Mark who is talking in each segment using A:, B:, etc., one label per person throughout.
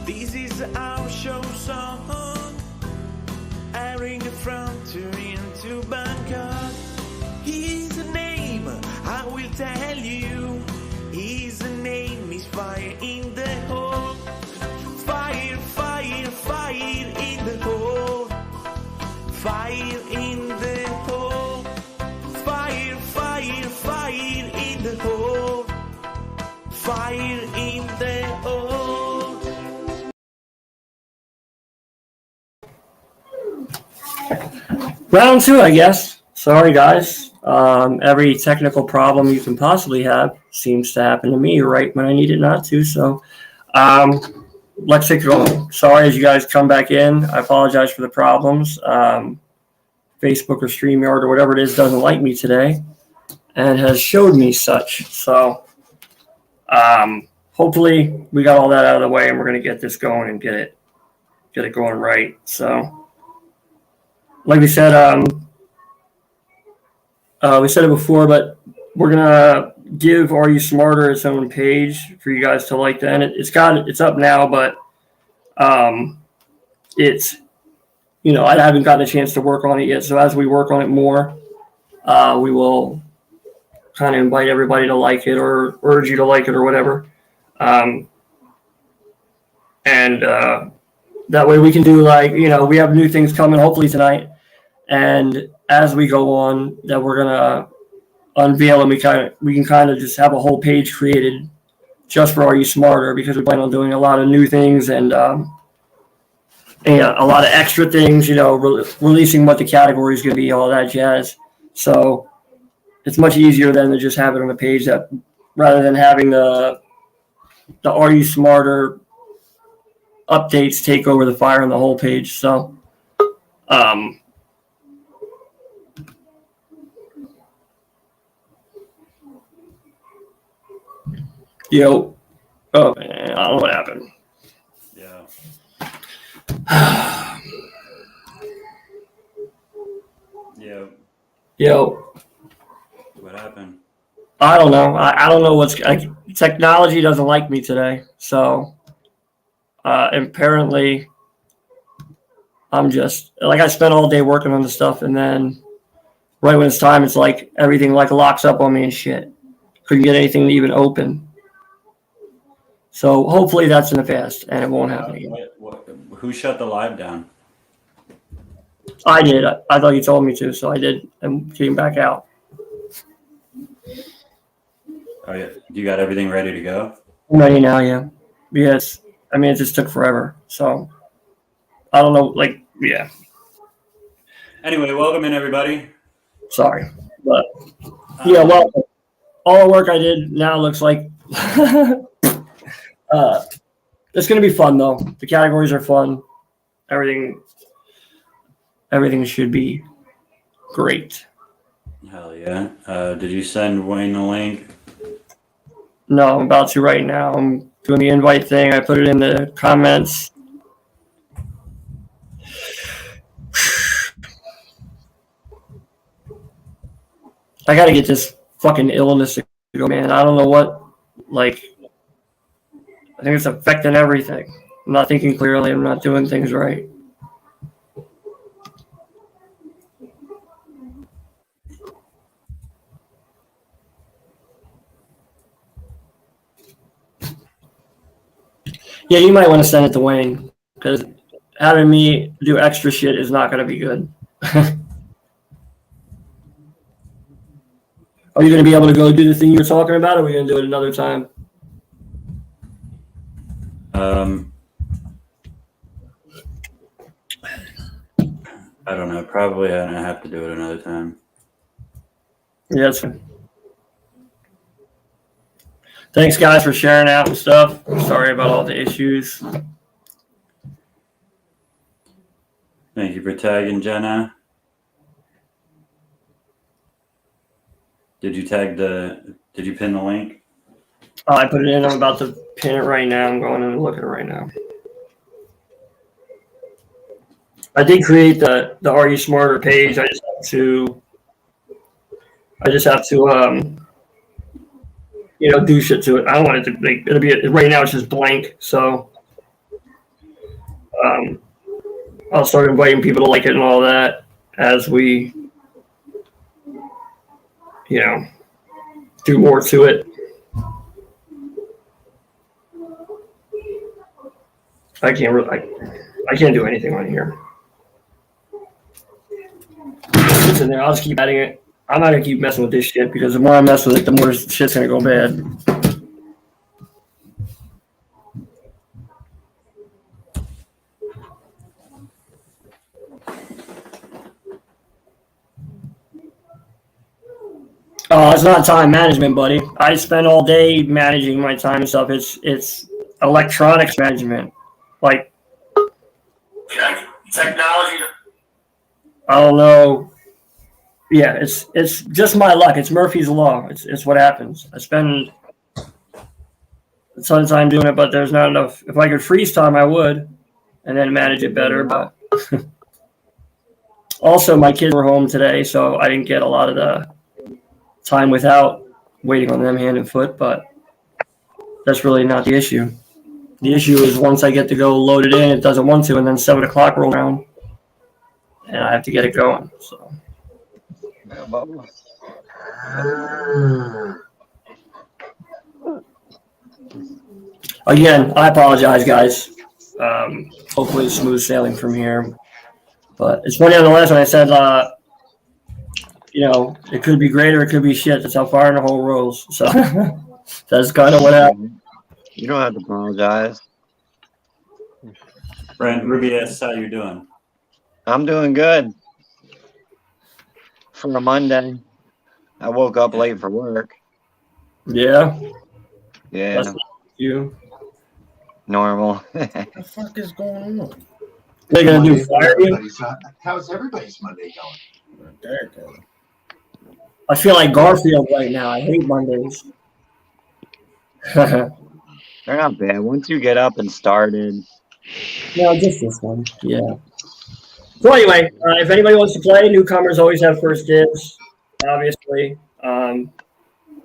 A: This is our show song, airing from Turin to Bangkok. His name, I will tell you. His name is Fire in the Hole. Fire, fire, fire in the hole. Fire in the hole. Fire, fire, fire in the hole. Fire in the hole.
B: Round two, I guess. Sorry, guys. Every technical problem you can possibly have seems to happen to me right when I need it not to. So let's get going. Sorry as you guys come back in. I apologize for the problems. Facebook or StreamYard or whatever it is doesn't like me today and has showed me such. So hopefully we got all that out of the way and we're going to get this going and get it going right. So like we said it before, but we're going to give Are You Smarter its own page for you guys to like that. It's up now, but it's, I haven't gotten a chance to work on it yet. So as we work on it more, we will kind of invite everybody to like it or urge you to like it or whatever. And that way we can do we have new things coming hopefully tonight. And as we go on, that we're gonna unveil, and we can kind of just have a whole page created just for Are You Smarter, because we plan on doing a lot of new things and a lot of extra things. Releasing what the category is gonna be, all that jazz. So it's much easier than to just have it on a page, that rather than having the Are You Smarter updates take over the fire on the whole page. So oh man, I don't know what happened.
C: Yeah.
B: Yo.
C: What happened?
B: I don't know. I don't know technology doesn't like me today. So apparently I'm just I spent all day working on the stuff, and then right when it's time, it's like everything locks up on me and shit. Couldn't get anything to even open. So hopefully that's in the past and it won't happen again.
C: Who shut the live down?
B: I did. I thought you told me to, so I did, and came back out.
C: Oh yeah, you got everything ready to go?
B: I'm ready now, yeah. Yes. I mean, it just took forever. So I don't know, yeah.
C: Anyway, welcome in everybody.
B: Sorry, but yeah, well, all the work I did now looks like it's going to be fun, though. The categories are fun. Everything should be great.
C: Hell yeah. Did you send Wayne the link?
B: No, I'm about to right now. I'm doing the invite thing. I put it in the comments. I got to get this fucking illness to go, man. I don't know what, I think it's affecting everything. I'm not thinking clearly. I'm not doing things right. Yeah, you might want to send it to Wayne, because having me do extra shit is not going to be good. Are you going to be able to go do the thing you were talking about, or are we going to do it another time?
C: I don't know. Probably I have to do it another time.
B: Yeah, that's fine. Thanks, guys, for sharing out and stuff. Sorry about all the issues.
C: Thank you for tagging Jenna. Did you pin the link?
B: I put it in. I'm about to pin it right now. I'm going in and look at it right now. I did create the Are You Smarter page. I just have to do shit to it. I don't want it to it'll be right now. It's just blank. So I'll start inviting people to like it and all that as we, do more to it. I can't do anything on here. It's in there. I'll just keep adding it. I'm not gonna keep messing with this shit because the more I mess with it, the more shit's gonna go bad. Oh, it's not time management, buddy. I spend all day managing my time and stuff. It's electronics management, like technology. I don't know. Yeah, it's just my luck. It's Murphy's Law. It's what happens. I spend a ton of time doing it, but there's not enough. If I could freeze time, I would, and then manage it better. But also, my kids were home today, so I didn't get a lot of the time without waiting on them hand and foot. But that's really not the issue. The issue is once I get to go load it in, it doesn't want to, and then 7 o'clock roll around, and I have to get it going. So. Again, I apologize, guys. Hopefully it's smooth sailing from here. But it's funny on the last one I said, it could be great or it could be shit. That's how far in the hole rolls. So that's kind of what happened.
D: You don't have to apologize.
C: Brent Rubius, how you doing?
D: I'm doing good. For a Monday, I woke up late for work.
B: Yeah.
D: Yeah.
B: That's you.
D: Normal.
E: What the fuck is going on?
B: They're gonna do fire you?
E: How's everybody's Monday going? There it goes.
B: I feel like Garfield right now. I hate Mondays.
D: They're not bad. Once you get up and started.
B: No, just this one. Yeah. So anyway, if anybody wants to play, newcomers always have first dibs, obviously.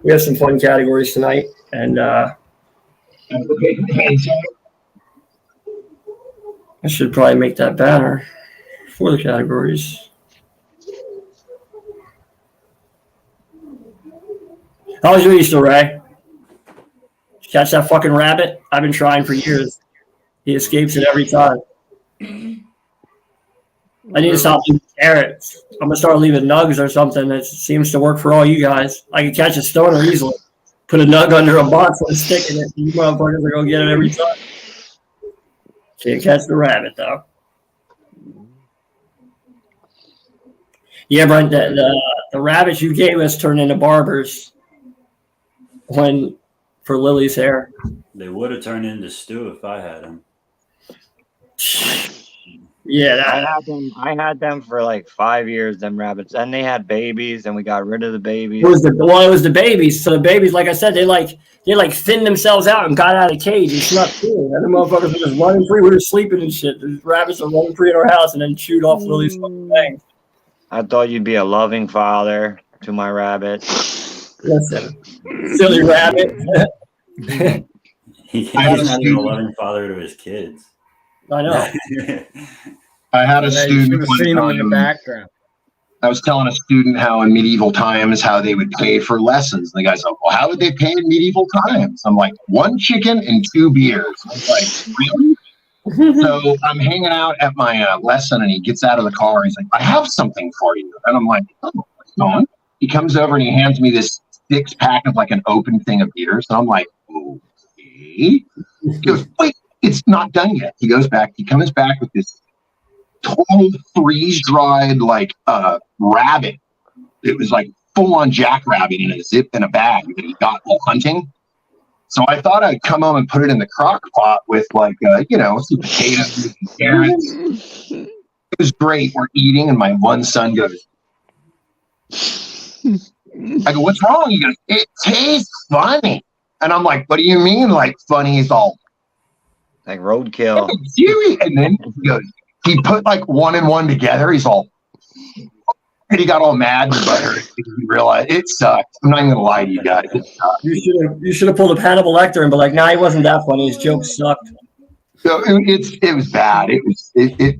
B: We have some fun categories tonight. And I should probably make that banner for the categories. How was your Easter, Ray? Did you catch that fucking rabbit? I've been trying for years. He escapes it every time. I need to stop leaving carrots. I'm gonna start leaving nugs or something that seems to work for all you guys. I can catch a stoner easily. Put a nug under a box with a stick in it. You motherfuckers are gonna get it every time. Can't catch the rabbit though. Yeah, Brent, the rabbits you gave us turned into barbers for Lily's hair.
C: They would have turned into stew if I had them.
B: Yeah,
D: I had them for like 5 years, them rabbits. And they had babies, and we got rid of the babies.
B: It was the babies. So the babies, like I said, they thinned themselves out and got out of the cage and snuck through. And the motherfuckers were just running free. We were sleeping and shit. The rabbits were running free in our house and then chewed off Lily's fucking thing.
D: I thought you'd be a loving father to my rabbit.
B: Listen, silly rabbit.
C: He's not even a loving father to his kids.
B: I know.
E: I had a student one
F: seen him in the
E: time.
F: background.
E: I was telling a student how in medieval times how they would pay for lessons. And the guy's like, well, how would they pay in medieval times? I'm like, 1 chicken and 2 beers. I was like, really? So I'm hanging out at my lesson, and he gets out of the car. He's like, I have something for you. And I'm like, oh, what's going on? He comes over and he hands me this 6-pack of like an open thing of beers. And I'm like, okay. He goes, wait, it's not done yet. He goes back. He comes back with this total freeze-dried like rabbit. It was like full-on jackrabbit in a zip in a bag that he got while hunting. So I thought I'd come home and put it in the crock pot with like some potatoes and carrots. It was great. We're eating, and my one son goes, I go, what's wrong? He goes, it tastes funny. And I'm like, what do you mean like funny? He's all
D: Like roadkill.
E: and then he goes, he put like 1 and 1 together. He's all, and he got all mad and buttered. He realized it sucked. I'm not even gonna lie to you guys. It sucked.
B: You should have pulled a Hannibal Lecter and be like, nah, he wasn't that funny. His jokes sucked.
E: So it was bad.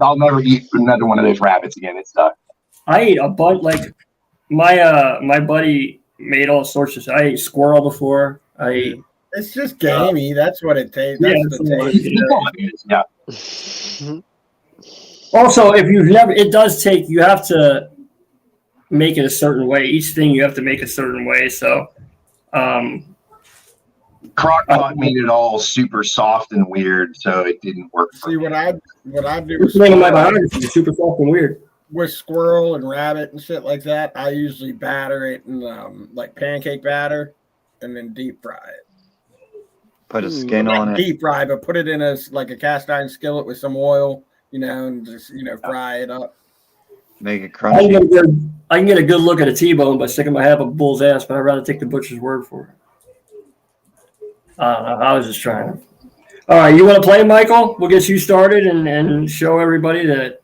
E: I'll never eat another one of those rabbits again. It's
B: I ate a bunch. Like my buddy made all sorts of stuff. I ate squirrel before. I ate.
F: It's just gamey. That's what it tastes.
B: Yeah,
F: That's the taste.
E: yeah.
B: Also, if you've never, it does take. You have to make it a certain way. Each thing you have to make a certain way. So,
E: Crock-Pot made it all super soft and weird, so it didn't work.
F: See what I do
B: this thing in my biography is super soft and weird.
F: with squirrel and rabbit and shit like that. I usually batter it in like pancake batter, and then deep fry it.
D: Put a skin on
F: Not
D: it.
F: deep fry, but put it in a cast iron skillet with some oil, and just fry it up.
D: Make it
B: I can,
D: crunchy.
B: get a good look at a T-bone by sticking my head up a bull's ass, but I'd rather take the butcher's word for it. I don't know. I was just trying. All right, you want to play, Michael? We'll get you started and show everybody that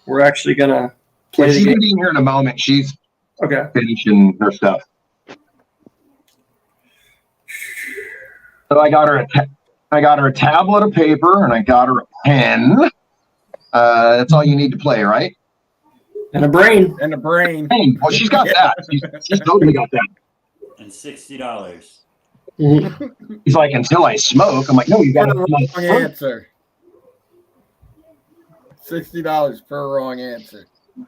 B: we're actually gonna play the
E: She's
B: game.
E: gonna be in here in a moment. She's
B: Okay.
E: finishing her stuff. So I got her a tablet of paper and I got her a pen. That's all you need to play, right?
B: And a brain.
F: And the brain.
E: Hey, well, she's got that. She's totally got that.
C: And $60.
B: Mhm.
E: He's like, until I smoke. I'm like, no, you got
F: Per wrong
E: to.
F: answer. $60 per wrong answer.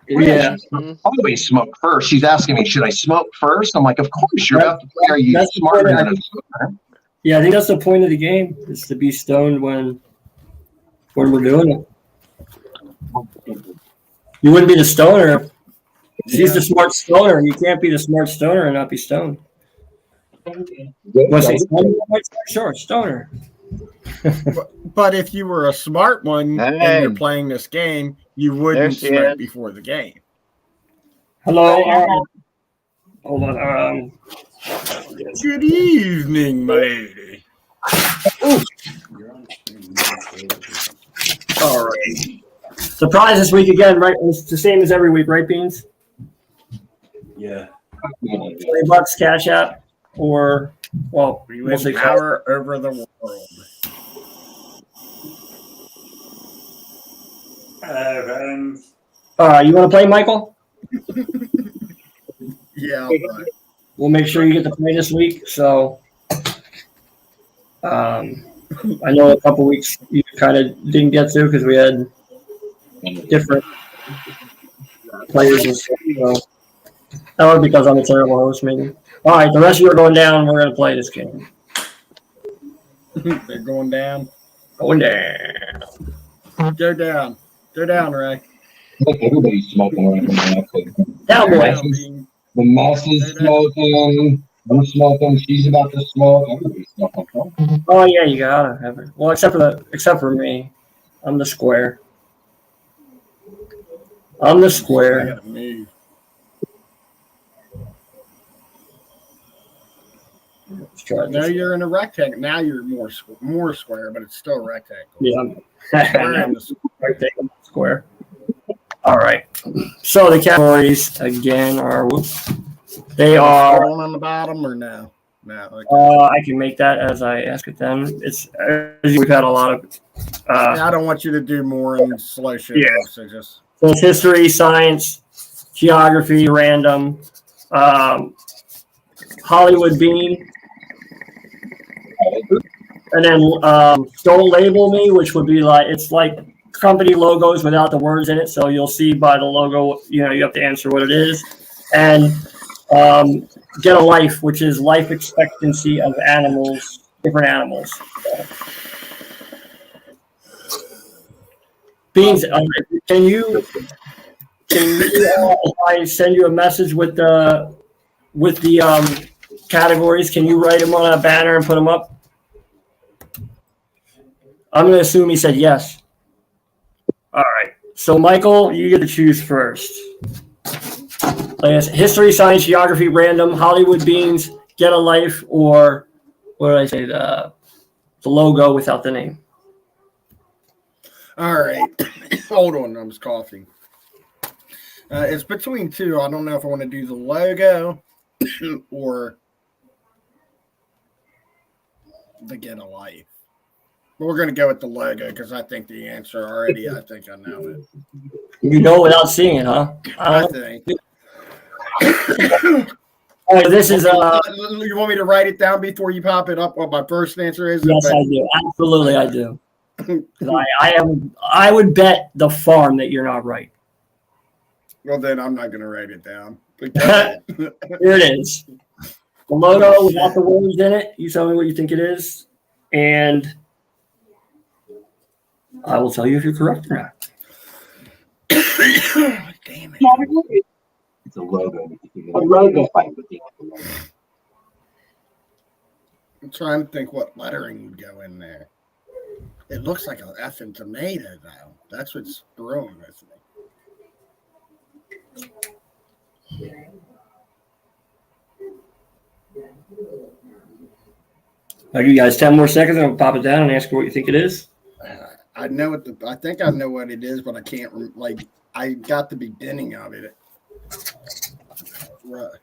B: Yeah.
E: Always smoke first. She's asking me, should I smoke first? I'm like, of course. You're about to play. Are you
B: That's the
E: smarter
B: point
E: than
B: I-
E: a smoker?
B: Yeah, I think that's the point of the game, is to be stoned when we're doing it. You wouldn't be the stoner. She's the smart stoner. You can't be the smart stoner and not be stoned. Want to say stoner? Sure, stoner.
F: But if you were a smart one and
D: Hey.
F: you're playing this game, you
D: There
F: wouldn't
D: she
F: smoke
D: is.
F: before the game.
B: Hello. Hold on.
F: Good evening, my lady.
B: All right. Surprise this week again, right? It's the same as every week, right, Beans?
C: Yeah.
B: $20 Cash App, or well,
F: We
B: we'll
F: win
B: say
F: power over the world.
C: Friends.
B: You want to play, Michael?
F: Yeah, but
B: We'll make sure you get to play this week. So, I know a couple weeks you kind of didn't get to because we had different players and stuff. So that was because I'm a terrible host, maybe. All right, the rest of you are going down. We're going to play this game.
F: they're going down.
B: Going down.
F: Go down. Go down, Ray.
E: Look, everybody's smoking right now.
B: Down,
F: Go
B: boy.
F: down, Bean.
E: The mouse is smoking. We're smoking. She's about to smoke. Everybody's smoking.
B: Oh yeah, you gotta have it. Well, except for me, I'm the square. I'm the
F: I
B: square.
F: gotta move.
B: Let's try
F: No,
B: this.
F: you're in a rectangle. Now you're more square, but it's still a rectangle.
B: Yeah,
F: We're in
B: I'm
F: the
B: rectangle square. All right. So the categories again are. They are.
F: scroll on the bottom or no? No. Okay.
B: I can make that as I ask it then. It's we've had a lot of.
F: I don't want you to do more in slow shit.
B: Yeah.
F: So just
B: So it's history, science, geography, random, Hollywood Bean, and then don't label me, which would be like it's like company logos without the words in it. So you'll see by the logo, you have to answer what it is, and get a life, which is life expectancy of animals, different animals. Beans, can you if I send you a message with the categories, can you write them on a banner and put them up? I'm going to assume he said yes. All right. So, Michael, you get to choose first. History, science, geography, random, Hollywood Beans, Get a Life, or what did I say? The logo without the name.
F: all right. Hold on, I was coughing. It's between two. I don't know if I want to do the logo or the Get a Life. But we're gonna go with the logo because I think the answer already. I think I know it.
B: You know without seeing it, huh?
F: I think.
B: All right, this is
F: You want me to write it down before you pop it up? What my first answer is?
B: yes, I do. Absolutely, I do. 'Cause I would bet the farm that you're not right.
F: Well, then I'm not gonna write it down.
B: Here it is. The logo without the words in it. You tell me what you think it is, and I will tell you if you're correct or not.
F: Damn it!
E: It's a logo.
F: I'm trying to think what lettering would go in there. It looks like an effing tomato, though. That's what's brewing with me.
B: I'll give you guys 10 more seconds. I'm gonna pop it down and ask you what you think it is.
F: I know what I think I know what it is, but I can't. I got the beginning of it. Right.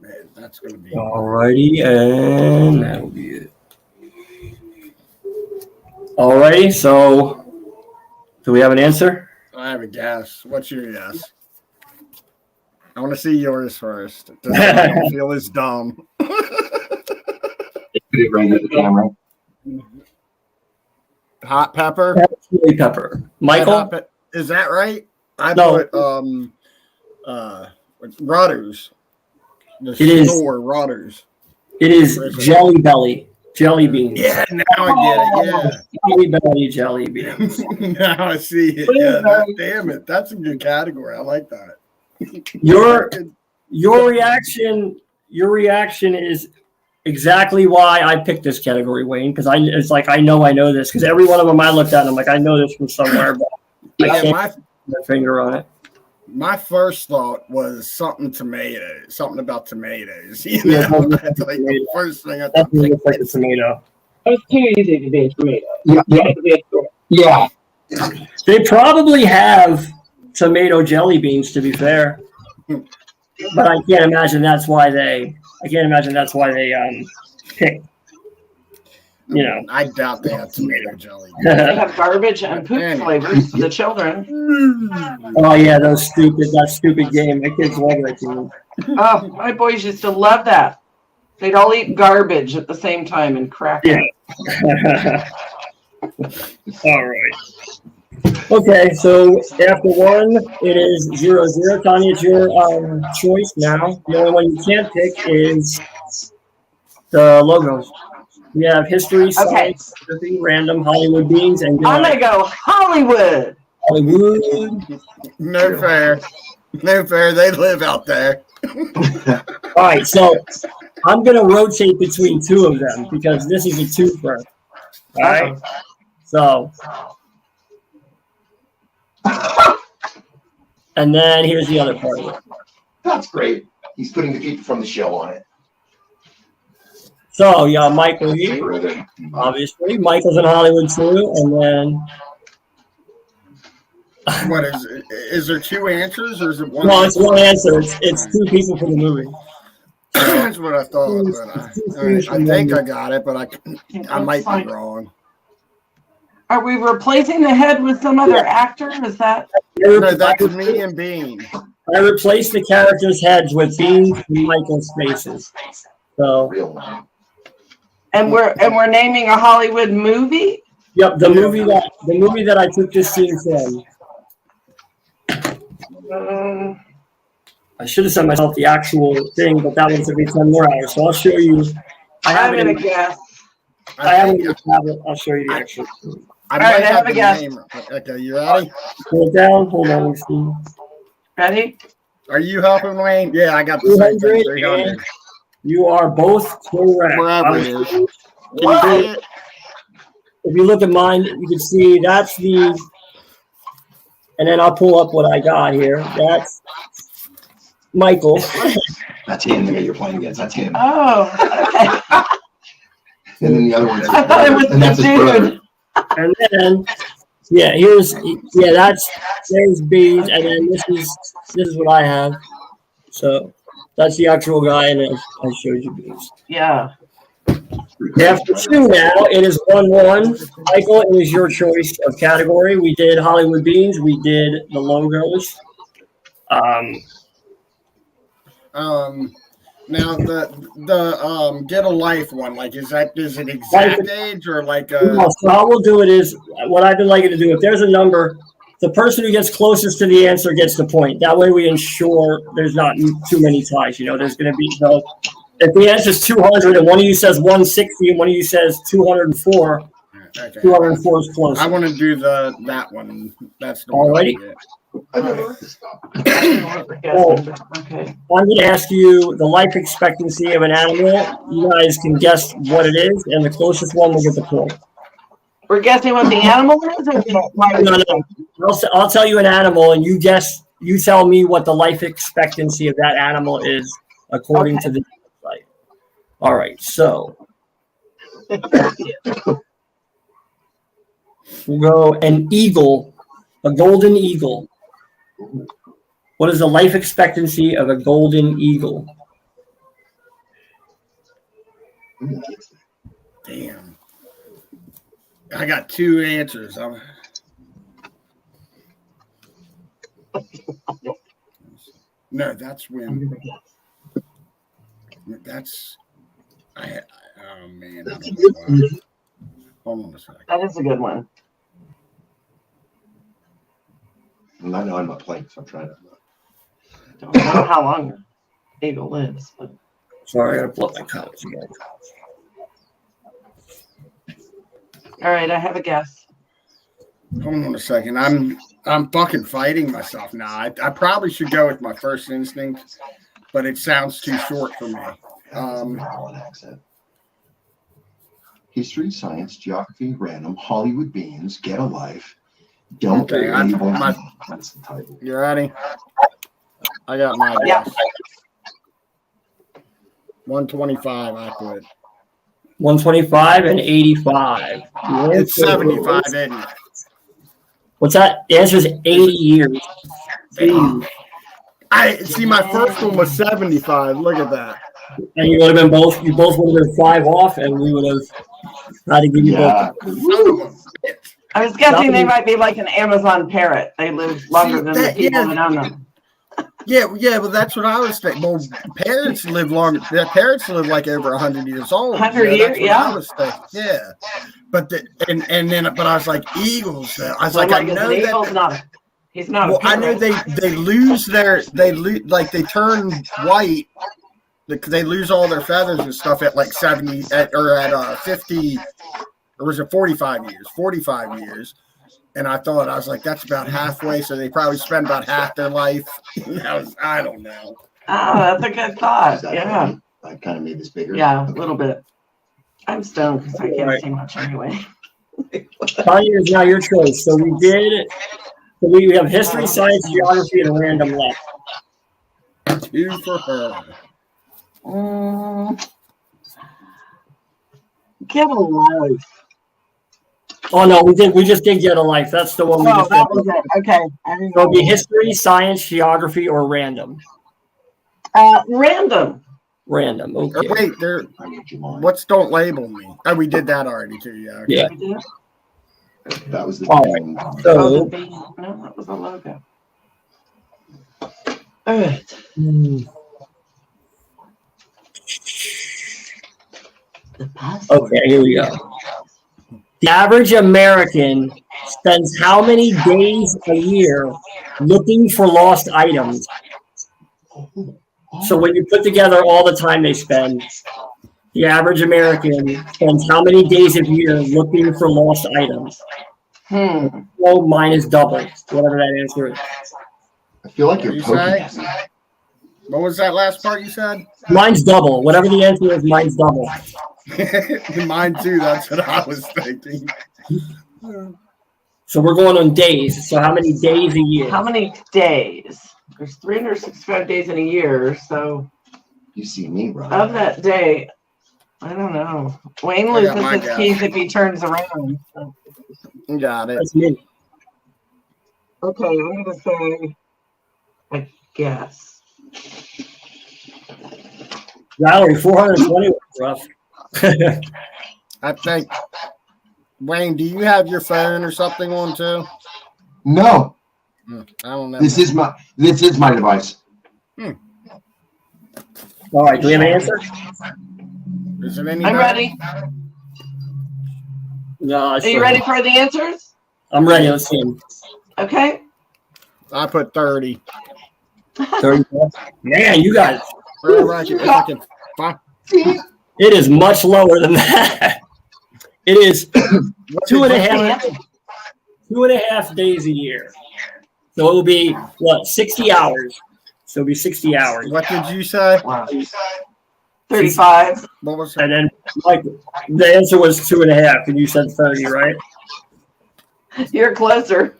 F: Man, that's gonna be.
B: Alrighty, and that'll be it. Alrighty, so do we have an answer?
F: I have a guess. What's your guess? I want to see yours first. I don't feel as dumb.
E: Put it right at the camera.
F: Hot pepper.
B: Chili pepper. Michael?
F: Is that right? I
B: No.
F: put Rudders. The
B: It is.
F: store Rudders.
B: It is Jelly Belly. Jelly beans.
F: Yeah, now I get it.
B: Jelly Belly jelly beans.
F: Yeah. Now I see it. Yeah, damn it. That's a good category. I like that.
B: Your reaction is exactly why I picked this category, Wayne, because it's like I know this because every one of them I looked at and I'm like, I know this from somewhere, but I can't put my finger on it.
F: My first thought was something about tomatoes. You know, that's like the first thing I thought.
B: Definitely looks like a tomato.
G: It's too easy to be a tomato.
E: Yeah.
B: They probably have tomato jelly beans, to be fair, but I can't imagine that's why they picked. You know,
F: I doubt they have tomato jelly.
G: They have garbage and poop flavors for the children.
B: oh yeah, that stupid game. My kids love that game.
G: Oh, my boys used to love that. They'd all eat garbage at the same time and crack it.
B: Yeah. All right. Okay, so after one, it is 0-0. Tanya, it's your choice now. The only one you can't pick is the logos. We have history, science, random, Hollywood beans, and
G: I'm gonna go Hollywood.
B: Hollywood.
F: No fair. They live out there.
B: All right, so I'm gonna rotate between two of them because this is a twofer. All right, so. And then here's the other part of it.
E: That's great. He's putting the people from the show on it.
B: So, yeah, Michael here, obviously. Michael's in Hollywood too, and then...
F: What is it? Is there two answers, or is it one?
B: No, it's one answer. It's two people for the movie.
F: That's what I thought, but I think I got it, but I might be wrong.
G: Are we replacing the head with some other actor? Is that?
F: No, that's me and Bean.
B: I replaced the characters' heads with Bean and Michael's faces. So,
G: And we're naming a Hollywood movie?
B: yep, the movie that I took this scene from. I should have sent myself the actual thing, but that one took me 10 more hours. So I'll show you.
G: I'm gonna guess.
B: I have it in the tablet. I'll show you the actual thing.
F: I
G: All right,
F: might
G: I have
F: the
G: a guess.
F: name. Okay, you ready?
B: Pull it down. Hold on. Let's see.
G: Ready?
F: Are you helping, Wayne? Yeah, I got the same thing. 300.
B: You are both correct.
F: Wherever it is. Can you
G: What?
F: see it?
B: If you look at mine, you can see that's the, and then I'll pull up what I got here. That's Michael.
E: That's him that you're playing against. That's him.
G: Oh, okay.
E: And then the other one's
G: I thought it was
E: and that's
G: the
E: his brother.
G: dude.
B: And then, there's beans, and then this is what I have. So that's the actual guy, and I showed you beans.
G: Yeah.
B: After 2 now, it is 1-1. Michael, it was your choice of category. We did Hollywood Beans. We did the logos.
F: Now the get a life one, like is it exact age or like
B: No, so how we'll do it is what I've been liking to do. If there's a number, the person who gets closest to the answer gets the point. That way we ensure there's not too many ties. You know, there's going to be if the answer is 200 and one of you says 160 and one of you says 204,
F: okay.
B: 204 is close.
F: I want to do that one. That's the
B: Alrighty.
F: one.
G: Okay.
B: I'm going to ask you the life expectancy of an animal. You guys can guess what it is, and the closest one will get the point.
G: We're guessing what the animal is?
B: No. I'll tell you an animal, and you guess. You tell me what the life expectancy of that animal is according to the website. All right, so we'll go an eagle, a golden eagle. What is the life expectancy of a golden eagle?
F: Damn. I got 2 answers. No, that's when. That's. Oh man. I don't know. Hold on a second.
G: That is a good one.
E: I know I'm not playing, so I'm trying to.
G: Don't know how long your eagle lives, but
B: Sorry, I gotta pull up my comments again.
G: all right, I have a guess.
F: Hold on a second. I'm fucking fighting myself now. I probably should go with my first instinct, but it sounds too short for me.
E: History, science, geography, random, Hollywood Beans, Get a Life. Don't
F: Okay,
E: that's the title.
F: You ready? I got my
G: Yeah.
F: guess. 125. I put.
B: 125 and 85.
F: It's 75, isn't it?
B: What's that? The answer is 80 years.
F: I see. My first one was 75. Look at that.
B: And you would have been both. You both would have been 5 off, and we would have had to give you both.
G: I was guessing they might be like an Amazon parrot. They live longer than the people that own them.
F: Yeah, well, that's what I was thinking. Well, parrots live long. Their parrots live like over 100 years old.
G: 100 years, yeah.
F: I was thinking. Yeah, but but I was like eagles. I was
G: So
F: like, I
G: it's
F: know
G: an eagle's
F: that.
G: he's not.
F: Well,
G: a
F: I know
G: parrot.
F: they turn white. They lose all their feathers and stuff at like 70 at 50, or was it 45 years? 45 years. And I was like, that's about halfway. So they probably spend about half their life. I don't know.
G: Oh, that's a good thought. Yeah.
E: I kind of made this bigger.
G: Yeah, a little bit. I'm stoned because I can't see much anyway.
B: Tanya, is now your choice. So we have history, science, geography, and random left.
F: 2 for her.
G: Get a life.
B: Oh no, we just did Get a Life. That's the one we
G: Oh,
B: just
G: that
B: did.
G: was it. Okay. I didn't
B: It'll be
G: know.
B: history, science, geography, or random.
G: Random.
B: Random. Okay.
F: Wait, what's don't label me? Oh, we did that already too. Yeah. Okay.
B: Yeah.
G: We did?
E: That was the
B: All right.
G: Oh,
B: So
G: the bee. No, that was the logo. All right.
B: Okay, here we go. The average American spends how many days a year looking for lost items? So when you put together all the time they spend, the average American spends how many days a year looking for lost items? Well, mine is double, whatever that answer is.
E: I feel like you're
F: You
E: poking
F: say?
E: at me.
F: What was that last part you said?
B: Mine's double. Whatever the answer is, mine's double.
F: Mine too. That's what I was thinking.
B: So we're going on days. So how many days a year?
G: How many days? There's 365 days in a year, so
E: You see me, right?
G: of that day, I don't know. Wayne
F: I got
G: loses
F: my
G: his
F: guess.
G: keys if he turns around. So.
F: Got it.
B: That's me.
G: Okay, I'm gonna say, I guess.
B: Valerie, 420 was rough.
F: I think. Wayne, do you have your phone or something on too?
E: No,
F: I don't know.
E: this is my device.
B: All right, do we have an answer?
F: Is it any?
G: I'm ready.
B: No.
G: Are you ready for the answers?
B: I'm ready. Let's see him.
G: Okay.
F: I put 30.
B: 30. Man, you guys. It is much lower than that. It is 2.5 days a year. So it will be what, 60 hours. So it'll be 60 hours.
F: What did you say?
G: Wow. 35.
F: What was
B: And then Mike, the answer was 2.5, and you said 30, right?
G: You're closer.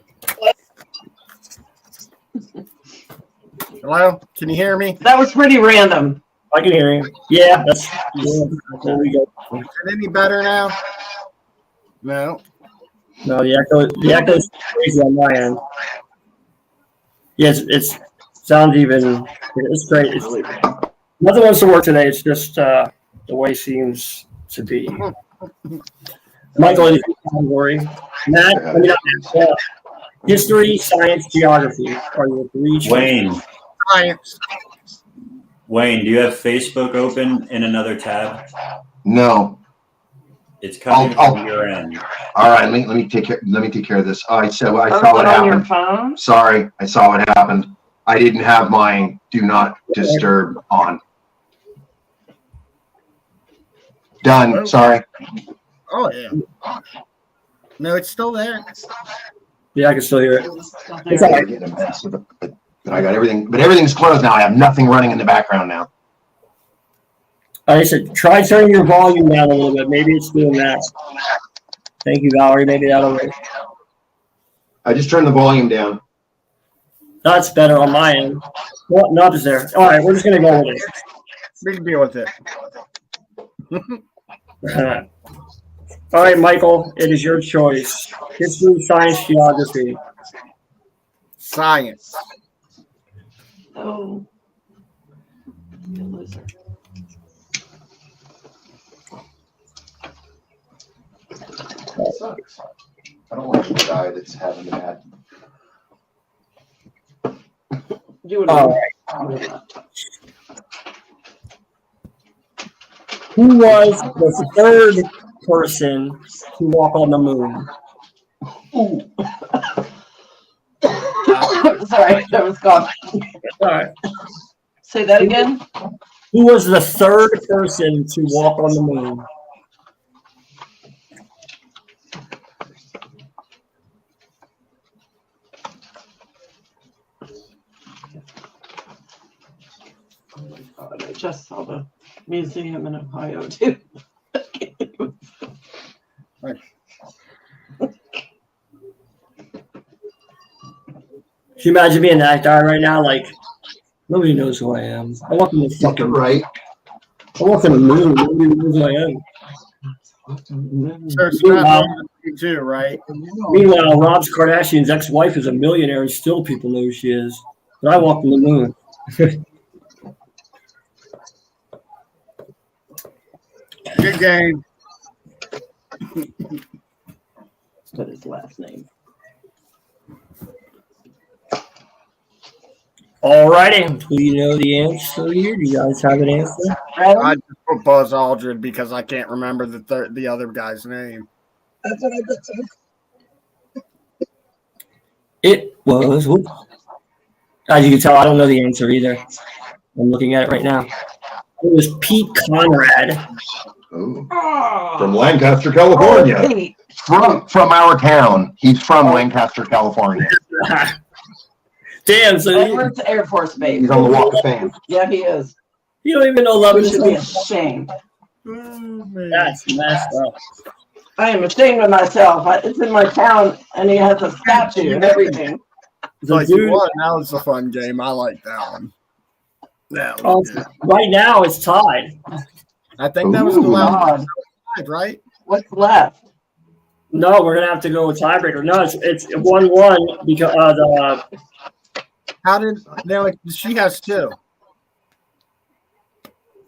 F: Hello? Can you hear me?
G: That was pretty random.
B: I can hear you. Yeah, there we go.
F: Is it any better now? No.
B: No, the echo's crazy on my end. Yes, it's sounds even. It's great. Nothing wants to work today. It's just the way it seems to be. Michael, in the category. Matt, history, science, geography are your three choices.
C: Wayne.
F: Science.
C: Wayne, do you have Facebook open in another tab?
E: No.
C: It's coming
E: I'll-
C: from your end.
E: All right, let me take care of this. I saw what
G: on your
E: happened.
G: phone?
E: Sorry, I saw what happened. I didn't have my do not disturb on. Done. Sorry.
F: Oh, yeah. No, it's still there.
B: Yeah, I can still hear it. It's all right.
E: But I got everything. But everything's closed now. I have nothing running in the background now.
B: I said, try turning your volume down a little bit. Maybe it's doing that. Thank you, Valerie. Maybe that'll work.
E: I just turned the volume down.
B: That's better on my end. Well, no, it's there. All right, we're just going to go with it.
F: We can deal with it.
B: All right, Michael, it is your choice. History, science, geography.
F: Science.
G: Oh. You loser.
E: Sucks. I don't like the guy that's having that.
G: You would
B: All right. Who was the third person to walk on the moon?
G: Sorry, that was gone.
B: All right.
G: Say that again.
B: Who was the third person to walk on the moon?
G: Oh my God, I just saw the museum in Ohio too.
B: Can you imagine being that guy right now? Like, nobody knows who I am. I walk on the fucking
E: Right.
B: I walk on the moon. Nobody knows who I am.
F: So it's not you too, right?
B: Meanwhile, Rob Kardashian's ex-wife is a millionaire, and still people know who she is. But I walk on the moon.
F: Good game.
G: But his last name.
B: All righty. Do you know the answer here? Do you guys have an answer?
F: I just put Buzz Aldrin because I can't remember the other guy's name.
B: It was. Whoop. As you can tell, I don't know the answer either. I'm looking at it right now. It was Pete Conrad.
E: Ooh.
G: Oh,
E: From Lancaster, California.
G: Pete.
E: From our town. He's from Lancaster, California.
B: Damn, so
G: Edwards Air Force Base.
E: He's on the Walk of Fame.
G: Yeah, he is.
B: you don't even know Love
G: We
B: is
G: should be ashamed.
B: That's messed up.
G: I am ashamed of myself. It's in my town, and he has a statue and everything.
B: The
F: Like
B: dude,
F: what? That was a fun game. I like that one. That
B: oh,
F: was good.
B: right now it's tied.
F: I think that was the
E: Ooh.
F: last
G: God,
F: one, right?
G: what's left?
B: No, we're gonna have to go with tiebreaker. No, it's 1-1 because
F: How did they like? She has two.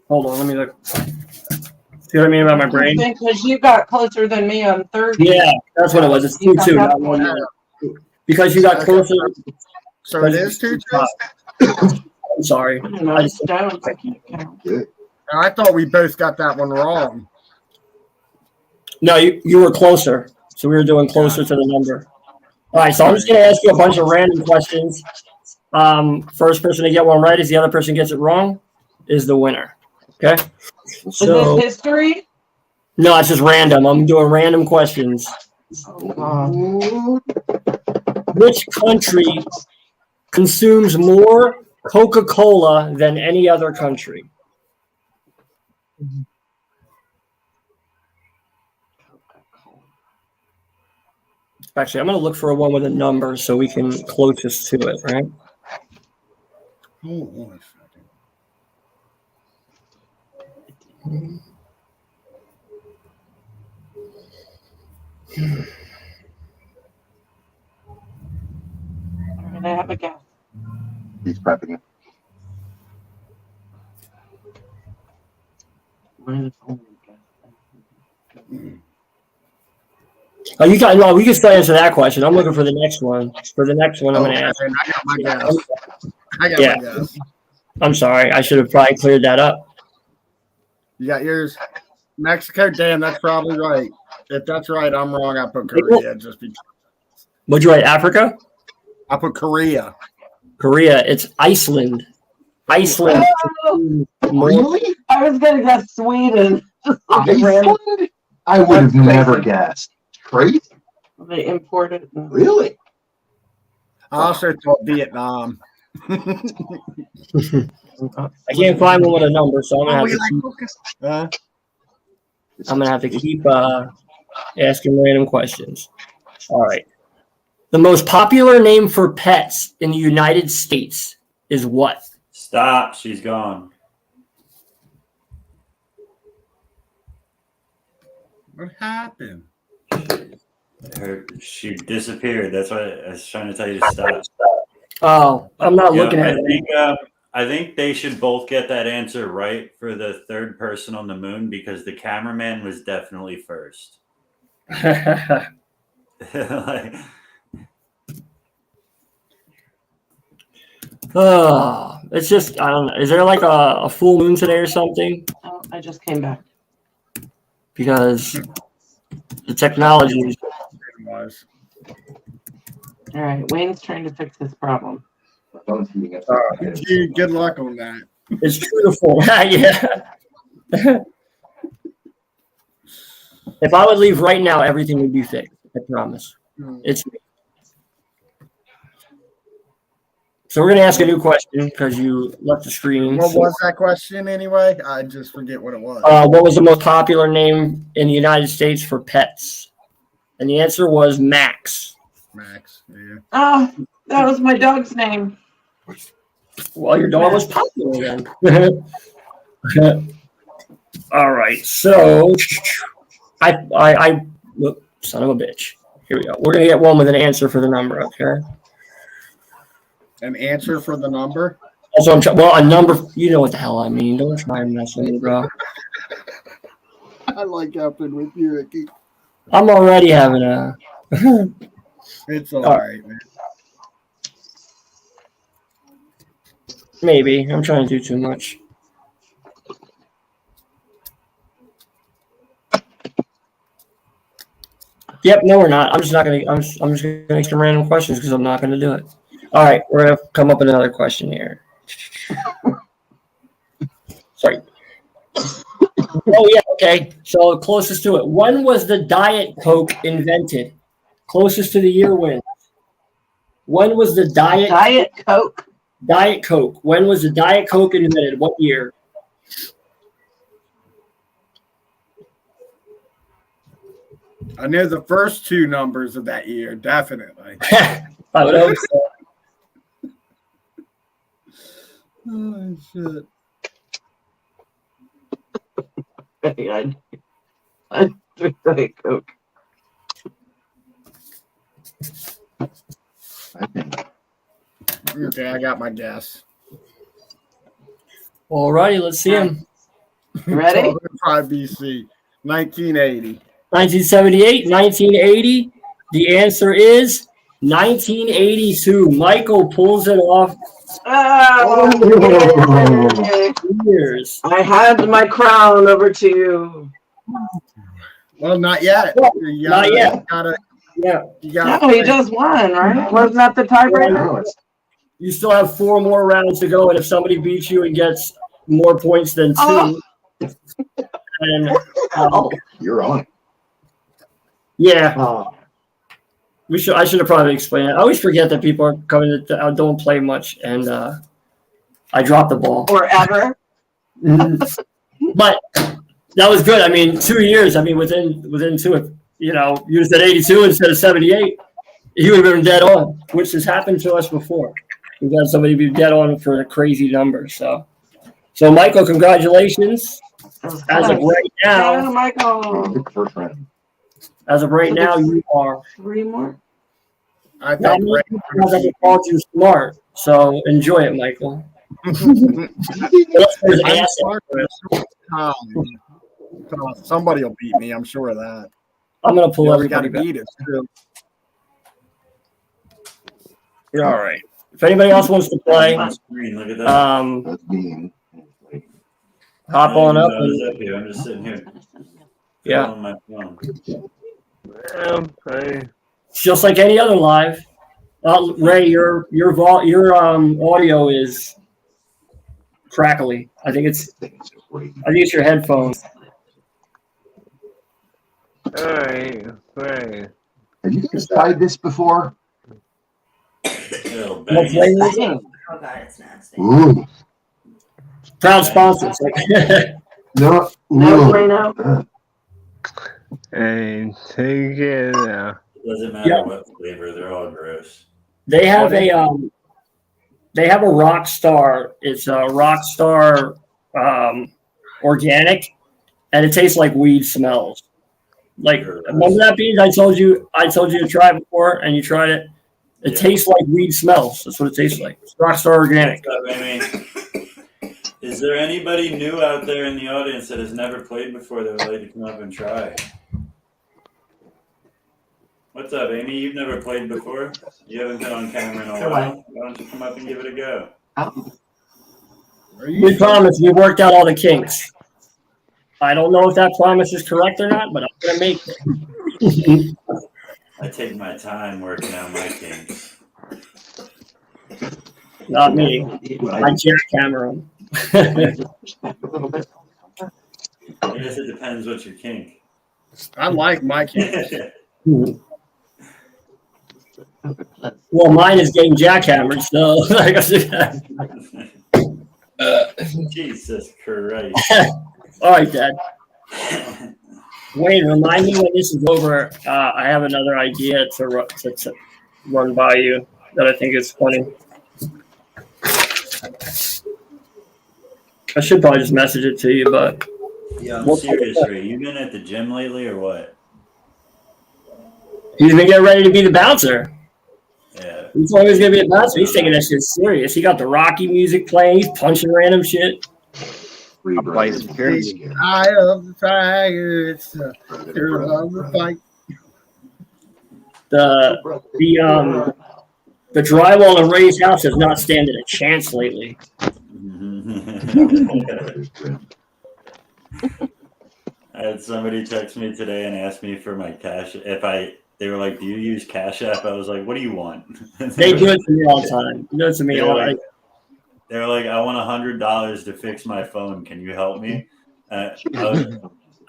B: hold on, let me look. See what I mean about my brain?
G: Because you got closer than me on Thursday.
B: Yeah, that's what it was. It's 2-2, not 1-1. Because you got closer.
F: So it is 2-2?
B: I'm sorry.
G: I don't know. It's down. I can't count.
F: I thought we both got that one wrong.
B: No, you were closer. So we were doing closer to the number. All right, so I'm just going to ask you a bunch of random questions. First person to get one right is the other person gets it wrong is the winner. Okay? So,
G: Is this history?
B: no, it's just random. I'm doing random questions.
G: Oh, God.
B: Which country consumes more Coca-Cola than any other country? Actually, I'm going to look for a one with a number so we can closest to it, right?
F: Hold on a second.
G: All right, I have a guess.
E: He's prepping it.
G: Mine is only a guess.
B: Oh, you got. No, we can still answer that question. I'm looking for the next one. For the next one, I'm going to ask.
F: I got my guess. I got
B: Yeah.
F: my guess.
B: I'm sorry. I should have probably cleared that up.
F: You got yours? Mexico? Damn, that's probably right. If that's right, I'm wrong. I put Korea just because.
B: What'd you write? Africa?
F: I put Korea.
B: Korea. It's Iceland. Iceland.
E: Really?
G: I was going to guess Sweden.
E: Iceland? I would have never guessed. Crazy.
G: They imported.
E: Really?
F: I also thought Vietnam.
B: I can't find one with a number, so I'm gonna have to keep asking random questions. All right. The most popular name for pets in the United States is what?
C: Stop. She's gone.
F: What happened?
C: She disappeared. That's why I was trying to tell you to stop.
B: Oh, I'm not looking at it.
C: I think they should both get that answer right for the third person on the moon because the cameraman was definitely first. Like,
B: Oh, it's just, I don't know. Is there like a full moon today or something?
G: Oh, I just came back.
B: Because the technology is.
F: Was.
G: All right, Wayne's trying to fix this problem.
F: Good luck on that.
B: It's true to form. Yeah. If I would leave right now, everything would be fixed. I promise. It's me. So we're going to ask a new question because you left the screen.
F: What was that question anyway? I just forget what it was.
B: What was the most popular name in the United States for pets? And the answer was Max.
F: Max. Yeah.
G: Oh, that was my dog's name.
B: Well, your dog was popular then. All right. So look, son of a bitch. Here we go. We're going to get one with an answer for the number, okay?
F: An answer for the number?
B: Also, a number. You know what the hell I mean. Don't try and mess with me, bro.
F: I like helping with you, Ricky.
B: I'm already having a.
F: It's all right, man.
B: Maybe. I'm trying to do too much. Yep, no, we're not. I'm just gonna ask some random questions because I'm not gonna do it. All right, we're gonna come up with another question here. Sorry. Oh yeah, okay. So closest to it. When was the Diet Coke invented? Closest to the year wins. When was the
G: Diet Coke?
B: Diet Coke. When was the Diet Coke invented? What year?
F: I know the first two numbers of that year, definitely.
B: I would hope so.
F: Oh, shit.
G: Hey, I drink Diet Coke.
F: Okay, I got my guess.
B: All righty, let's see him.
G: You ready?
F: 5 BC, 1980.
B: 1978, 1980. The answer is 1982. Michael pulls it off.
G: Oh,
B: Years.
G: I hand my crown over to you.
F: Well, not yet.
B: Not yet.
F: You gotta,
G: No, he just won, right? Wasn't that the tiebreaker?
B: You still have 4 more rounds to go, and if somebody beats you and gets more points than 2,
G: Oh.
B: and
E: You're on.
B: yeah,
E: Oh.
B: I should have probably explained it. I always forget that people are coming that I don't play much, and I dropped the ball.
G: Or ever?
B: But that was good. I mean, 2 years. I mean, within 2, you know, you said 82 instead of 78. He would have been dead on, which has happened to us before. We've had somebody be dead on for a crazy number. So Michael, congratulations. As of right
G: Yeah,
B: now,
G: Michael.
E: First round.
B: as of right now, you are.
G: 3 more.
F: I
B: Not
F: think
B: many people have ever called you smart. So enjoy it, Michael.
F: I'm smart for this time. Somebody will beat me. I'm sure of that.
B: I'm gonna pull
F: We got
B: everybody
F: to
B: back.
F: beat it too.
B: You're all right. If anybody else wants to play,
C: On screen, look at that.
E: That's mean.
B: hop on up.
C: I was up here. I'm just sitting here.
B: Yeah.
C: On my phone.
B: It's just like any other live. Ray, your audio is crackly. I think it's your headphones.
H: All right.
E: Have you guys tried this before?
C: Little
B: What
C: bang.
B: flavor is it?
I: Oh god, it's nasty.
E: Ooh.
B: Proud sponsors.
E: No.
G: No,
E: Ooh.
G: play now.
H: And take it now.
C: It doesn't matter
B: Yeah.
C: what flavor. They're all gross.
B: They have a Rockstar. It's a Rockstar organic, and it tastes like weed smells. Like, remember that, Beans? I told you to try it before, and you tried it. It
C: Yeah.
B: tastes like weed smells. That's what it tastes like. It's Rockstar organic.
C: What's up, Amy? Is there anybody new out there in the audience that has never played before that would like to come up and try? What's up, Amy? You've never played before? You haven't been on camera in a while. Why don't you come up and give it a go?
B: We promise. We worked out all the kinks. I don't know if that promise is correct or not, but I'm gonna make it.
C: I take my time working out my kinks.
B: Not me. I jackhammer them.
C: I guess it depends what's your kink.
F: I like my kids.
B: Well, mine is getting jackhammered, so I guess
C: Jesus Christ.
B: all right, Dad. Wayne, remind me when this is over. I have another idea to run by you that I think is funny. I should probably just message it to you, but
C: Yeah, I'm
B: What-
C: serious, Ray. You been at the gym lately or what?
B: he's been getting ready to be the bouncer.
C: Yeah.
B: He told me he's gonna be a bouncer. He's taking that shit serious. He got the Rocky music playing. He's punching random shit.
E: Free
D: I'll play security.
F: Eye of the tiger. It's the fear of the fight.
B: The drywall in Ray's house has not standed a chance lately.
C: I had somebody text me today and ask me for my cash. They were like, "Do you use Cash App?" I was like, "What do you want?"
B: They do it to me all the time. They do it to me
C: They
B: all
C: were
B: the
C: like, they were like, "I want $100 to fix my phone. Can you help me?" I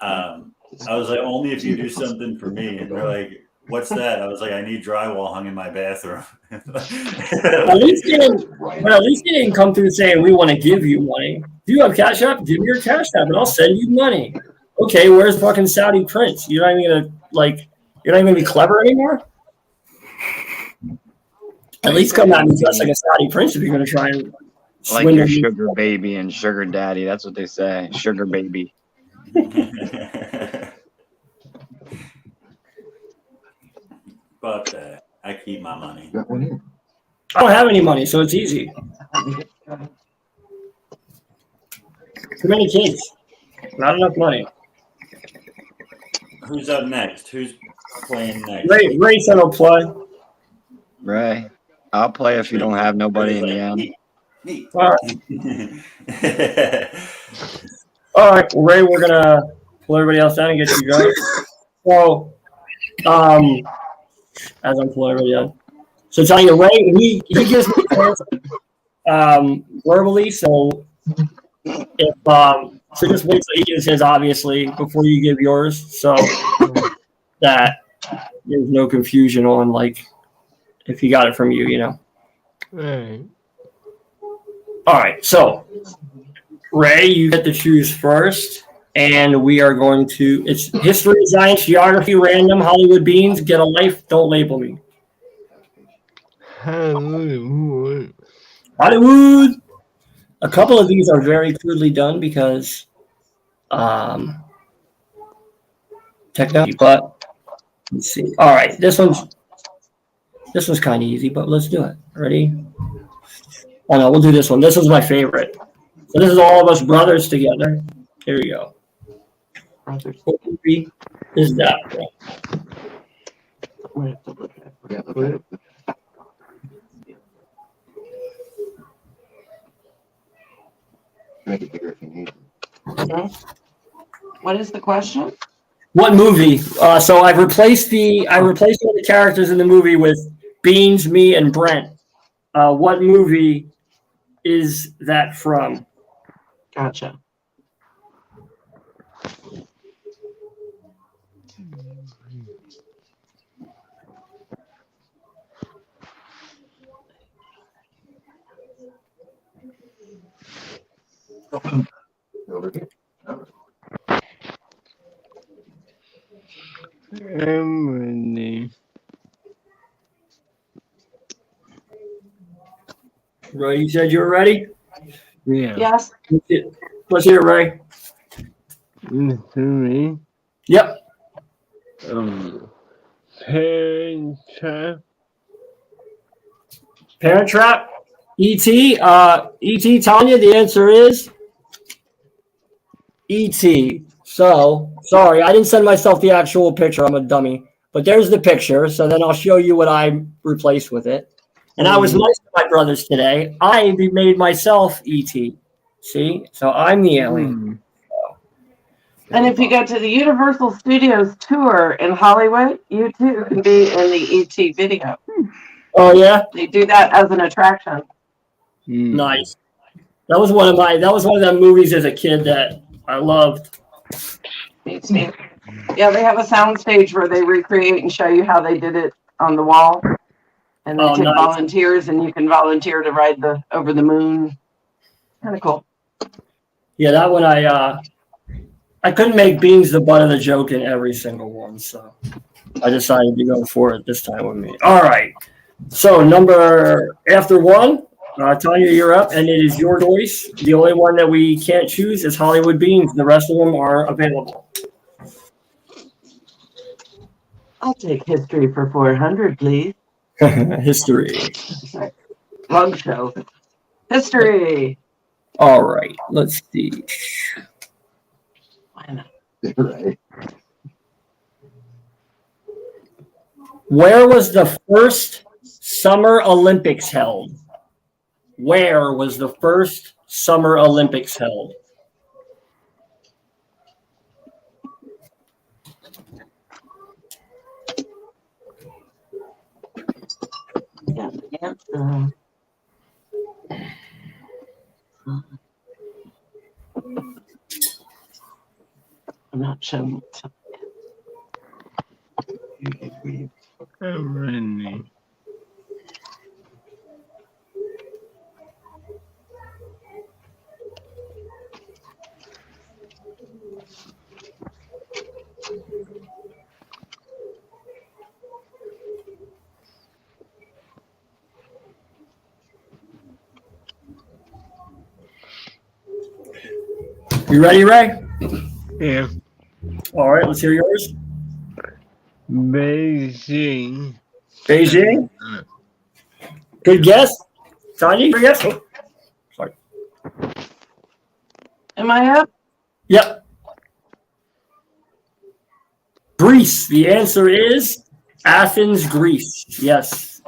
C: was like, "Only if you do something for me." And they're like, "What's that?" I was like, "I need drywall hung in my bathroom."
B: At least they didn't come through saying we want to give you money. Do you have Cash App? Give me your Cash App and I'll send you money. Okay, where's fucking Saudi Prince? You're not even gonna be clever anymore? At least come out and dress like a Saudi Prince if you're gonna try and
D: Like
B: swindle
D: your
B: me.
D: sugar baby and sugar daddy. That's what they say. Sugar baby.
C: Fuck that. I keep my money.
E: Got one here.
B: I don't have any money, so it's easy. Too many kids. Not enough money.
C: Who's up next? Who's playing next?
B: Ray said he'll play.
D: Ray, I'll play if you don't have nobody in the end.
C: Me.
B: All right. All right, well, Ray, we're gonna pull everybody else down and get you going. So, as I'm pulling everybody down. So tell you, Ray, he gives me verbally. So if so, just wait till he gives his, obviously, before you give yours, so that there's no confusion on like if he got it from you, you know.
H: Alright.
B: All right, so Ray, you get to choose first, and we are going to. It's history, science, geography, random, Hollywood beans. Get a life. Don't label me.
H: Hollywood.
B: Hollywood. A couple of these are very crudely done because technology, but let's see. All right, this one's kind of easy, but let's do it. Ready? Oh no, we'll do this one. This is my favorite. So this is all of us brothers together. Here we go.
G: Brothers.
B: What movie is that from?
G: What is the question?
B: What movie? So I've replaced all the characters in the movie with Beans, me, and Brent. What movie is that from?
G: Gotcha.
H: Emily.
B: Ray, you said you were ready?
H: Yeah.
G: Yes.
B: Let's hear it, Ray.
H: Three.
B: Yep.
H: Parent Trap.
B: Parent Trap. E.T. E.T. Tanya, the answer is E.T. So, sorry, I didn't send myself the actual picture. I'm a dummy. But there's the picture. So then I'll show you what I replaced with it. And I was nice to my brothers today. I made myself E.T. See? So I'm the alien.
G: And if you go to the Universal Studios tour in Hollywood, you too can be in the ET video.
B: Oh, yeah?
G: They do that as an attraction.
B: Nice. That was one of them movies as a kid that I loved.
G: Me too. Yeah, they have a sound stage where they recreate and show you how they did it on the wall. And they take
B: nice.
G: volunteers, and you can volunteer to ride over the moon. Kind of cool.
B: Yeah, that one I couldn't make Beans the butt of the joke in every single one, so I decided to go for it this time with me. All right. So after one, Tanya, you're up, and it is your choice. The only one that we can't choose is Hollywood Beans. The rest of them are available.
G: I'll take history for 400, please.
B: History.
G: Wrong show. History.
B: All right. Let's see.
G: Why not?
E: Right.
B: Where was the first Summer Olympics held? Where was the first Summer Olympics held?
G: Yeah, the answer. I'm not showing it.
H: Emily.
B: You ready, Ray?
H: Yeah.
B: All right, let's hear yours.
H: Beijing.
B: Beijing? Good guess. Tanya, good guess. Oh, sorry.
G: Am I up?
B: Yep. Greece. The answer is Athens, Greece. Yes.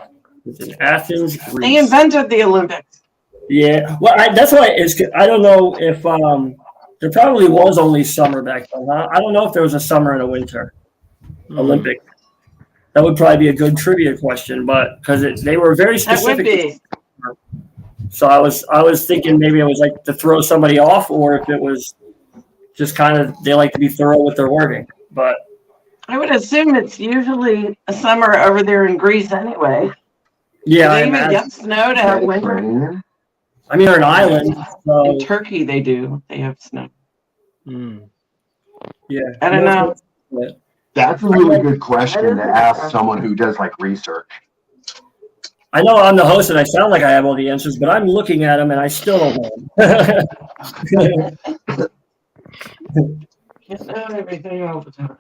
B: It's in Athens,
G: They
B: Greece.
G: invented the Olympics.
B: Yeah. Well, that's why I don't know if there probably was only summer back then. Huh? I don't know if there was a summer and a winter Olympic. That would probably be a good trivia question, but because they were very
G: That would
B: specific.
G: be.
B: So I was thinking maybe it was like to throw somebody off, or if it was just kind of they like to be thorough with their wording. But
G: I would assume it's usually a summer over there in Greece anyway.
B: yeah,
G: Do
B: I
G: they even
B: imagine.
G: get snow to have winter?
B: I mean, they're an island, so
G: In Turkey, they do. They have snow.
B: yeah.
G: I don't know.
E: That's a really good question to ask someone who does like research.
B: I know I'm the host and I sound like I have all the answers, but I'm looking at them and I still don't know.
G: Can't know everything all the time.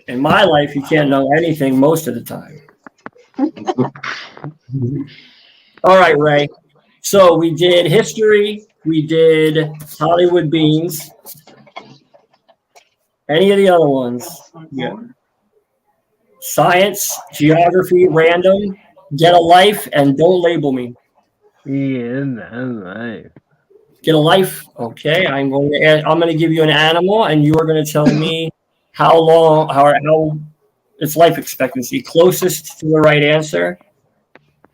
B: In my life, you can't know anything most of the time. All right, Ray. So we did history. We did Hollywood Beans. Any of the other ones? Yeah. Science, geography, random, get a life, and don't label me.
H: Yeah, that's right.
B: Get a life. Okay, I'm going to give you an animal, and you are going to tell me how its life expectancy. Closest to the right answer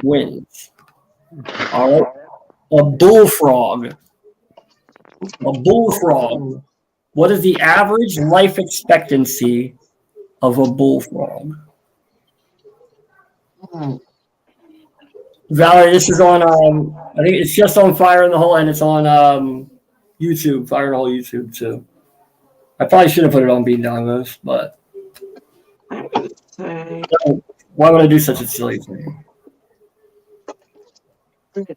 B: wins. All right. A bullfrog. A bullfrog. What is the average life expectancy of a bullfrog? Valerie, this is on, I think it's just on Fire in the Hole, and it's on YouTube, Fire in the Hole YouTube, too. I probably should have put it on Bean Dongos, but
G: I would say,
B: why would I do such a silly thing?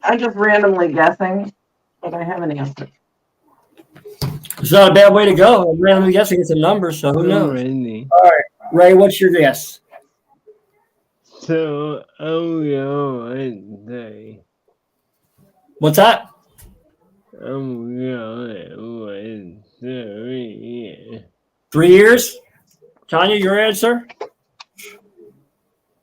G: I'm just randomly guessing, but I have an answer.
B: It's not a bad way to go. I'm randomly guessing it's a number, so who knows?
H: Already.
B: Ray, what's your guess?
H: So, I'm going to say,
B: What's that?
H: I'm going with 3.
B: 3 years? Tanya, your answer?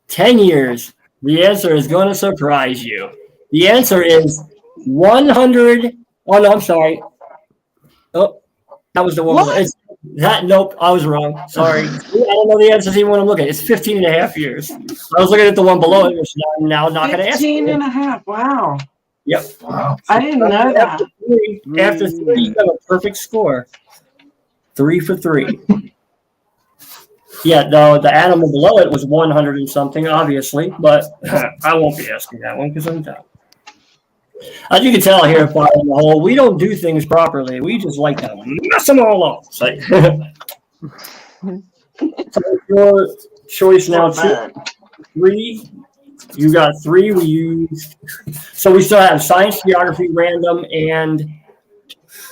B: 10 years. The answer is going to surprise you. The answer is 100. Oh, no, I'm sorry. Oh, that was the one. Nope, I was wrong. Sorry. I don't know the answers even when I'm looking. It's 15 and a half years. I was looking at the one below it, which I'm now not going to ask.
G: 15 and a half. Wow.
B: Yep.
E: Wow.
G: I didn't know that.
B: After 3, you have a perfect score. 3 for 3. Yeah, no, the animal below it was 100 and something, obviously, but I won't be asking that one because I'm done. As you can tell here at Fire in the Hole, we don't do things properly. We just like to mess them all up. So your choice now, 2, 3. You got 3. We used. So we still have science, geography, random, and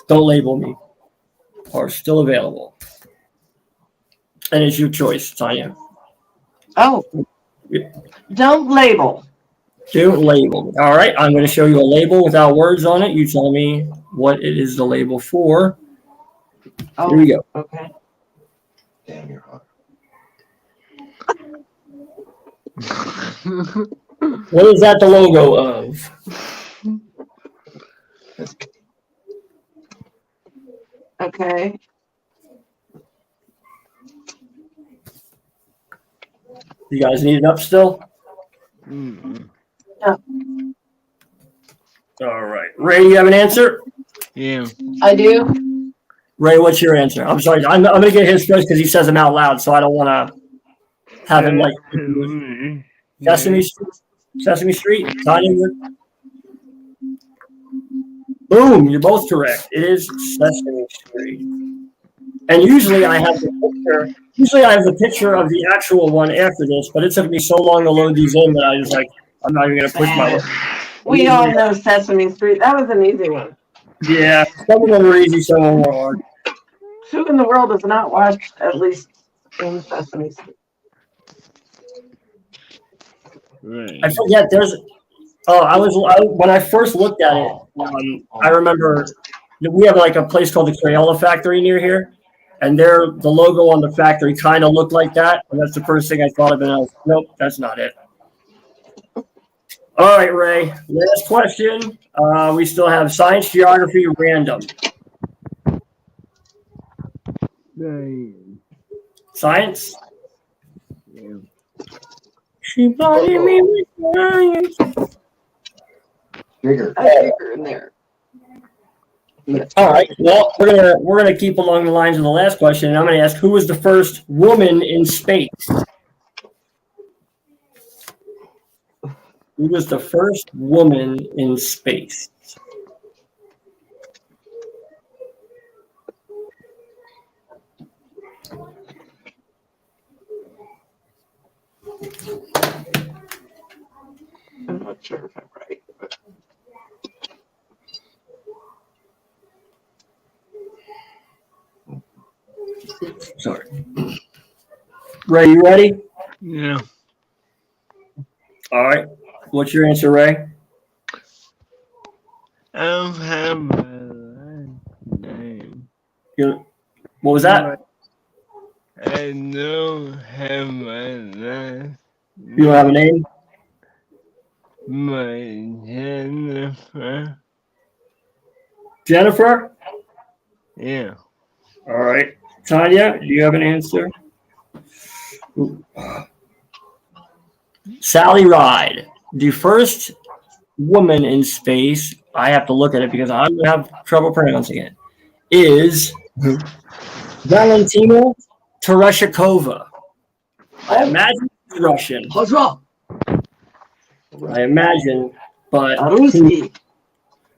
B: don't label me are still available. And it's your choice, Tanya.
G: Oh. Don't label.
B: Don't label. All right, I'm going to show you a label without words on it. You tell me what it is the label for.
G: Oh,
B: Here we go.
G: okay.
E: Damn, you're hot.
B: What is that the logo of?
G: Okay.
B: You guys need it up still?
G: Yeah.
B: All right. Ray, you have an answer?
H: Yeah.
G: I do.
B: Ray, what's your answer? I'm sorry. I'm going to get his first because he says them out loud, so I don't want to have him like Sesame Street. Sesame Street. Tanya, boom! You're both correct. It is Sesame Street. And usually I have the picture. Usually I have the picture of the actual one after this, but it took me so long to load these in that I was like, I'm not even going to push my.
G: We all know Sesame Street. That was an easy one.
B: Yeah, some of them were easy, some of them were hard.
G: Who in the world has not watched at least in Sesame Street?
H: Right.
B: I forget. When I first looked at it, I remember we have like a place called the Crayola Factory near here, and the logo on the factory kind of looked like that, and that's the first thing I thought of, and I was, nope, that's not it. All right, Ray, last question. We still have science, geography, random. Science?
H: Yeah.
B: She blinded me with science.
E: Bigger.
G: I think you're in there.
B: All right. Well, we're gonna keep along the lines of the last question, and I'm gonna ask, who was the first woman in space? Who was the first woman in space?
G: I'm not sure if I'm right. But
B: Sorry. Ray, you ready?
H: Yeah.
B: All right. What's your answer, Ray?
H: I don't have a last name.
B: What was that?
H: I don't have a last
B: You don't have a name?
H: My Jennifer.
B: Jennifer?
H: Yeah.
B: All right. Tanya, do you have an answer? Ooh. Sally Ride, the first woman in space, I have to look at it because I'm going to have trouble pronouncing it, is Valentina Tereshkova. I imagine it's Russian. I imagine, but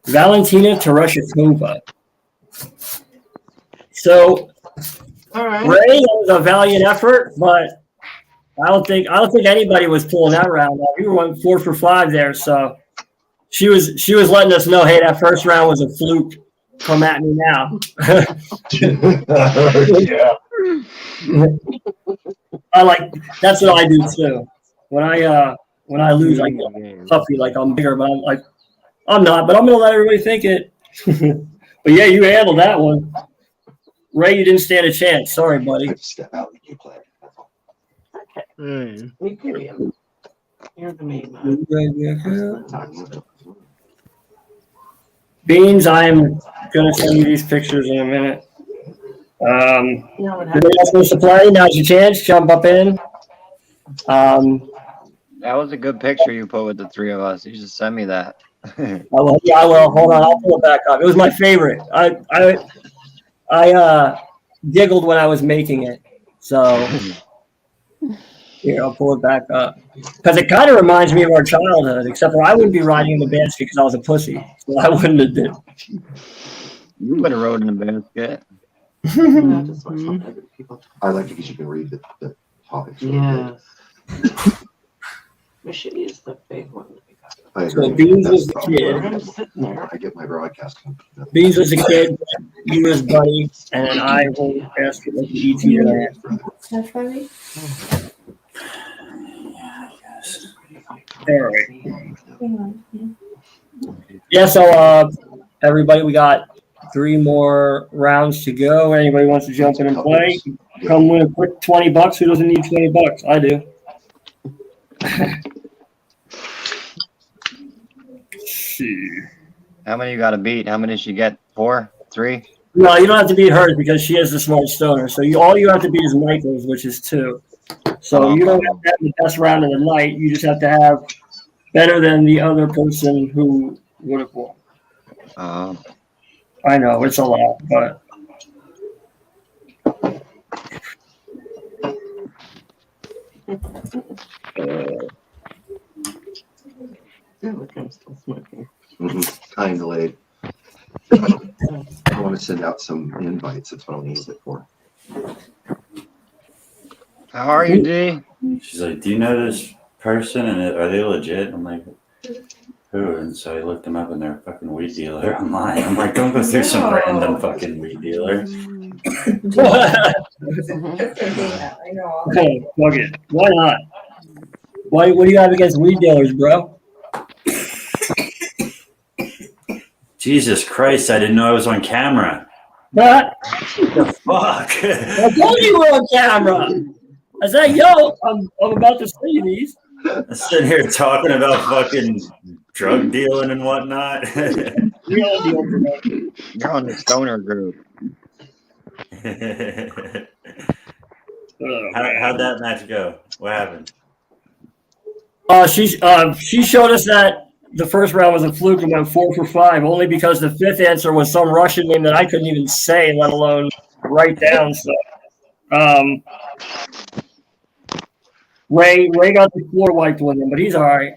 B: Valentina Tereshkova. So,
G: all right.
B: Ray, that was a valiant effort, but I don't think anybody was pulling that round off. You were 4 for 5 there, so she was letting us know, hey, that first round was a fluke. Come at me now.
E: Yeah.
B: That's what I do too. When I lose, I get puffy like I'm bigger, but I'm not. But I'm gonna let everybody think it. But yeah, you handled that one. Ray, you didn't stand a chance. Sorry, buddy.
E: Step out and you play.
G: Okay. Me too. You're the main man.
B: Beans, I'm gonna send you these pictures in a minute. Anybody else wants to play? Now's your chance. Jump up in.
D: That was a good picture you put with the three of us. You should send me that.
B: I will. Hold on, I'll pull it back up. It was my favorite. I giggled when I was making it. So here, I'll pull it back up. Because it kind of reminds me of our childhood, except for I wouldn't be riding in the basket because I was a pussy. So I wouldn't have did.
D: You would have rode in the basket.
E: I like it because you can read the topics.
G: Yes. We should use the big one.
E: I
B: So
E: agree.
B: Beans was
E: That's
B: the kid.
G: I'm sitting there.
E: I get my broadcasting.
B: Beans was a kid. You was Buddy, and then I will ask you like the ET tonight. All right. Yeah. So everybody, we got 3 more rounds to go. Anybody wants to jump in and play? Come win a quick $20. Who doesn't need $20? I do. See.
D: How many you got to beat? How many did she get? 4? 3?
B: No, you don't have to beat hers because she has the smart stoner. So all you have to beat is Michael's, which is 2. So you don't have to have the best round of the night. You just have to have better than the other person who would have won. I know it's a lot, but
G: Look, I'm still smoking.
E: Time delayed. I want to send out some invites. That's what I'll use it for.
D: How are you, D?
C: She's like, do you know this person? And are they legit? I'm like, who? And so I looked them up and they're a fucking weed dealer online. I'm like, don't go through some random fucking weed dealer.
B: hey, fuck it. Why not? What do you have against weed dealers, bro?
C: Jesus Christ, I didn't know I was on camera.
B: But
C: The fuck?
B: I told you we're on camera. I said, yo, I'm about to say these.
C: I'm sitting here talking about fucking drug dealing and whatnot.
B: We all deal with that.
D: You're on the stoner group.
C: How'd that match go? What happened?
B: She showed us that the first round was a fluke and went 4 for 5, only because the fifth answer was some Russian name that I couldn't even say, let alone write down. So, Ray got the floor wiped with him, but he's all right.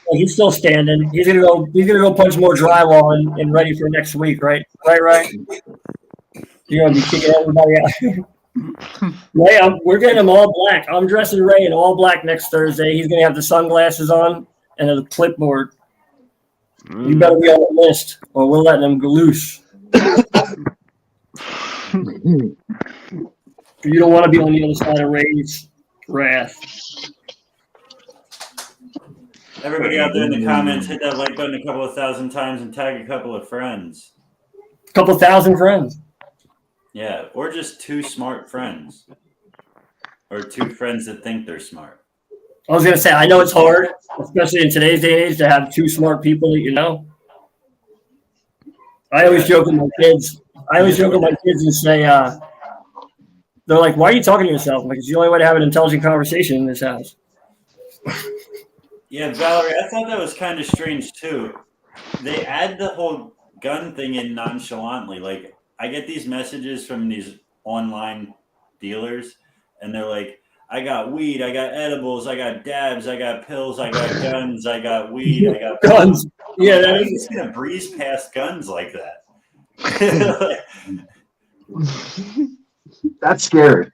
B: Well, he's still standing. He's gonna go punch more drywall and ready for next week, right? Right. You're gonna be kicking everybody out. Ray, we're getting him all black. I'm dressing Ray in all black next Thursday. He's gonna have the sunglasses on and a clipboard. You better be on the list, or we're letting him go loose. You don't want to be on the other side of Ray's wrath.
C: Everybody out there in the comments, hit that like button a couple of thousand times and tag a couple of friends.
B: A couple thousand friends.
C: Yeah, or just 2 smart friends. Or 2 friends that think they're smart.
B: I was gonna say, I know it's hard, especially in today's day and age, to have 2 smart people that you know. I always joke with my kids. And say, they're like, "Why are you talking to yourself?" I'm like, it's the only way to have an intelligent conversation in this house.
C: Yeah, Valerie, I thought that was kind of strange too. They add the whole gun thing in nonchalantly. Like, I get these messages from these online dealers, and they're like, I got weed, I got edibles, I got dabs, I got pills, I got guns, I got weed, I got
B: guns. Yeah,
C: I'm
B: that is.
C: just gonna breeze past guns like that.
E: That's scary.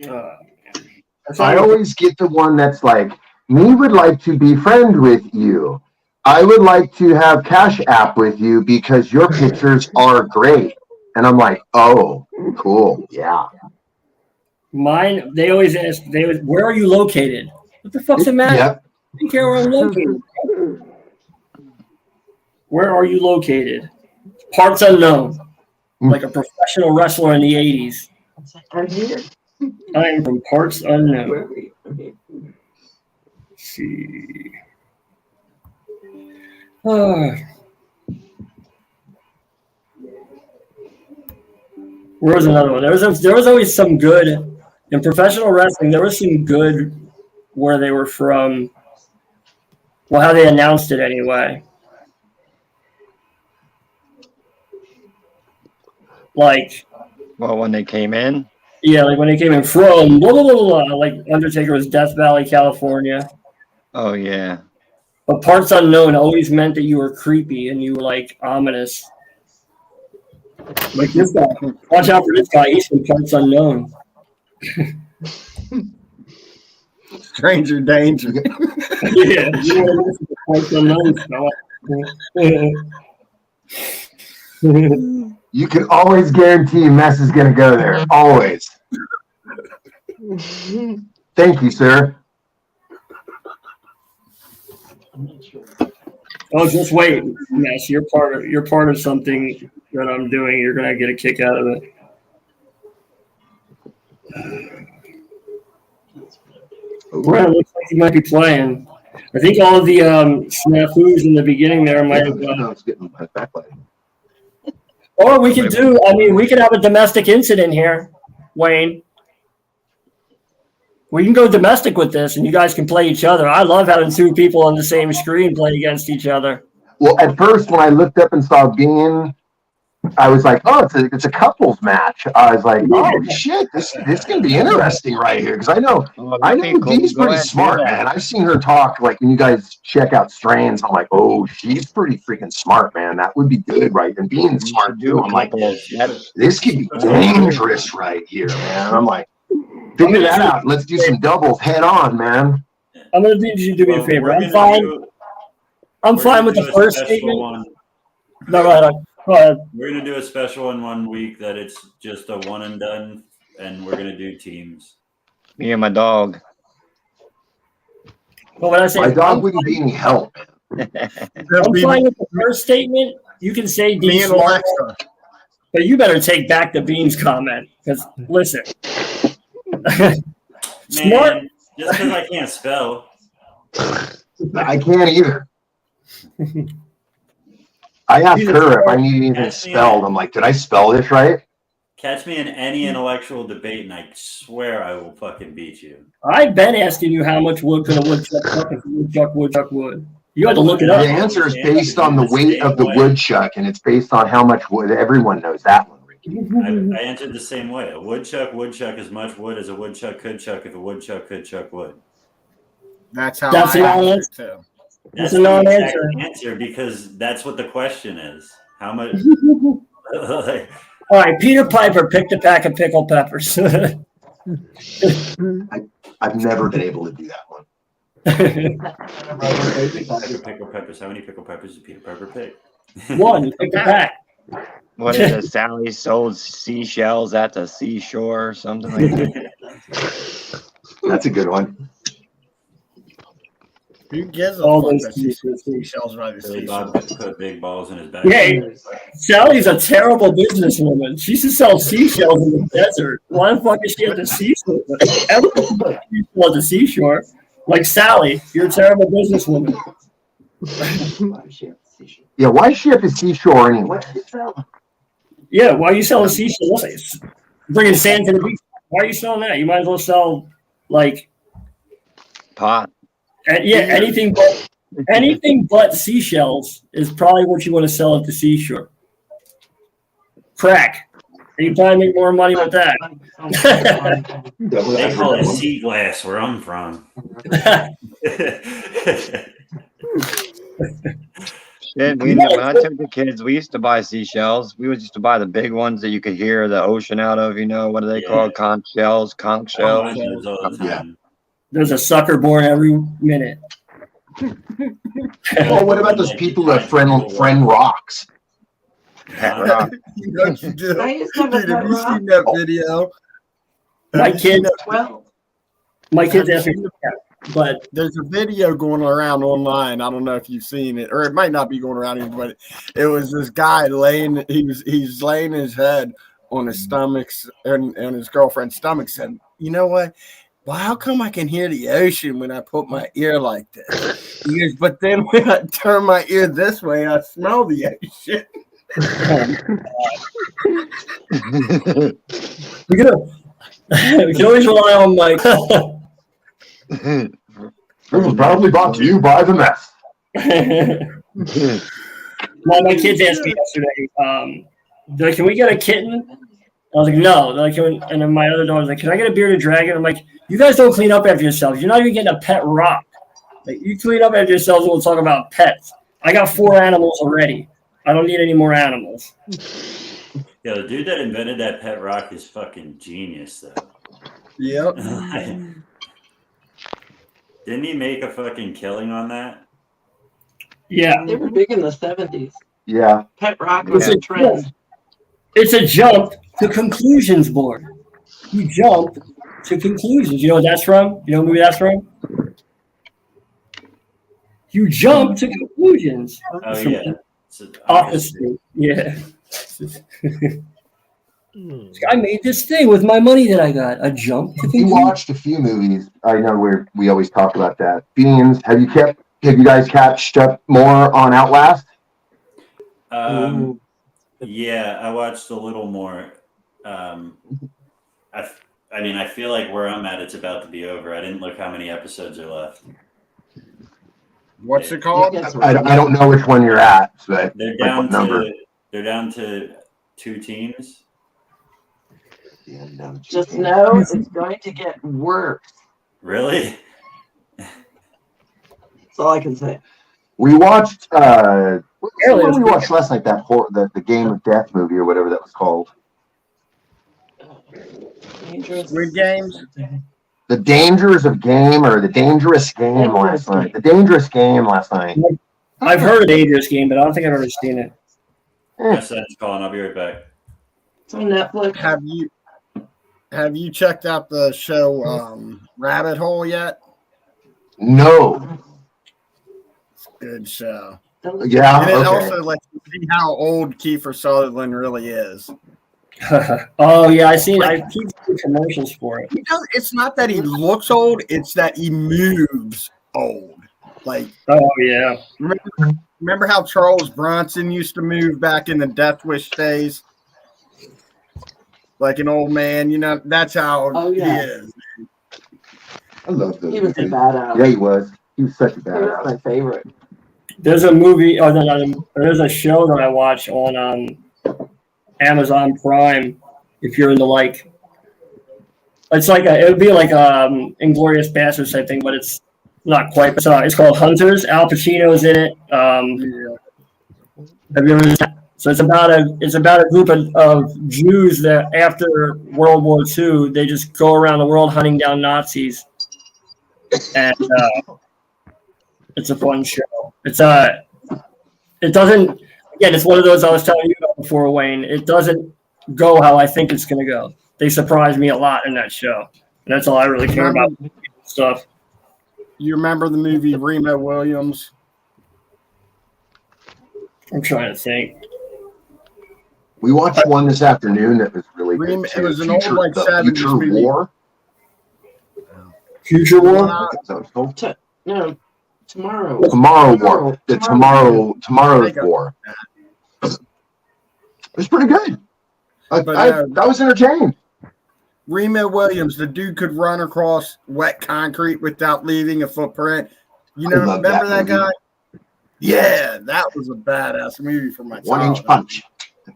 B: That's
E: I always get the one that's like, me would like to be friend with you. I would like to have Cash App with you because your pictures are great. And I'm like, oh, cool. Yeah.
B: Mine, they always ask, where are you located? What the fuck's the matter?
E: Yep.
B: I don't care where I'm located. Where are you located? Parts unknown. Like a professional wrestler in the 80s.
G: I'm here.
B: I am from parts unknown. Let's see. Where was another one? There was always some good in professional wrestling. There was some good where they were from. Well, how they announced it anyway. Like,
D: Well, when they came in,
B: yeah, like when they came in from blah, blah, blah, blah, like Undertaker was Death Valley, California.
D: oh yeah,
B: But parts unknown always meant that you were creepy and you were like ominous. Like this guy. Watch out for this guy. He's from parts unknown.
F: Stranger danger.
B: Yeah, you want to listen to parts unknown stuff.
E: You can always guarantee Mess is going to go there. Always. Thank you, sir.
B: Oh, just wait, Mess. You're part of something that I'm doing. You're gonna get a kick out of it. Well, it looks like you might be playing. I think all of the snafus in the beginning there might have.
E: It's getting my backlight.
B: Or we could we could have a domestic incident here, Wayne. We can go domestic with this, and you guys can play each other. I love having 2 people on the same screen play against each other.
E: Well, at first, when I looked up and saw Bean, I was like, oh, it's a couples match. I was like, oh, shit, this can be interesting right here. Because I know Bean's pretty smart, man. I've seen her talk, like, when you guys check out Strains, I'm like, oh, she's pretty freaking smart, man. That would be good, right? And Bean's smart, too. I'm like, this could be dangerous right here, man. I'm like, figure that out. Let's do some doubles head on, man.
B: I'm going to need you to do me a favor. I'm fine with the first statement. No, go ahead.
C: We're going to do a special one week that it's just a one and done, and we're going to do teams.
D: me and my dog.
B: Well, when I say
E: My dog wouldn't be any help.
B: I'm fine with the first statement, You can say
F: Me
B: D
F: and
B: smart,
F: Alexa.
B: but you better take back the Beans comment because listen, smart.
C: Man, just because I can't spell.
E: I can't either. I asked her if I need anything
C: Ask me
E: spelled. I'm like, did I spell this right?
C: Catch me in any intellectual debate, and I swear I will fucking beat you.
B: I've been asking you how much wood could a woodchuck chuck if a woodchuck would. You had to look it
E: The
B: up.
E: answer is based on the weight of the woodchuck, and it's based on how much wood. Everyone knows that one, Ricky.
C: I answered the same way. A woodchuck as much wood as a woodchuck could chuck if a woodchuck could chuck wood.
F: That's how
B: That's
F: I
B: the
F: answer
B: answer.
F: too.
C: That's
B: a
C: the
B: non-answer.
C: exact answer because that's what the question is. How much?
B: All right, Peter Piper picked a pack of pickled peppers.
E: I've never been able to do that one.
C: Pickle peppers. How many pickle peppers did Peter Piper pick?
B: One, pick a pack.
D: What is it? Sally sold seashells at the seashore or something like that.
E: That's a good one.
F: Who gives a
B: All
F: fuck
B: those
F: that seashells by the
C: Billy
F: seashore?
C: Bob put big balls in his back.
B: Yeah, Sally's a terrible businesswoman. She should sell seashells in the desert. Why the fuck is she at the seashore? Everyone but people at the seashore. Like Sally, you're a terrible businesswoman.
E: Yeah, why ship a seashore anyway?
B: Yeah, why are you selling seashells? Bringing sand to the beach. Why are you selling that? You might as well sell like
D: Pot.
B: anything but seashells is probably what you want to sell at the seashore. Crack. You probably make more money with that.
C: They call it sea glass where I'm from.
D: Shit, when I took the kids, we used to buy seashells. We used to buy the big ones that you could hear the ocean out of. You know, what are they called? Conch shells, conch shells.
E: Yeah.
B: There's a sucker born every minute.
E: Well, what about those people that friend rocks?
F: You know what you do?
G: I used to have a
F: Dude, have you
G: pet
F: seen that video?
B: My kids
F: Have
B: ask
F: you
B: me,
F: seen
B: but
F: There's a video going around online. I don't know if you've seen it, or it might not be going around even, but it was this guy laying. He's laying his head on his stomach, and his girlfriend's stomach said, "You know what? Well, how come I can hear the ocean when I put my ear like this?" He goes, "But then when I turn my ear this way, I smell the ocean."
B: we can always rely on Mike.
E: This was probably brought to you by the mess.
B: My kids asked me yesterday, they're like, can we get a kitten? I was like, no. They're like, and then my other daughter was like, can I get a bearded dragon? I'm like, you guys don't clean up after yourselves. You're not even getting a pet rock. Like, you clean up after yourselves and we'll talk about pets. I got 4 animals already. I don't need any more animals.
C: Yeah, the dude that invented that pet rock is fucking genius, though.
F: Yep.
C: Didn't he make a fucking killing on that?
B: Yeah.
G: They were big in the 70s.
E: Yeah.
G: Pet rock was a trend.
B: It's a jump to conclusions board. You jump to conclusions. You know what that's from? You know what movie that's from? You jump to conclusions.
C: Oh, yeah.
B: Office Street. Yeah. I made this thing with my money that I got. A jump to
E: You
B: conclusions.
E: watched a few movies. I know we always talk about that. Beans, have you guys catched up more on Outlast?
C: Yeah, I watched a little more. I feel like where I'm at, it's about to be over. I didn't look how many episodes are left.
F: What's it called?
E: I don't know which one you're at, but
C: They're
E: like
C: down
E: what number?
C: to 2 teams.
G: Just know it's going to get worse.
C: Really?
G: That's all I can say.
E: We watched what did we watched last night, the Game of Death movie or whatever that was called.
F: Squid Games?
E: The Dangers of Game or the Dangerous Game last night. The Dangerous Game last night.
B: I've heard of Dangerous Game, but I don't think I've ever seen it.
C: Yes, that's calling. I'll be right back.
G: It's on Netflix.
F: Have you checked out the show Rabbit Hole yet?
E: No.
F: It's a good show.
E: Yeah.
F: And it
E: Okay.
F: also lets you see how old Kiefer Sutherland really is.
B: Oh yeah, I keep seeing commercials for it.
F: It's not that he looks old; it's that he moves old. Like,
B: Oh yeah.
F: remember how Charles Bronson used to move back in the Death Wish days? Like an old man, that's how
G: Oh,
F: he
G: yeah.
F: is.
E: I love those.
G: He was a
E: movies.
G: badass.
E: Yeah, he was. He was such a
G: He was my
E: badass.
G: favorite.
B: There's a movie, there's a show that I watch on Amazon Prime. If you're into it's like it would be like Inglorious Bastards type thing, but it's not quite. It's called Hunters. Al Pacino is in it. Have you ever? So it's about a group of Jews that after World War II they just go around the world hunting down Nazis, and it's a fun show. It doesn't. Again, it's one of those I was telling you about before, Wayne. It doesn't go how I think it's going to go. They surprise me a lot in that show, and that's all I really care about. Stuff.
F: You remember the movie Remo Williams?
B: I'm trying to think.
E: We watched one this afternoon that was really
F: Dream-
E: good.
F: it was an old, like,
E: The
F: 70s
E: Future
F: movie.
E: War.
B: Future War.
E: I think that was called.
G: No, tomorrow.
E: Tomorrow War. The Tomorrow's
F: Tomorrow.
E: War. It was pretty good. I
F: But,
E: was entertained.
F: Remo Williams, the dude could run across wet concrete without leaving a footprint.
E: I love
F: Remember that
E: movie.
F: guy? Yeah, that was a badass movie for my
E: 1 inch
F: childhood.
E: punch.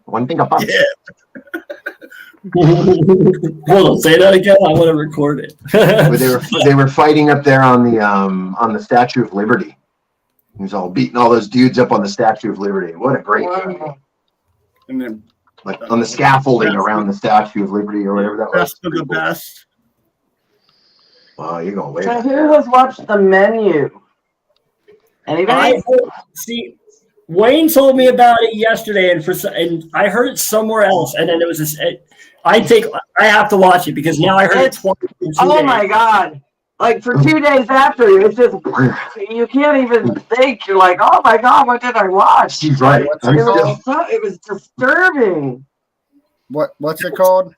E: One finger punch.
F: Yeah.
B: Hold on, say that again. I want to record it.
E: But they were fighting up there on the Statue of Liberty. He was all beating all those dudes up on the Statue of Liberty. What a great movie.
G: Wow.
F: And then
E: Like on the scaffolding around the Statue of Liberty or whatever that was.
F: best of the best.
E: Wow, you're going way
G: So
E: back.
G: who has watched The Menu? Anybody?
B: See, Wayne told me about it yesterday, and I heard it somewhere else, and then it was this. I have to watch it because now I heard it twice. in 2
G: Oh
B: days.
G: my God. Like for 2 days after, it's just, you can't even think. You're like, oh my God, what did I watch?
E: She's right.
G: It was disturbing.
F: What's it called?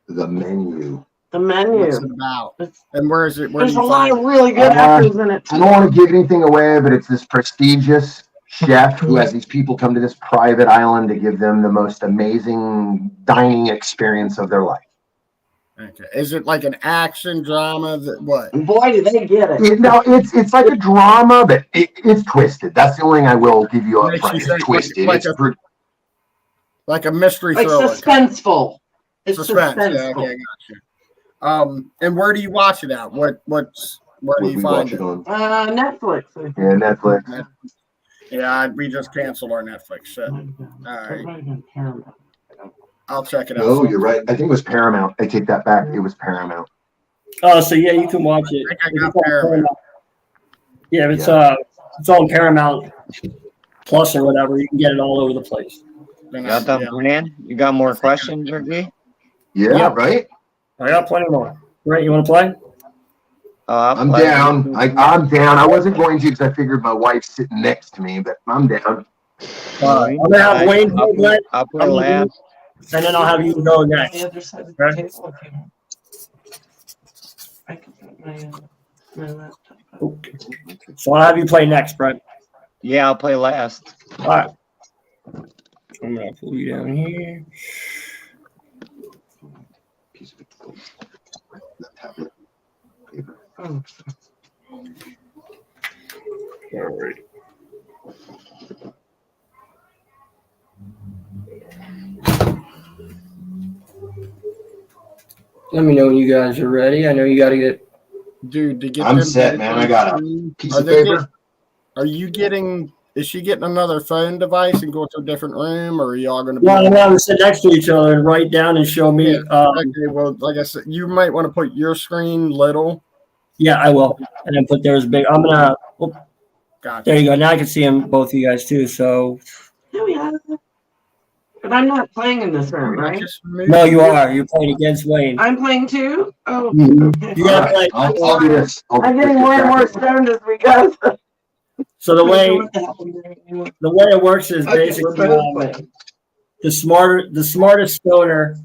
E: The Menu.
G: The Menu.
F: What's it about? And where is it? Where
G: There's
F: do
G: a
F: you
G: lot
F: find
G: of
F: it?
G: really good actors in it.
E: I don't want to give anything away, but it's this prestigious chef who has these people come to this private island to give them the most amazing dining experience of their life.
F: Okay. Is it like an action drama? What?
G: Boy, do they get it.
E: No, it's like a drama, but it's twisted. That's the only thing I will give you up
F: Makes
E: front.
F: you
E: It's
F: think
E: twisted.
F: like
E: It's
F: a-
E: pretty.
F: Like a mystery
G: Like
F: thriller?
G: suspenseful. It's
F: Suspense. Yeah,
G: suspenseful.
F: okay, I got you. And where do you watch it at? Where do
E: What
F: you
E: we
F: find
E: watch
F: it?
E: it on.
G: Netflix. I think.
E: Yeah, Netflix.
F: Yeah, we just canceled our Netflix shit. All right, I'll check it out.
E: No, you're right. I think it was Paramount. I take that back. It was Paramount.
B: Oh, so yeah, you can watch it.
F: I think I got
B: It's on
F: Paramount.
B: Yeah, it's on Paramount Plus or whatever. You can get it all over the place.
F: Then
D: Got them, Fernand? You got more questions, Ricky?
E: Yeah,
B: Yep.
E: right?
B: I got plenty more. Great, you want to play?
E: I'm down. I'm down. I wasn't going to because I figured my wife's sitting next to me, but I'm down.
B: I'm gonna have Wayne go next,
D: I'll play last.
B: and then I'll have you go next.
G: The other side of
B: Okay.
G: the table if you want. I can put my laptop up.
B: Okay. So I'll have you play next, Brett.
D: Yeah, I'll play last.
B: All right. I'm gonna pull you down here.
E: Piece of it. That tablet. Paper.
G: Oh,
B: All right. Let me know when you guys are ready. I know you got to get.
F: Dude, to get
E: I'm
F: them
E: set,
F: to
E: man.
F: the
E: I got a
F: screen,
E: piece
F: are
E: of
F: they
E: paper.
F: Are you getting? Is she getting another phone device and go to a different room, or are y'all going to be?
B: Well, I'm gonna sit next to each other and write down and show me.
F: Okay, well, like I said, you might want to put your screen little.
B: Yeah, I will, and then put theirs big. I'm gonna. Oh,
F: Gotcha.
B: there you go. Now I can see them, both of you guys too. So
G: yeah, we have it. But I'm not playing in this room,
F: I
G: right?
F: just moved
B: no, you are. You're playing against Wayne.
G: I'm playing too? Oh,
B: You
G: okay.
B: gotta play.
E: I'll do this.
G: I'm getting more and more stoned as we go.
B: So the
G: I don't
B: way
G: know what the hell I'm doing anymore.
B: it works is
G: Okay, we're
B: basically
G: both playing.
B: the smartest stoner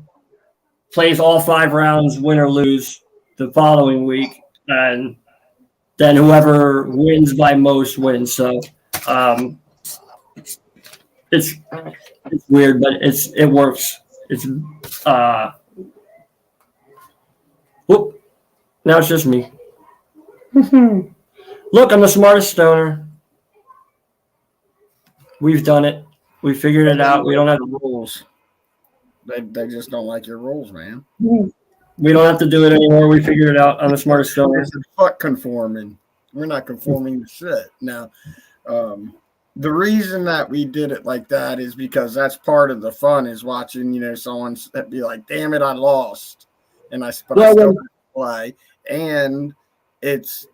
B: plays all 5 rounds, win or lose, the following week, and then whoever wins by most wins. So it's weird, but it works. It's whoop. Now it's just me. Look, I'm the smartest stoner. We've done it. We figured it out. We don't have
F: the rules. They just don't like your rules, man.
B: we don't have to do it anymore. We figured it out. I'm the smartest stoner.
F: This is fuck conforming. We're not conforming to shit. Now, the reason that we did it like that is because that's part of the fun is watching, someone be like, damn it, I lost. And I still play. And it's.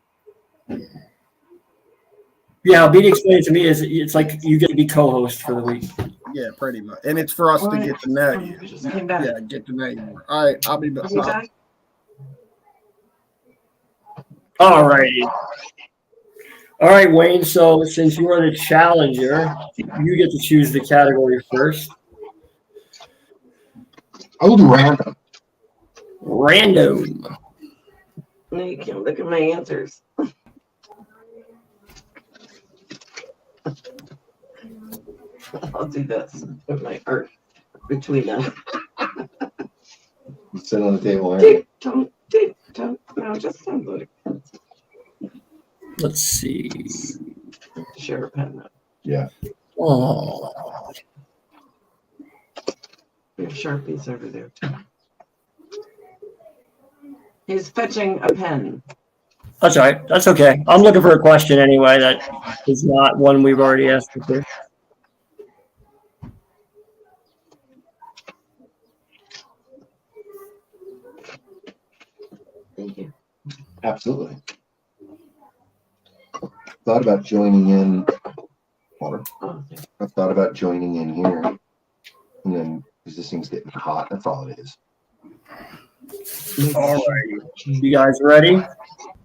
B: Yeah, how BD explained it to me is it's like you get to be co-host for the week.
F: Yeah, pretty much. And it's for us to get to know you. Yeah, get to know you more. All right, I'll be back.
B: All righty. All right, Wayne. So since you are the challenger, you get to choose the category first.
E: I will do random.
B: Random.
G: No, you can't look at my answers. I'll do this with my art between them.
E: You sit on the table, right?
G: Don't. No, just don't look.
B: Let's see.
G: Share a pen.
E: Yeah.
B: Oh.
G: Your Sharpie's over there too. He's fetching a pen.
B: That's all right. That's okay. I'm looking for a question anyway that is not one we've already asked before.
G: Thank you.
E: Absolutely. Thought about joining in. Water.
G: Oh, okay.
E: I thought about joining in here, and then because this thing's getting hot. That's all it is.
B: All right. You guys ready?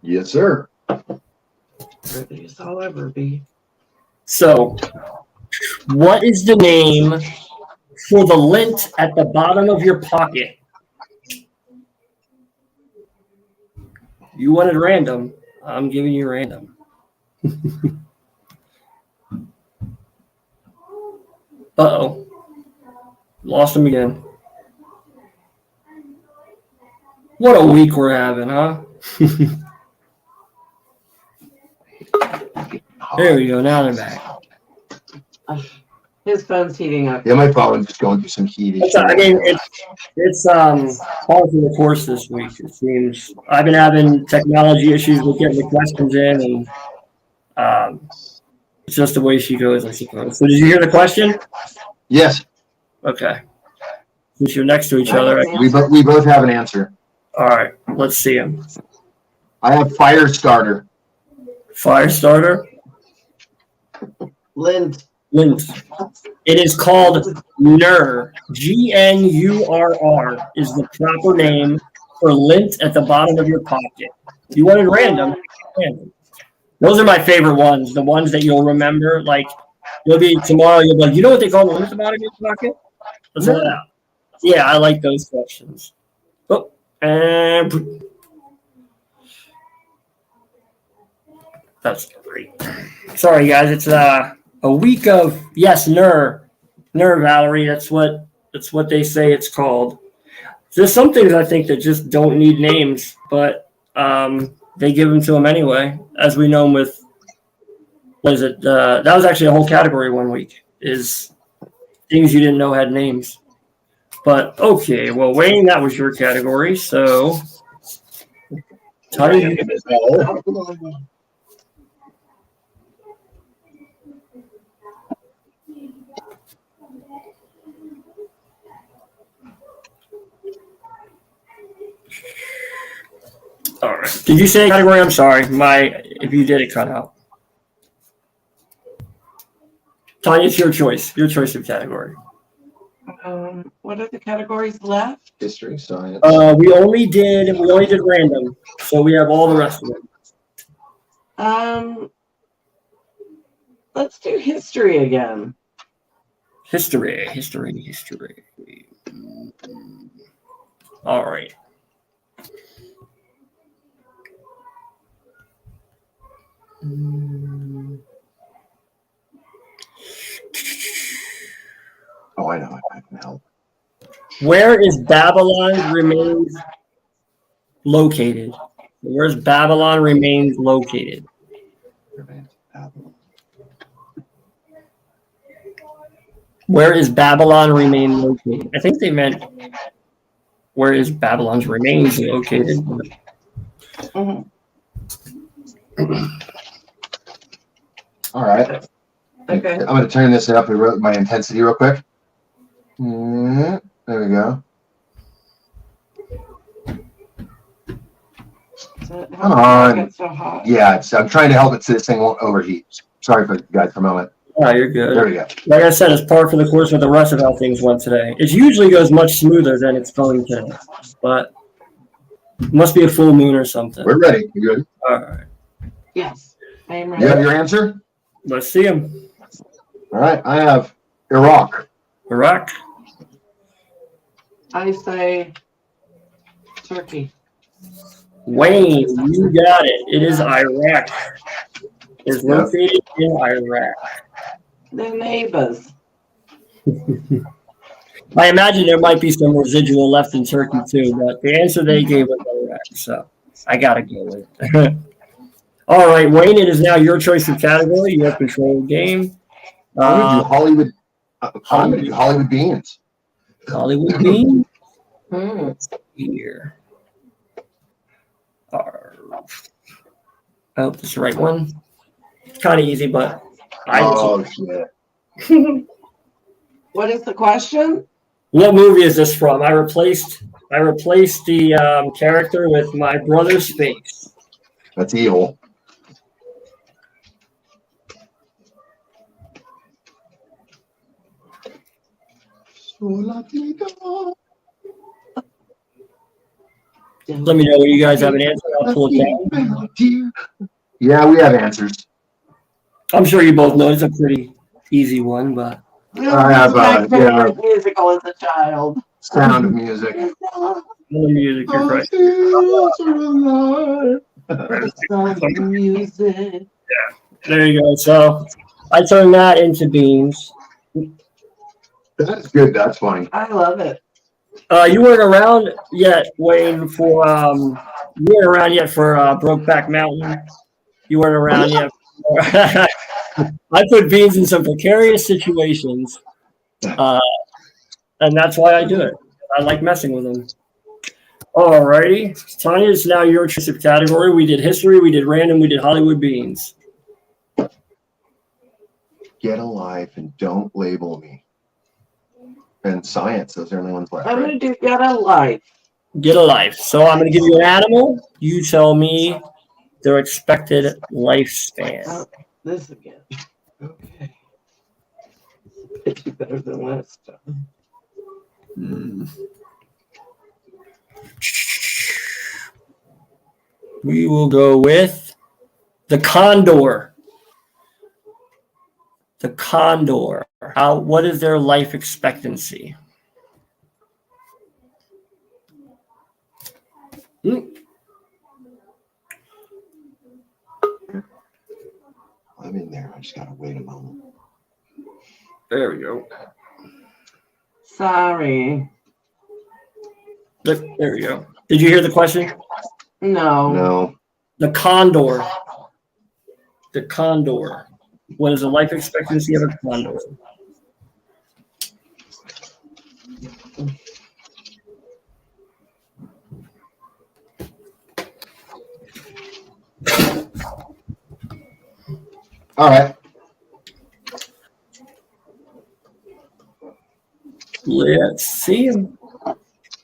E: Yes, sir.
G: Ready as I'll ever be.
B: So, what is the name for the lint at the bottom of your pocket? You wanted random. I'm giving you random. Uh-oh. Lost him again. What a week we're having, huh? There we go. Now they're back.
G: His phone's heating up.
E: Yeah, my phone's just going through some heat issues.
B: I mean, it's par for the course this week. It seems I've been having technology issues with getting the questions in, and it's just the way she goes, I suppose. So, did you hear the question?
E: Yes,
B: Okay. Since you're next to each other,
E: we both have an answer.
B: all right. Let's see him.
E: I have fire starter.
B: Fire starter.
G: Lint.
B: Lint. It is called NURR. GNURR is the proper name for lint at the bottom of your pocket. You wanted random. Those are my favorite ones. The ones that you'll remember. Like you'll be tomorrow. You'll be like, you know what they call lint at the bottom of your pocket? Let's find out. Yeah, I like those questions. Oh, and that's great. Sorry, guys. It's a week of NURR, Valerie. That's what they say it's called. There's some things I think that just don't need names, but they give them to them anyway. As we know with, what is it? That was actually a whole category one week. Is things you didn't know had names. But okay, well, Wayne, that was your category. So, Tony, all right. Did you say category? I'm sorry. If you did, it cut out. Tanya, it's your choice. Your choice of category.
G: What are the categories left?
E: History, science.
B: We only did random, so we have all the rest of it.
G: Let's do history again.
B: History. All right.
E: Oh, I know. I can help.
B: Where is Babylon remains located? Where's Babylon remains located? Where is Babylon remain located? I think they meant where is Babylon's remains located?
G: Mhm.
E: All right.
G: Okay.
E: I'm going to turn this up my intensity real quick. There we go. Come on.
G: It's so hot.
E: Yeah, I'm trying to help it so this thing won't overheat. Sorry for guys for a moment.
B: Oh, you're good.
E: There we go.
B: Like I said, it's par for the course with the rest of how things went today. It usually goes much smoother than it's going today, but it must be a full moon or something.
E: We're ready. You good?
B: All right,
G: Yes. I am
E: You have
G: ready.
E: your answer?
B: let's see him.
E: All right. I have Iraq.
B: Iraq.
G: I say Turkey.
B: Wayne, you got it. It is Iraq. It's located in Iraq.
G: They're neighbors.
B: I imagine there might be some residual left in Turkey too, but the answer they gave was Iraq, so I gotta go with it. All right, Wayne, it is now your choice of category. You have control of the game.
E: I'm going to do Hollywood beans.
B: Hollywood Bean
G: Hmm.
B: here. I hope this is the right one. Kind of easy, but
E: Oh, shit.
G: What is the question?
B: What movie is this from? I replaced the character with my brother's face.
E: That's evil.
B: Let me know when you guys have an answer. I'll pull it down.
E: Yeah, we have answers.
B: I'm sure you both know it's a pretty easy one, but
E: I have,
G: My favorite musical as a child.
E: Sound of Music.
B: the music, you're right.
G: Sound of music.
B: There you go. So I turned that into beans.
E: That's good. That's funny.
G: I love it.
B: You weren't around yet, Wayne, for Brokeback Mountain. You weren't around yet. I put beans in some precarious situations, and that's why I do it. I like messing with them. Alrighty, Tanya, it's now your choice of category. We did history, we did random, we did Hollywood beans.
E: Get a life and don't label me. And science, those are the only ones left.
G: I'm
E: Right?
G: going to do Get a Life.
B: Get a life. So I'm going to give you an animal. You tell me their expected lifespan.
G: Oh, this again. Okay. It's better than last time.
B: We will go with the condor. The condor. What is their life expectancy?
E: I'm in there. I just gotta wait a moment.
B: There we go.
G: Sorry.
B: There we go. Did you hear the question?
G: No.
E: No.
B: The condor. The condor. What is the life expectancy of a condor?
E: All right.
B: Let's see.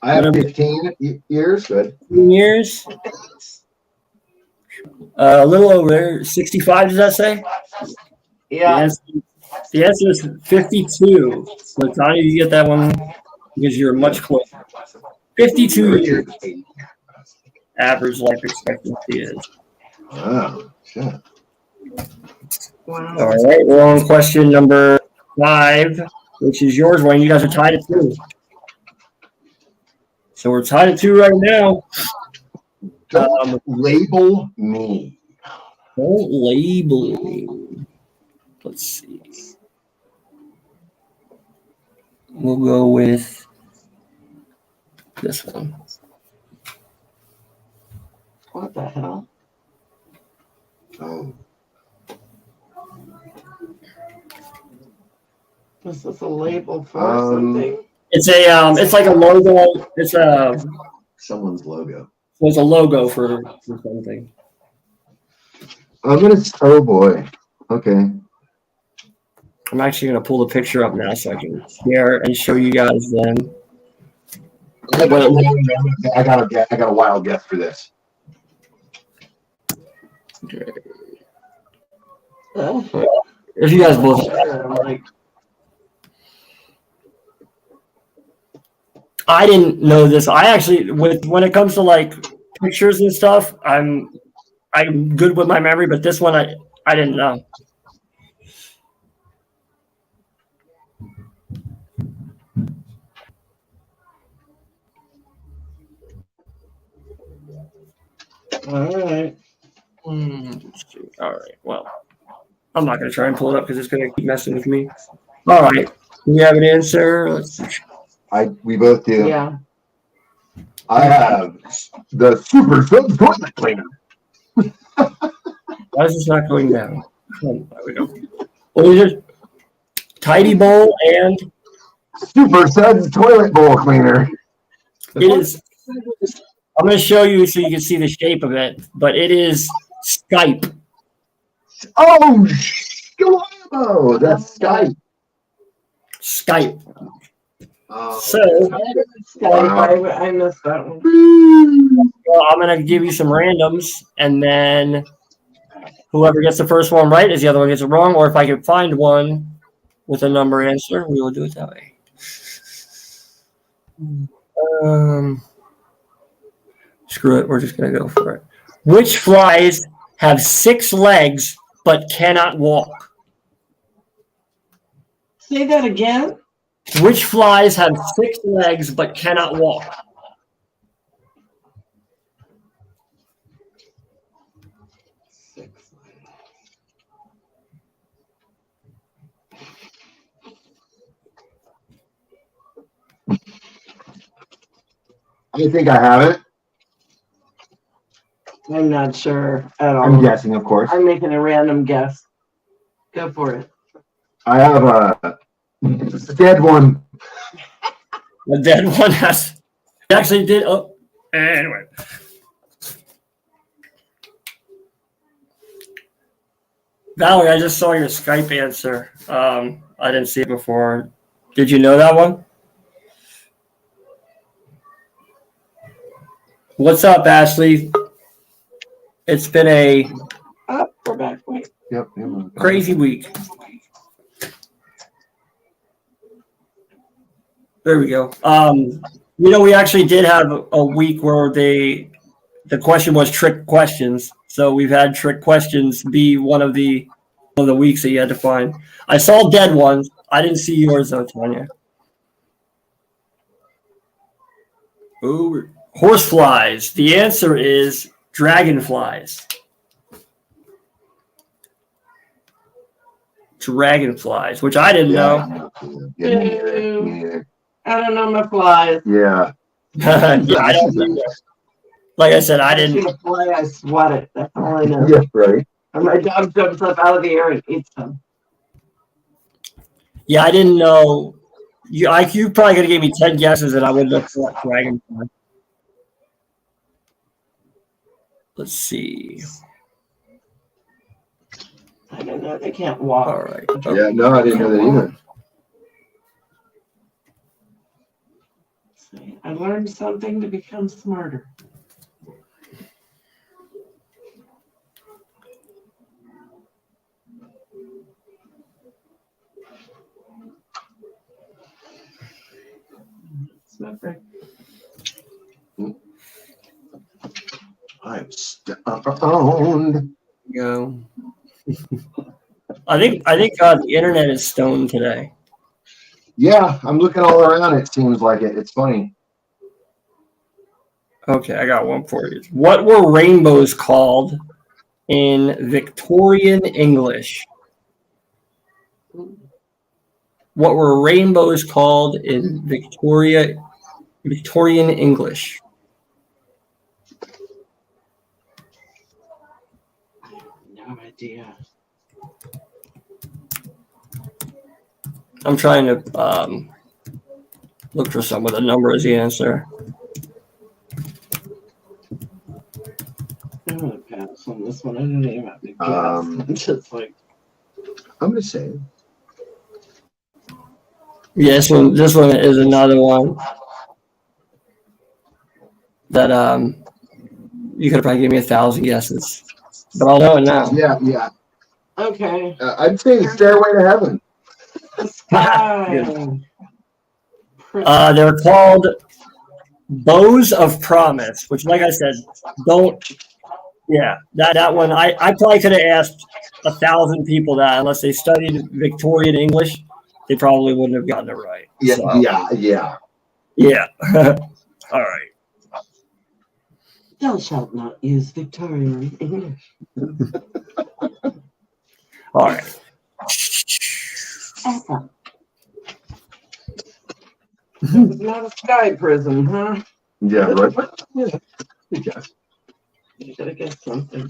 E: I have 15 years. Good.
B: 15 years. A little over there. 65, does that say?
G: Yeah.
B: The answer is 52. So, Tanya, you get that one because you're much closer. 52 years average life expectancy is.
E: Oh, shit.
G: Wow.
B: All right, we're on question number 5, which is yours, Wayne. You guys are tied at 2. So we're tied at 2 right now.
E: Don't label me.
B: Don't label me. Let's see. We'll go with this one.
G: What the hell?
E: Oh,
G: Is this a label for
E: something?
B: It's it's like a logo. It's
E: someone's logo.
B: a logo for something.
E: I'm gonna. Oh boy. Okay.
B: I'm actually gonna pull the picture up now so I can share and show you guys then.
E: I got a wild guess for this.
B: If you guys both, I didn't know this. I actually, when it comes to like pictures and stuff, I'm good with my memory, but this one I didn't know.
G: All right.
B: All right. Well, I'm not gonna try and pull it up because it's gonna keep messing with me. All right. We have an answer. Let's see.
E: We both do.
G: Yeah.
E: I have the Super Sub toilet cleaner.
B: Why is this not going down? Oh, there we go. What is it? Tidy Bowl and
E: Super Suds toilet bowl cleaner.
B: it is. I'm going to show you so you can see the shape of it, but it is Skype.
E: Oh, that's Skype.
B: Skype.
E: Oh.
B: So
G: I missed that one.
B: well, I'm going to give you some randoms, and then whoever gets the first one right is the other one gets it wrong. Or if I can find one with a number answer, we will do it that way. Screw it. We're just going to go for it. Which flies have 6 legs but cannot walk?
G: Say that again.
B: Which flies have 6 legs but cannot walk?
E: I think I have it.
G: I'm not sure at all.
E: I'm guessing, of course.
G: I'm making a random guess. Go for it.
E: I have a dead one.
B: The dead one has actually did. Oh, anyway. Valerie, I just saw your Skype answer. I didn't see it before. Did you know that one? What's up, Ashley? It's been a
G: We're back. Wait.
E: Yep.
B: crazy week. There we go. We actually did have a week where the question was trick questions. So we've had trick questions be one of the weeks that you had to find. I saw dead ones. I didn't see yours though, Tanya. Ooh, horseflies. The answer is dragonflies. Dragonflies, which I didn't know.
G: I don't know my flies.
E: Yeah.
B: Yeah, I don't either. Like I said, I didn't.
G: See a fly, I sweat it. That's all I know.
E: Yeah, right.
G: And my dog jumps up out of the air and eats them.
B: Yeah, I didn't know. You probably could have gave me 10 guesses and I would have thought dragonfly. Let's see.
G: I don't know. They can't walk.
B: All right.
E: Yeah, no, I didn't know that either.
G: See, I learned something to become smarter. It's not very.
E: I'm stoned.
B: Go. I think the internet is stoned today.
E: Yeah, I'm looking all around. It seems like it. It's funny.
B: Okay, I got one for you. What were rainbows called in Victorian English? What were rainbows called in Victorian English?
G: No idea.
B: I'm trying to look for some with a number as the answer.
G: I'm gonna pass on this one. I don't even have to guess. I'm just like,
E: I'm gonna say
B: Yeah, this one is another one that you could probably give me 1,000 guesses, but I'll know it now.
E: yeah.
G: okay.
E: I'd say Stairway to Heaven.
G: The sky.
B: They're called bows of promise, which, like I said, don't. Yeah, that one. I probably could have asked 1,000 people that unless they studied Victorian English, they probably wouldn't have gotten it right.
E: Yeah,
B: So,
E: yeah.
B: All right.
G: Thou shalt not use Victorian English.
B: All right.
G: It's not a sky prism, huh?
E: Yeah, right. Yeah. Good guess.
G: You gotta guess something.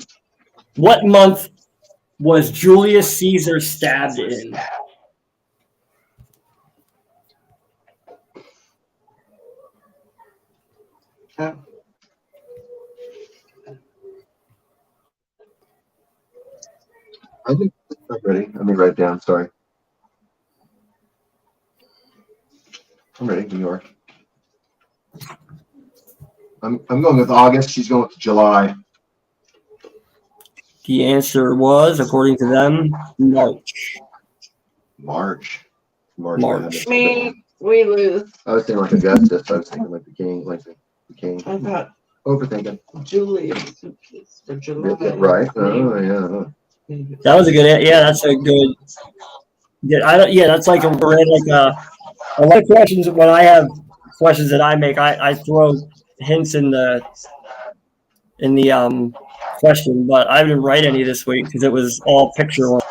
B: What month was Julius Caesar stabbed in?
G: Oh.
E: I think I'm ready. Let me write it down. Sorry. I'm ready. New York. I'm going with August. She's going with July.
B: The answer was, according to them, March.
E: March.
G: Me, we lose.
E: I was thinking like Augustus. I was thinking like the king, the king.
G: I thought
E: Overthinking.
G: Julius for July.
E: Right. Oh yeah.
B: That was a good. Yeah, that's a good. Yeah, that's like a lot of questions. When I have questions that I make, I throw hints in the question, but I didn't write any this week because it was all picture one.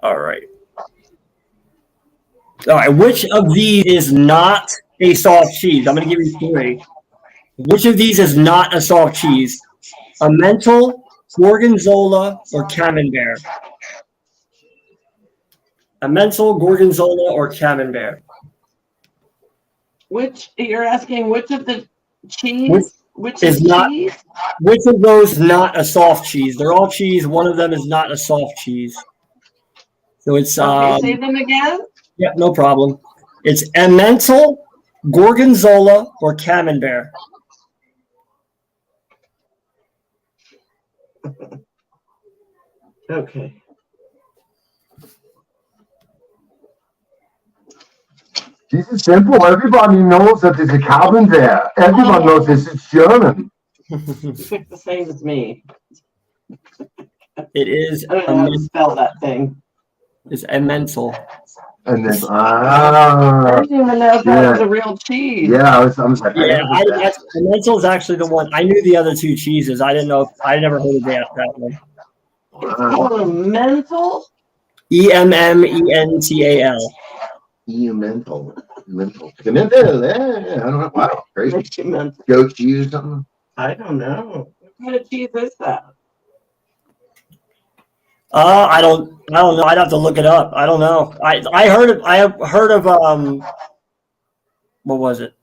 B: All right. Which of these is not a soft cheese? I'm going to give you 3. Which of these is not a soft cheese? Emmental, Gorgonzola, or Camembert? Emmental, Gorgonzola, or Camembert?
G: You're asking which of the cheese? Which
B: is
G: is
B: not-
G: cheese?
B: Which of those is not a soft cheese? They're all cheese. One of them is not a soft cheese. So it's
G: Okay, say them again.
B: yeah, no problem. It's Emmental, Gorgonzola, or Camembert.
G: Okay.
E: This is simple. Everybody knows that there's a cabin there. Everyone knows this is German.
G: You picked the same as me.
B: It is
G: I don't know how to spell that thing.
B: It's Emmental.
E: And then
G: I didn't even know if that was
E: yeah.
G: a real cheese.
E: Yeah, I was like,
B: Yeah, Emmental is actually the one. I knew the other 2 cheeses. I didn't know. I never heard of that one.
G: It's called a mental.
B: Emmental.
E: mental. Yeah, I don't know. Wow, crazy.
G: Makes you mental.
E: Goat cheese or something.
G: I don't know. What kind of cheese is that?
B: I don't know. I'd have to look it up. I don't know. I have heard of what was it?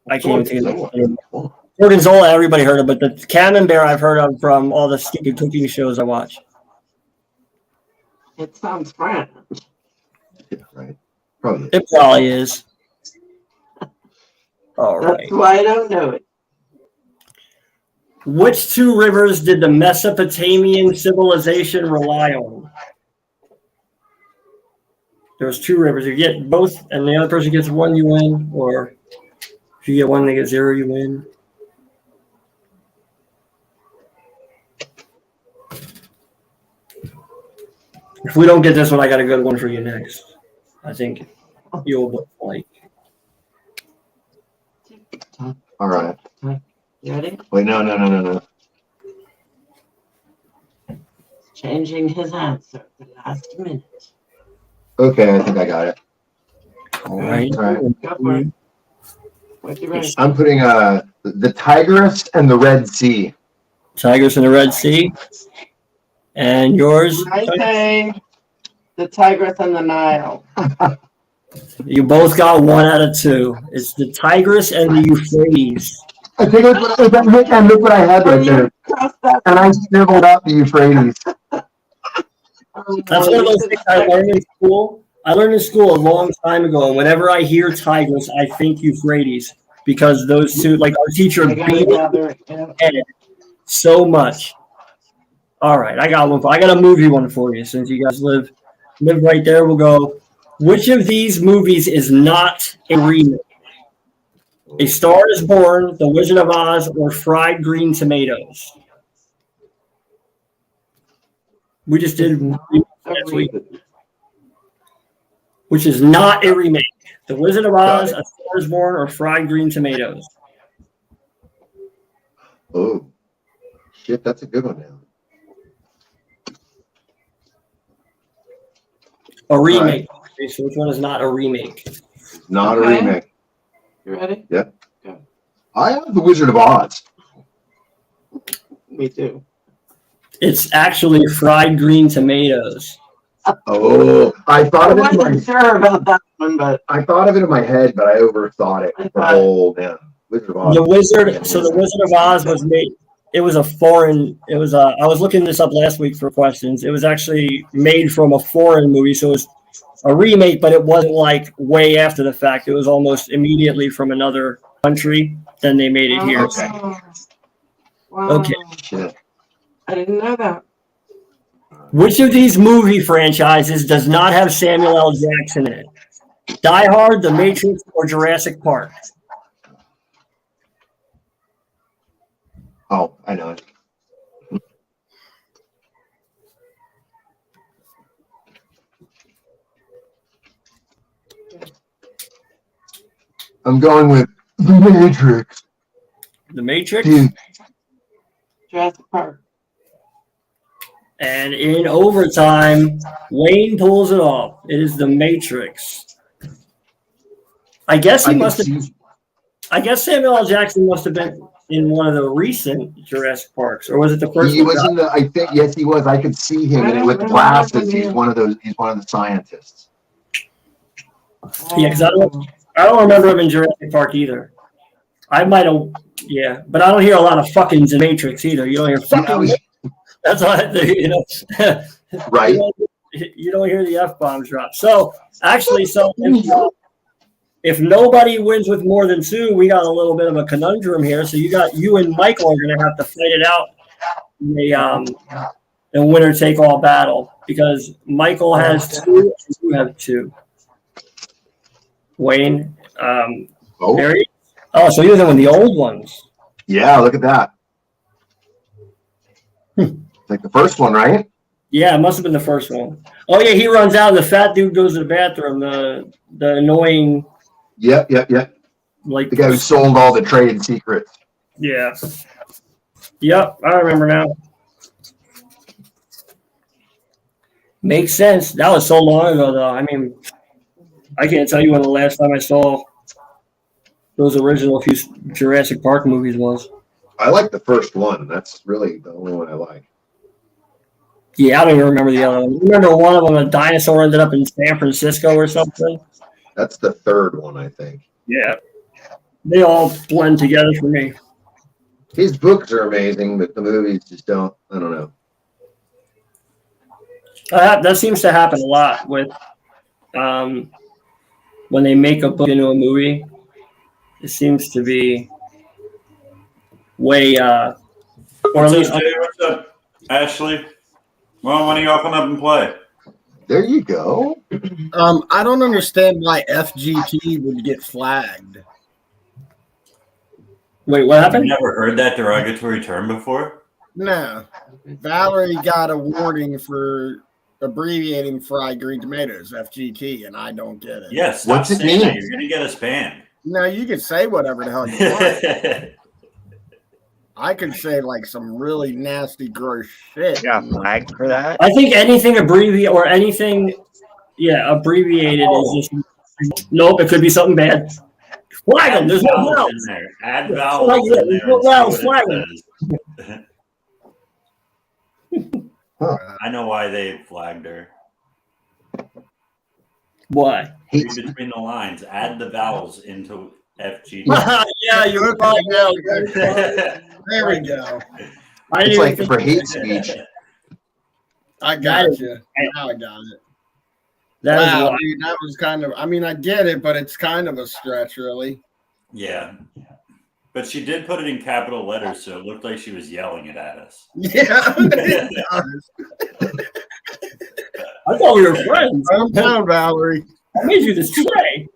B: I can't even think of it. Gorgonzola, everybody heard of, but the Camembert I've heard of from all the stupid cooking shows I watch.
G: It sounds French.
E: Yeah, right. Probably.
B: It probably is. All right.
G: That's why I don't know it.
B: Which 2 rivers did the Mesopotamian civilization rely on? There's 2 rivers. If you get both and the other person gets 1, you win. Or if you get 1 and they get 0, you win. If we don't get this one, I got a good one for you next. I think you'll both like.
E: All right.
G: You ready?
E: Wait, no.
G: Changing his answer at the last minute.
E: Okay, I think I got it.
B: All right.
E: All right.
G: Go for it. What you ready?
E: I'm putting the Tigris and the Red Sea.
B: Tigris in the Red Sea. And yours?
G: I say the Tigris and the Nile.
B: You both got 1 out of 2. It's the Tigris and the Euphrates.
E: I think look what I had right there. And I scribbled out the Euphrates.
B: That's one of those things I learned in school. I learned in school a long time ago, and whenever I hear Tigris, I think Euphrates because those two, like our teacher,
G: I
B: beat
G: gather it.
B: it so much. All right, I got one. I got a movie one for you since you guys live right there. We'll go. Which of these movies is not a remake? A Star is Born, The Wizard of Oz, or Fried Green Tomatoes? We just did last week. Which is not a remake. The Wizard of Oz, A Star is Born, or Fried Green Tomatoes?
E: Oh, shit, that's a good one now.
B: A remake. Okay, so which one is not a remake?
E: Not
G: Okay.
E: a remake.
G: You ready?
E: I have the Wizard of Oz.
G: Me too.
B: It's actually Fried Green Tomatoes.
E: Oh, I thought
G: I
E: of it in my
G: wasn't sure about that one, but
E: I thought of it in my head, but I overthought it.
G: I
E: The
G: thought-
E: whole man. Wizard of Oz.
B: The Wizard of Oz was made. It was a foreign. It was a. I was looking this up last week for questions. It was actually made from a foreign movie, so it was a remake, but it wasn't like way after the fact. It was almost immediately from another country. Then they made it here.
E: Okay.
G: Oh. Wow.
B: Okay.
E: Shit.
G: I didn't know that.
B: Which of these movie franchises does not have Samuel L. Jackson in it? Die Hard, The Matrix, or Jurassic Park?
E: Oh, I know it. I'm going with The Matrix.
B: The Matrix.
E: Dude,
G: Jurassic Park.
B: And in overtime, Wayne pulls it off. It is The Matrix. I guess he must have. I guess Samuel L. Jackson must have been in one of the recent Jurassic Parks, or was it the first
E: He
B: one?
E: was in the. I think yes, he was. I could see him in it with glasses. He's one of those. He's one of the scientists.
B: Yeah, because I don't remember him in Jurassic Park either. I might have, yeah, but I don't hear a lot of fuckings in Matrix either. You don't hear fucking. That's all I think, you know.
E: Right.
B: You don't hear the F bombs drop. So actually, if nobody wins with more than 2, we got a little bit of a conundrum here. So you and Michael are going to have to fight it out in a winner take all battle because Michael has 2 and you have 2. Wayne, Harry. Oh, so you're one of the old ones.
E: Yeah, look at that. It's like the first one, right?
B: Yeah, it must have been the first one. Oh yeah, he runs out and the fat dude goes to the bathroom. The annoying.
E: Yep.
B: Like
E: the guy who sold all the trade secrets.
B: Yeah. Yep, I remember now. Makes sense. That was so long ago, though. I mean, I can't tell you when the last time I saw those original few Jurassic Park movies was.
E: I like the first one. That's really the only one I like.
B: Yeah, I don't even remember the other one. Remember one of them, a dinosaur ended up in San Francisco or something?
E: That's the third one, I think.
B: Yeah. They all blend together for me.
E: His books are amazing, but the movies just don't. I don't know.
B: That seems to happen a lot with when they make a book into a movie. It seems to be way, or at
C: What's
B: least
C: up, Jay? What's up, Ashley? Well, when do y'all come up and play?
E: There you go.
F: I don't understand why FGT would get flagged.
B: Wait, what
C: I've
B: happened?
C: never heard that derogatory term before.
F: No, Valerie got a warning for abbreviating fried green tomatoes, FGT, and I don't get it.
C: Yeah, stop
E: What's it
C: saying
E: mean?
C: that. You're gonna get us banned.
F: No, you can say whatever the hell you want. I could say like some really nasty, gross shit.
D: Yeah, flagged for that.
B: I think anything abbreviated or anything, abbreviated is just nope. It could be something bad. Flag them. There's no
C: vowels
B: vowels.
C: in there. Add
B: Yeah,
C: vowels
B: flag it.
C: in there.
B: There's no
C: and see
B: vowels,
C: what
B: flag
C: it says. I know why they flagged her.
B: Why?
C: Read between the lines. Add the vowels into FG.
B: Yeah, you're right.
F: There we go.
B: I
E: It's
B: didn't
E: like
B: even
E: for
B: think
E: hate speech.
F: I got you. Now I got it.
B: that is
F: Wow,
B: why.
F: dude, that was kind of. I mean, I get it, but it's kind of a stretch, really.
C: Yeah. But she did put it in capital letters, so it looked like she was yelling it at us.
F: Yeah. It does.
B: I thought we were friends.
F: I'm down, Valerie.
B: I made you this tray.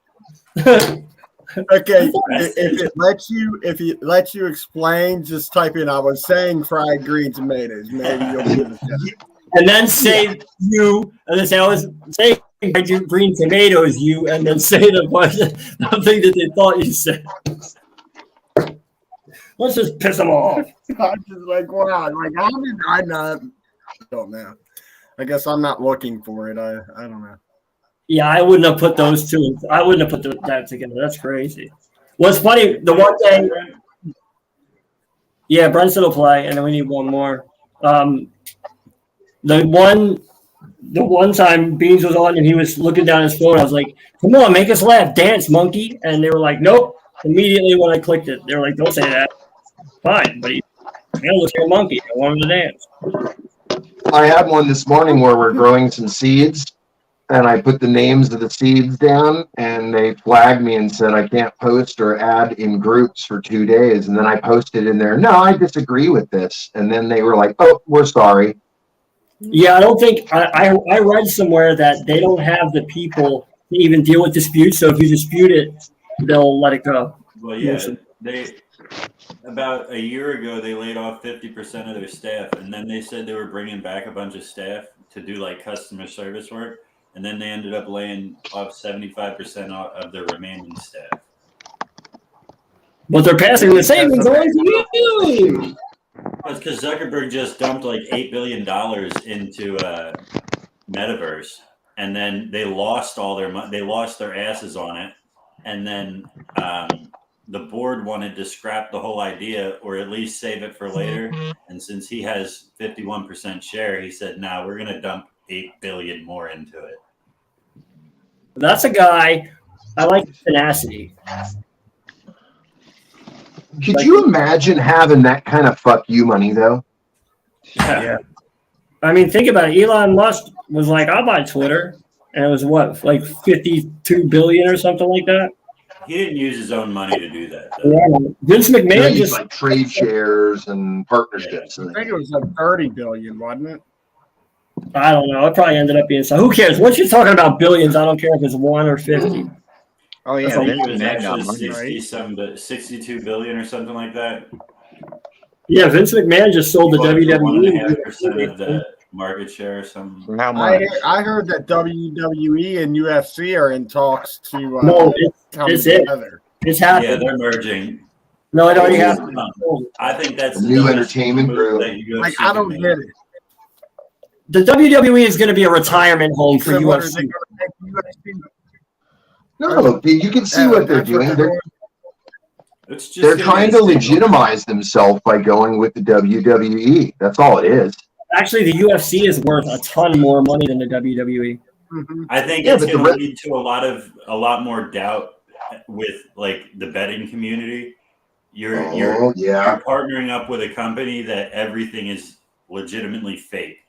F: Okay, if it lets you explain, just type in "I was saying fried green tomatoes." Maybe you'll give it a shot.
B: And then say you, and then say I was saying green tomatoes, you, and then say the thing that they thought you said. Let's just piss them off.
F: I'm just like, wow, like how did I not? I don't know. I guess I'm not looking for it. I don't know.
B: Yeah, I wouldn't have put those two. I wouldn't have put that together. That's crazy. What's funny, the one day, yeah, Brunson will play, and then we need one more. The one time Beans was on and he was looking down his phone, I was like, "Come on, make us laugh, dance, monkey!" And they were like, "Nope." Immediately when I clicked it, they were like, "Don't say that." Fine, but he looks like a monkey. I want him to dance.
E: I had one this morning where we're growing some seeds, and I put the names of the seeds down, and they flagged me and said I can't post or add in groups for 2 days. And then I posted in there, "No, I disagree with this." And then they were like, "Oh, we're sorry."
B: Yeah, I don't think I read somewhere that they don't have the people to even deal with disputes. So if you dispute it, they'll let it go.
C: Well, yeah, they about a year ago they laid off 50% of their staff, and then they said they were bringing back a bunch of staff to do like customer service work, and then they ended up laying off 75% of their remaining staff.
B: But they're passing the savings on to you.
C: That's because Zuckerberg just dumped like $8 billion into Metaverse, and then they lost all their money. They lost their asses on it, and then the board wanted to scrap the whole idea, or at least save it for later. And since he has 51% share, he said, "No, we're going to dump $8 billion more into it."
B: That's a guy. I like tenacity.
E: Could you imagine having that kind of fuck you money though?
C: Yeah.
B: I mean, think about it. Elon Musk was like, "I'll buy Twitter," and it was what, like 52 billion or something like that.
C: He didn't use his own money to do that, though.
B: Yeah. Vince McMahon
E: Use
B: just
E: like trade shares and partnerships.
F: I think it was like 30 billion, wasn't it?
B: I don't know. It probably ended up being so. Who cares? Once you're talking about billions, I don't care if it's 1 or 50.
D: Oh yeah,
B: That's all
C: I think
D: Vince
C: it was
D: McMahon got
C: actually
D: money, right?
C: 62 billion or something like that.
B: Yeah, Vince McMahon just sold the WWE.
C: 1.5% of the market share or something.
D: For how much?
F: I heard that WWE and UFC are in talks to
B: No,
F: come
B: it's it.
F: together.
B: It's
C: Yeah,
B: happened.
C: they're merging.
B: No, it already happened.
C: I think that's
E: New
C: the
E: entertainment
C: move
E: group.
C: that UFC
F: Like, I don't
C: can
F: get
C: make.
F: it.
B: The WWE is going to be a retirement home for
F: So what, are they
B: UFC.
F: gonna make UFC?
E: No, you can see
F: Yeah,
E: what they're
F: that's
E: doing. They're,
C: It's just
E: they're
C: gonna
E: trying
C: be
E: to
C: a single-
E: legitimize themselves by going with the WWE. That's all it is.
B: Actually, the UFC is worth a ton more money than the WWE.
F: Mhm.
C: I think
E: Yeah,
C: it's
E: but the
C: going to
E: re-
C: lead to a lot more doubt with like the betting community. You're
E: Oh, yeah.
C: partnering up with a company that everything is legitimately fake,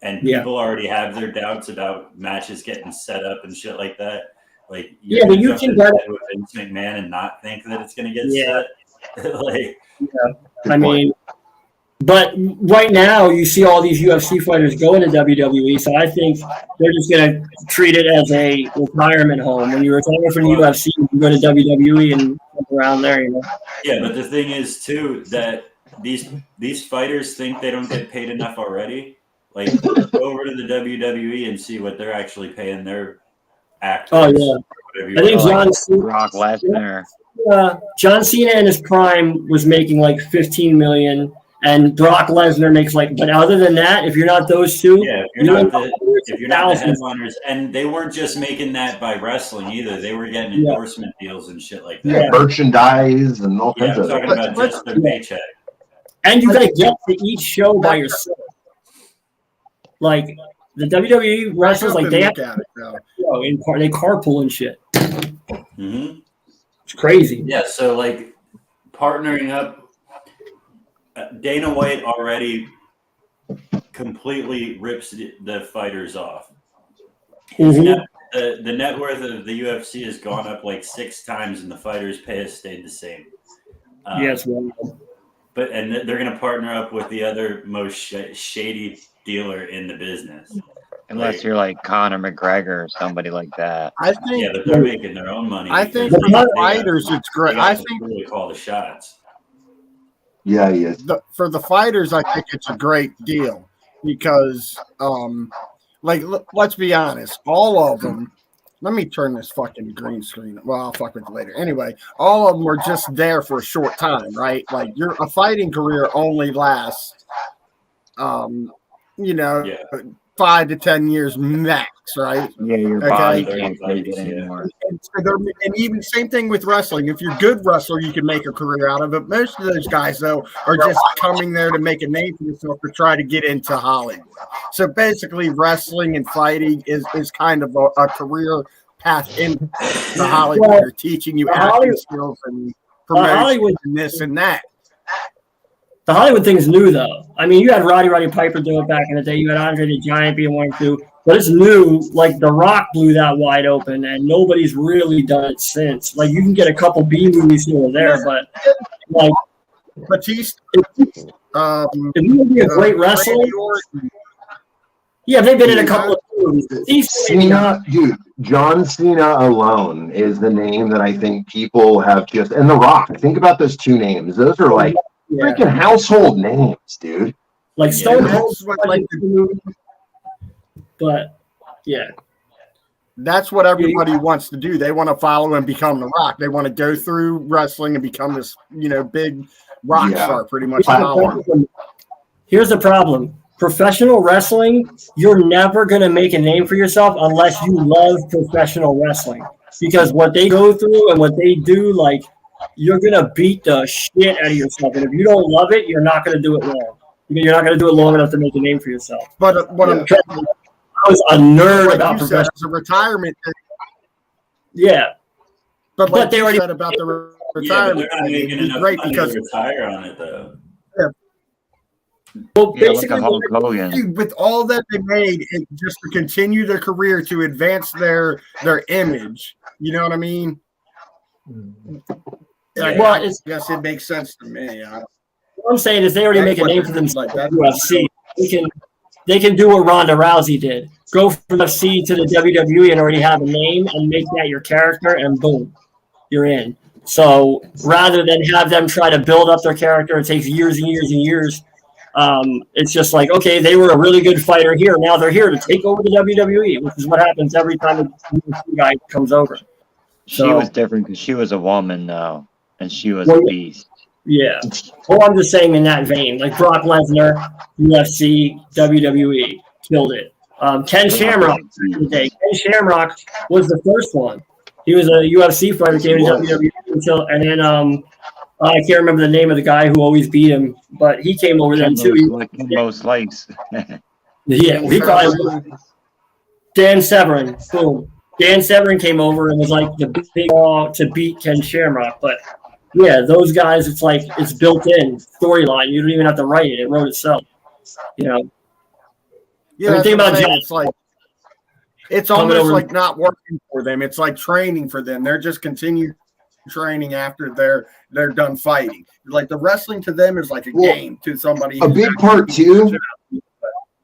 C: and
B: Yeah.
C: people already have their doubts about matches getting set up and shit like that. Like,
B: Yeah, but you
C: jump
B: can
C: in
B: bet-
C: bed with Vince McMahon and not think that it's going to get
B: Yeah.
C: set. Like,
E: Good
B: I
E: point.
B: mean, but right now you see all these UFC fighters going to WWE, so I think they're just going to treat it as a retirement home. When you retire from the UFC, you go to WWE and jump around there, you know.
C: yeah, but the thing is too that these fighters think they don't get paid enough already, Like, go over to the WWE and see what they're actually paying their actors.
B: Oh yeah,
C: Whatever you
B: I think
C: want.
D: Brock Lesnar.
B: John Cena in his prime was making like 15 million, and Brock Lesnar makes like. But other than that, if you're not those two,
C: Yeah, if you're not the
B: thousands.
C: headliners, and they weren't just making that by wrestling either. They were getting
B: Yeah.
C: endorsement deals and shit like
E: Yeah,
C: that.
E: merchandise and all
C: Yeah,
E: kinds
C: I'm
E: of.
C: talking about just their paycheck.
B: And you gotta get to each show by yourself. Like the WWE wrestlers, like they have
F: look at it, though.
B: they carpool and shit.
C: hmm
B: It's crazy.
C: Yeah, so like partnering up, Dana White already completely rips the fighters off.
B: Mhm.
C: The net worth of the UFC has gone up like 6 times, and the fighters' pay has stayed the same.
B: Yes, well,
C: And they're going to partner up with the other most shady dealer in the business.
D: Unless you're like Conor McGregor or somebody like that.
F: I think.
C: Yeah, but they're making their own money.
F: I think
C: because
F: for the
C: they got-
F: fighters, it's great.
C: they got
F: I
C: to
F: think
C: really call the shots.
E: Yeah, he is.
F: for the fighters, I think it's a great deal because, let's be honest, all of them. Let me turn this fucking green screen. Well, I'll fuck with it later. Anyway, all of them were just there for a short time, right? Like a fighting career only lasts,
C: Yeah.
F: 5 to 10 years max, right?
D: Yeah, your
F: Okay.
D: body can't take it anymore.
F: And even same thing with wrestling. If you're a good wrestler, you can make a career out of it. Most of those guys, though, are just coming there to make a name for yourself to try to get into Hollywood. So basically, wrestling and fighting is kind of a career path into Hollywood.
B: Well,
F: They're teaching you
B: the
F: acting
B: Hollywood-
F: skills and promotion
B: Hollywood-
F: and this and that.
B: The Hollywood thing is new, though. I mean, you had Roddy Piper do it back in the day. You had Andre the Giant being one too, but it's new. Like The Rock blew that wide open, and nobody's really done it since. Like you can get a couple B movies here or there, but like
F: Batista,
B: if you want to be a great wrestler,
F: Randy Orton,
B: yeah, they've been in a couple of movies.
E: Cena, dude, John Cena alone is the name that I think people have just, and The Rock. Think about those two names. Those are like
B: Yeah.
E: freaking household names, dude.
B: Like Stone
F: Yeah,
B: Cold,
F: that's what, like,
B: but yeah,
F: that's what everybody wants to do. They want to follow and become The Rock. They want to go through wrestling and become this, big rock
E: Yeah.
F: star, pretty much.
B: here's the problem. Professional wrestling, you're never going to make a name for yourself unless you love professional wrestling. Because what they go through and what they do, like, you're going to beat the shit out of yourself. And if you don't love it, you're not going to do it long. You're not going to do it long enough to make a name for yourself.
F: But what I'm
B: I was a nerd
F: like
B: about
F: you said,
B: professional.
F: it's a retirement thing.
B: Yeah.
F: But
B: But
F: like
B: they
F: you
B: already-
F: said about the
C: Yeah, but
F: retirement
C: they're not
F: thing,
C: making
F: it'd be
C: enough
F: great
C: money
F: because
C: to retire on it, though.
B: Well,
D: Yeah, look
B: basically,
D: at Hulk Hogan.
F: with all that they made, it just to continue their career to advance their image. You know what I mean?
C: Yeah.
B: well, it's,
F: Yes, it makes sense to me.
B: what I'm saying is they already make a name for
F: Like
B: themselves
F: that.
B: in UFC. They can do what Ronda Rousey did. Go from UFC to the WWE and already have a name and make that your character, and boom, you're in. So rather than have them try to build up their character, it takes years and years and years. It's just like, okay, they were a really good fighter here. Now they're here to take over the WWE, which is what happens every time a UFC guy comes over.
D: She was different because she was a woman, though, and she was
B: Well,
D: a beast.
B: Yeah. Well, I'm just saying in that vein, like Brock Lesnar, UFC, WWE, killed it. Ken Shamrock, Ken Shamrock was the first one. He was a UFC fighter, came to WWE and then I can't remember the name of the guy who always beat him, but he came over then too.
D: Kimbo Slice.
B: Yeah, he probably Dan Severn. Boom. Dan Severn came over and was like the big law to beat Ken Shamrock. But yeah, those guys, it's like it's built in storyline. You don't even have to write it; it wrote itself. You know.
F: Yeah,
B: I mean, think about
F: that's what I'm saying.
B: John.
F: It's like it's
B: Coming
F: almost
B: over-
F: like not working for them. It's like training for them. They're just continue training after they're done fighting. Like the wrestling to them is like a
E: Well,
F: game to somebody.
E: a
F: who's
E: big
F: actually-
E: part, too,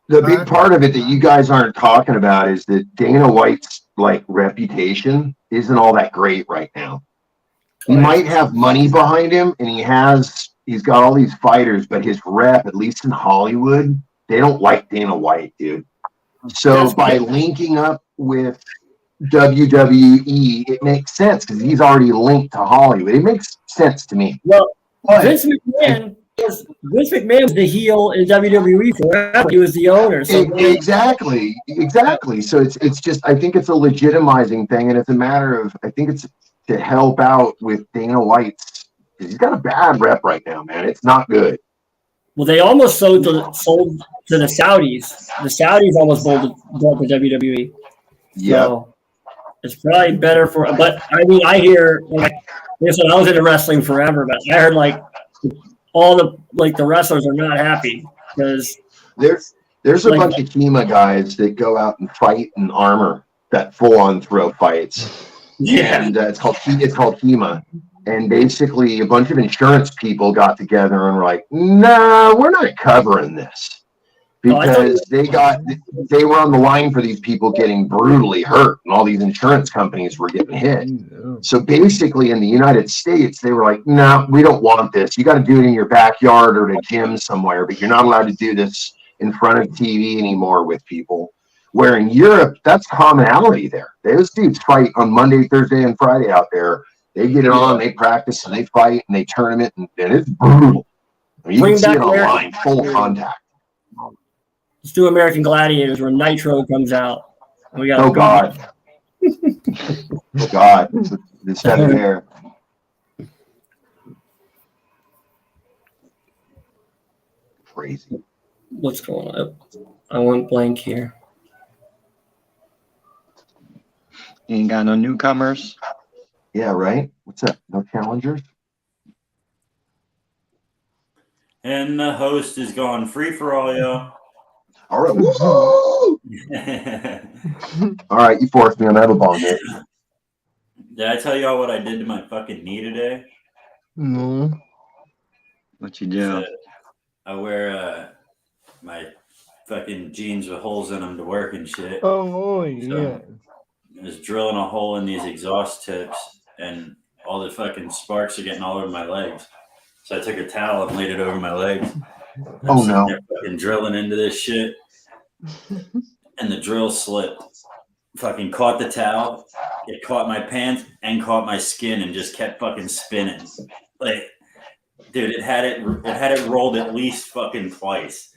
E: the
F: Huh?
E: big part of it that you guys aren't talking about is that Dana White's like reputation isn't all that great right now. He might have money behind him and he's got all these fighters, but his rep, at least in Hollywood, They don't like Dana White, dude. So by linking up with WWE, it makes sense because he's already linked to Hollywood. It makes sense to me.
B: Well,
E: But
B: Vince McMahon was the heel in WWE forever. He was the owner. So
E: exactly. So it's just, I think it's a legitimizing thing, and it's a matter of, I think it's to help out with Dana White's, because he's got a bad rep right now, man. It's not good.
B: well, they almost sold to the Saudis. The Saudis almost bought to WWE.
E: Yeah.
B: So it's probably better for. But I mean, I hear like listen, I was into wrestling forever, but I heard like all the wrestlers are not happy because
E: There's a bunch of Kima guys that go out and fight in armor, that full on throw fights.
B: yeah.
E: And it's called Kima. And basically, a bunch of insurance people got together and were like, "Nah, we're not covering this," because they were on the line for these people getting brutally hurt, and all these insurance companies were getting hit. So basically, in the United States, they were like, "No, we don't want this. You got to do it in your backyard or at a gym somewhere, but you're not allowed to do this in front of TV anymore with people." Where in Europe, that's commonality there. Those dudes fight on Monday, Thursday, and Friday out there. They get it on, they practice, and they fight, and they tournament, and it's brutal. I mean, you can see it online, full contact.
B: Let's do American Gladiators where Nitro comes out. We got
E: Oh God! Oh God! It's heavy there. Crazy.
B: What's going on? I went blank here.
D: You ain't got no newcomers.
E: Yeah, right. What's up? No challengers?
C: And the host is gone free for all, yo.
E: All right. Woo! All right, you forced me on that bomb hit.
C: Did I tell y'all what I did to my fucking knee today?
H: No.
D: What you do?
C: So I wear my fucking jeans with holes in them to work and shit.
H: Oh, yeah.
C: I was drilling a hole in these exhaust tips, and all the fucking sparks are getting all over my legs. So I took a towel and laid it over my legs.
E: Oh no!
C: Fucking drilling into this shit, and the drill slipped. Fucking caught the towel, it caught my pants and caught my skin, and just kept fucking spinning. Like, dude, it had it rolled at least fucking twice.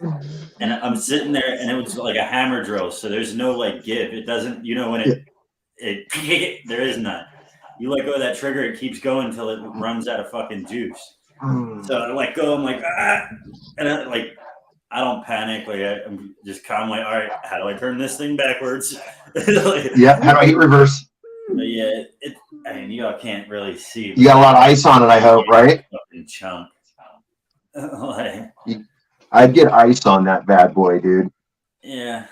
C: And I'm sitting there, and it was like a hammer drill, so there's no like give. It doesn't, when it there is none. You let go of that trigger, it keeps going until it runs out of fucking juice. So I let go. I'm like, and I don't panic. Like I'm just calmly, all right, how do I turn this thing backwards?
E: Yeah, how do I hit reverse?
C: But yeah, I mean, you all can't really see.
E: You got a lot of ice on it, I hope, right?
C: Fucking chunk.
E: I'd get ice on that bad boy, dude.
C: Yeah.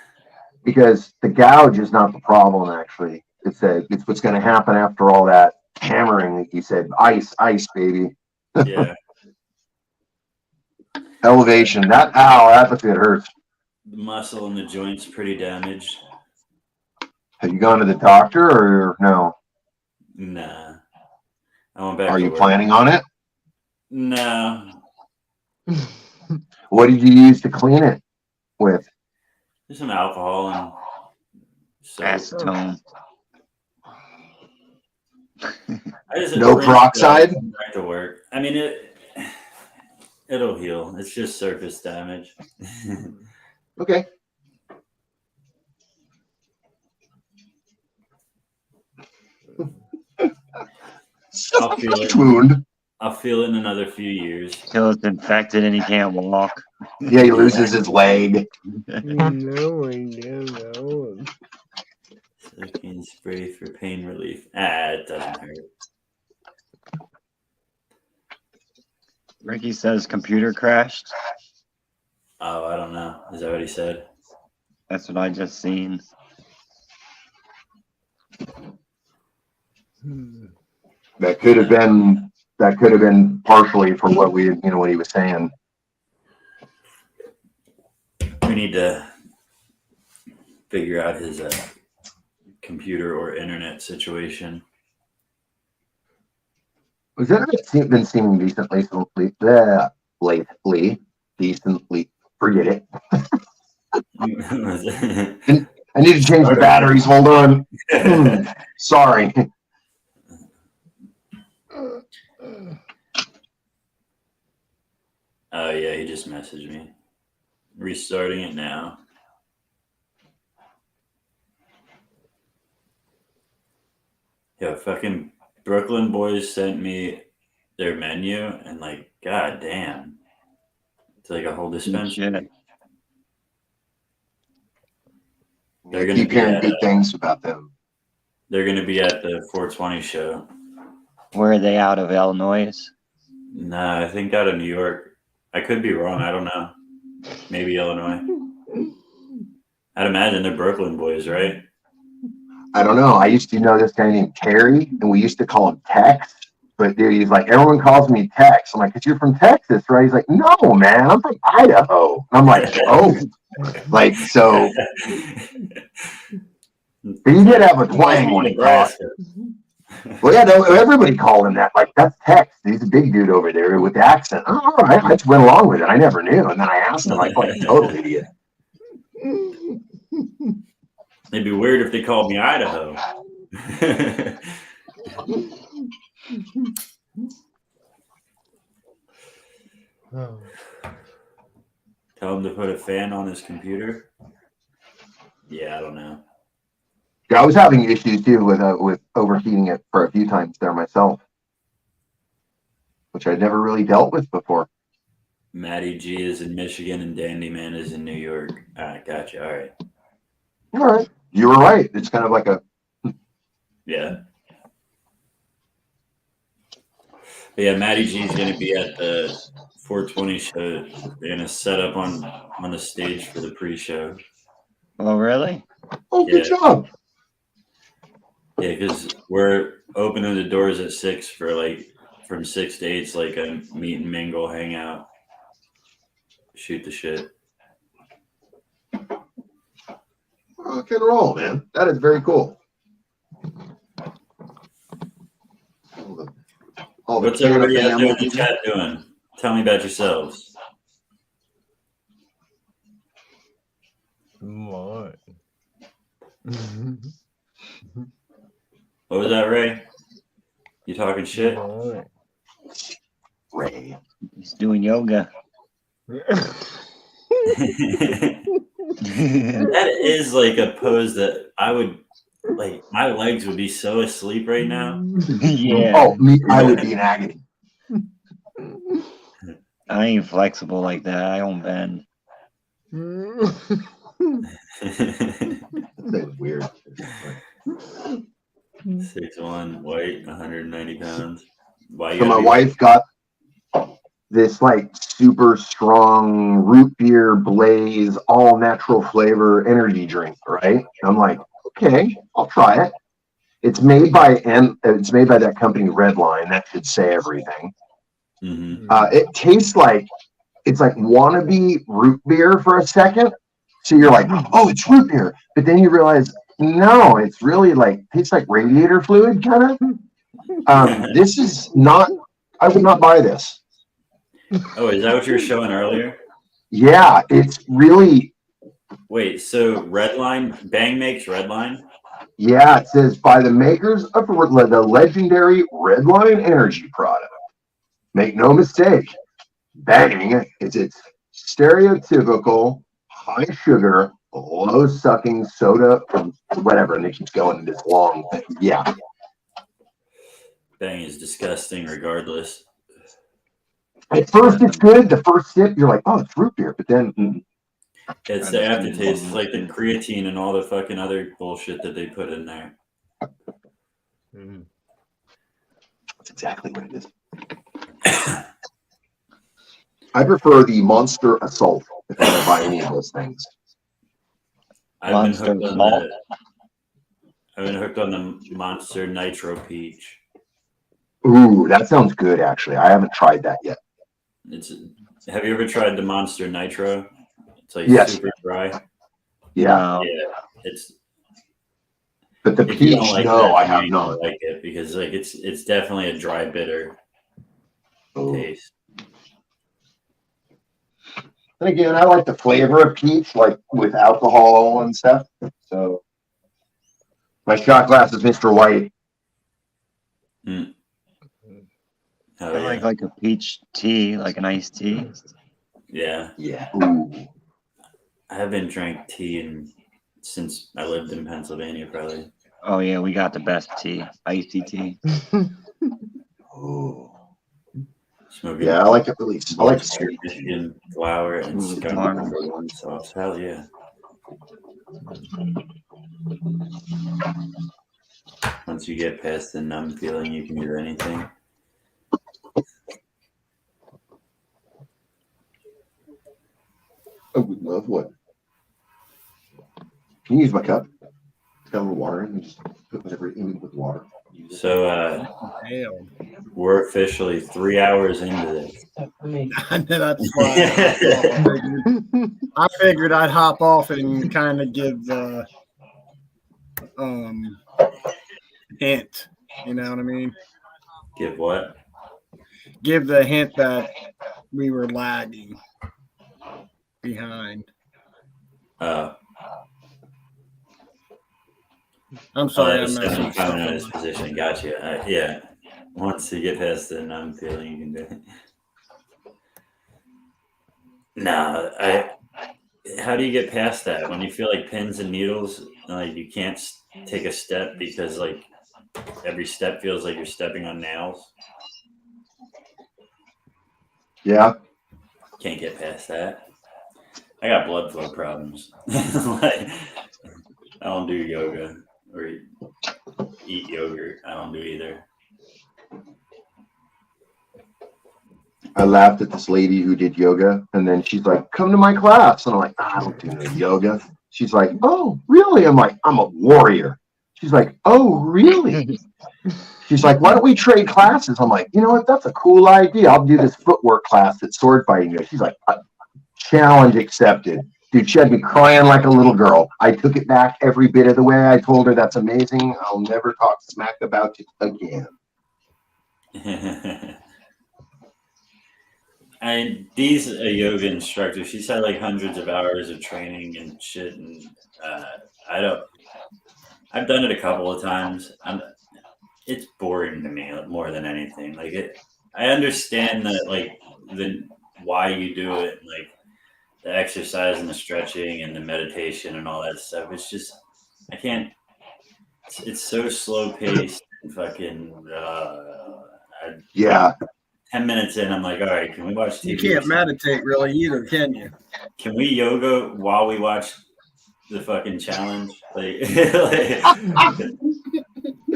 E: Because the gouge is not the problem, actually. It's what's going to happen after all that hammering that you said. Ice, baby.
C: Yeah.
E: Elevation. That it hurts.
C: The muscle in the joint's pretty damaged.
E: Have you gone to the doctor or no?
C: Nah. I went back.
E: Are you
C: work.
E: planning on it?
C: No.
E: What did you use to clean it with?
C: Just some alcohol and
D: Acetone.
E: No peroxide?
C: Back to work. I mean, it'll heal. It's just surface damage.
E: Okay.
C: I'll feel it.
E: Wound.
C: I'll feel it in another few years.
D: Till it's infected and he can't walk.
E: Yeah, he loses his leg.
H: No, I don't know.
C: Skin spray for pain relief. It doesn't hurt.
D: Ricky says computer crashed.
C: Oh, I don't know. Is that what he said?
D: That's what I just seen.
E: That could have been partially for what what he was saying.
C: We need to figure out his computer or internet situation.
E: Was that been seeming decently lately? Decently, forget it. I need to change the batteries. Hold on. Sorry.
C: Oh yeah, he just messaged me. Restarting it now. Yeah, fucking Brooklyn Boys sent me their menu and like, god damn. It's like a whole dispenser.
D: Shit.
C: They're
E: I
C: gonna
E: keep
C: be
E: hearing
C: at,
E: good things about them.
C: They're gonna be at the 420 show.
D: Where are they out of Illinois?
C: Nah, I think out of New York. I could be wrong. I don't know. Maybe Illinois. I'd imagine they're Brooklyn Boys, right?
E: I don't know. I used to know this guy named Terry, and we used to call him Tex. But dude, he's like, everyone calls me Tex. I'm like, because you're from Texas, right? He's like, no, man, I'm from Idaho. I'm like, oh, like so. He did have a twang when he talked. Well, yeah, no, everybody called him that. Like, that's Tex. He's a big dude over there with the accent. Oh, all right, I just went along with it. I never knew, and then I asked him, like a total idiot.
C: It'd be weird if they called me Idaho. Tell him to put a fan on his computer. Yeah, I don't know.
E: Yeah, I was having issues too with overheating it for a few times there myself, which I'd never really dealt with before.
C: Matty G is in Michigan and Dandy Man is in New York. All right, gotcha. All right.
E: All right, you were right. It's kind of like a
C: Yeah. But yeah, Matty G is going to be at the 420 show. They're going to set up on the stage for the pre-show.
D: Oh, really?
E: oh, good
C: Yeah.
E: job.
C: Yeah, because we're opening the doors at 6 for like from 6 to 8. It's like a meet and mingle, hang out, shoot the shit.
E: Rock and roll, man. That is very cool. All the
C: What's everybody out there in the
E: family.
C: chat doing? Tell me about yourselves.
H: What?
C: What was that, Ray? You talking shit?
H: What?
E: Ray.
D: He's doing yoga.
C: That is like a pose that I would like. My legs would be so asleep right now.
D: Yeah.
E: Oh, me, I would be in agony.
D: I ain't flexible like that. I don't bend.
E: That's weird.
C: 6'1", white, 190 pounds. Why you
E: So my
C: gotta be-
E: wife got this like super strong root beer blaze, all natural flavor energy drink, right? I'm like, okay, I'll try it. It's made by that company Redline. That should say everything.
C: Mhm.
E: It tastes like it's like wannabe root beer for a second. So you're like, oh, it's root beer, but then you realize no, it's really like tastes like radiator fluid kind of. This is not. I would not buy this.
C: Oh, is that what you were showing earlier?
E: Yeah, it's really.
C: Wait, so Redline, Bang makes Redline?
E: Yeah, it says by the makers of the legendary Redline energy product. Make no mistake, Bang is its stereotypical high sugar, low sucking soda, whatever, and it keeps going in this long thing. Yeah.
C: Bang is disgusting regardless.
E: At first it's good. The first sip, you're like, oh, it's root beer. But then
C: It's the aftertaste. It's like the creatine and all the fucking other bullshit that they put in there.
E: that's exactly what it is. I prefer the Monster Assault if I buy any of those things.
C: I've been
D: Monster
C: hooked on
D: Malt.
C: the Monster Nitro Peach.
E: Ooh, that sounds good, actually. I haven't tried that yet.
C: Have you ever tried the Monster Nitro? It's like
E: Yes.
C: super dry.
E: Yeah.
D: No.
C: Yeah, it's.
E: But the
C: If you
E: peach,
C: don't like
E: no,
C: that,
E: I
C: then
E: have
C: you
E: not.
C: don't like it because like it's definitely a dry, bitter
E: Ooh.
C: taste.
E: And again, I like the flavor of peach, like with alcohol and stuff. So my shot glass is Mr. White.
C: Oh,
D: I
C: yeah.
D: like a peach tea, like an iced tea.
C: Yeah.
E: Yeah. Ooh.
C: I haven't drank tea since I lived in Pennsylvania, probably.
D: Oh yeah, we got the best tea, iced tea.
E: Oh.
C: Smoking
E: Yeah, I like it really. I like sweet.
C: Michigan flour and skunk
D: Farm.
C: #1 sauce. Hell yeah. Once you get past the numb feeling, you can do anything.
E: I would love one. Can you use my cup? It's got a little water in it. And just put whatever in with water.
C: So
F: Damn.
C: we're officially 3 hours into this.
F: That's why I figured I'd hop off and kind of give the hint. You know what I mean?
C: Give what?
F: Give the hint that we were lagging behind. I'm sorry, I'm messing with
C: coming out of his
F: stuff.
C: position. Gotcha. Yeah. Once you get past the numb feeling, you can do it. No, how do you get past that when you feel like pins and needles? Like you can't take a step because like every step feels like you're stepping on nails.
E: Yeah.
C: Can't get past that. I got blood flow problems. Like, I don't do yoga or eat yogurt. I don't do either.
E: I laughed at this lady who did yoga, and then she's like, "Come to my class," and I'm like, "I don't do no yoga." She's like, "Oh, really?" I'm like, "I'm a warrior." She's like, "Oh, really?" She's like, "Why don't we trade classes?" I'm like, "You know what? That's a cool idea. I'll do this footwork class that's sword fighting." She's like, "Challenge accepted." Dude, she had me crying like a little girl. I took it back every bit of the way. I told her, "That's amazing. I'll never talk smack about it again."
C: And these yoga instructors, she's had like hundreds of hours of training and shit, and I've done it a couple of times. It's boring to me more than anything. Like I understand that like why you do it, like the exercise and the stretching and the meditation and all that stuff. It's just I can't. It's so slow paced and fucking.
E: Yeah.
C: 10 minutes in, I'm like, all right, can we watch TV?
F: You can't meditate really either, can you?
C: Can we yoga while we watch the fucking challenge? Like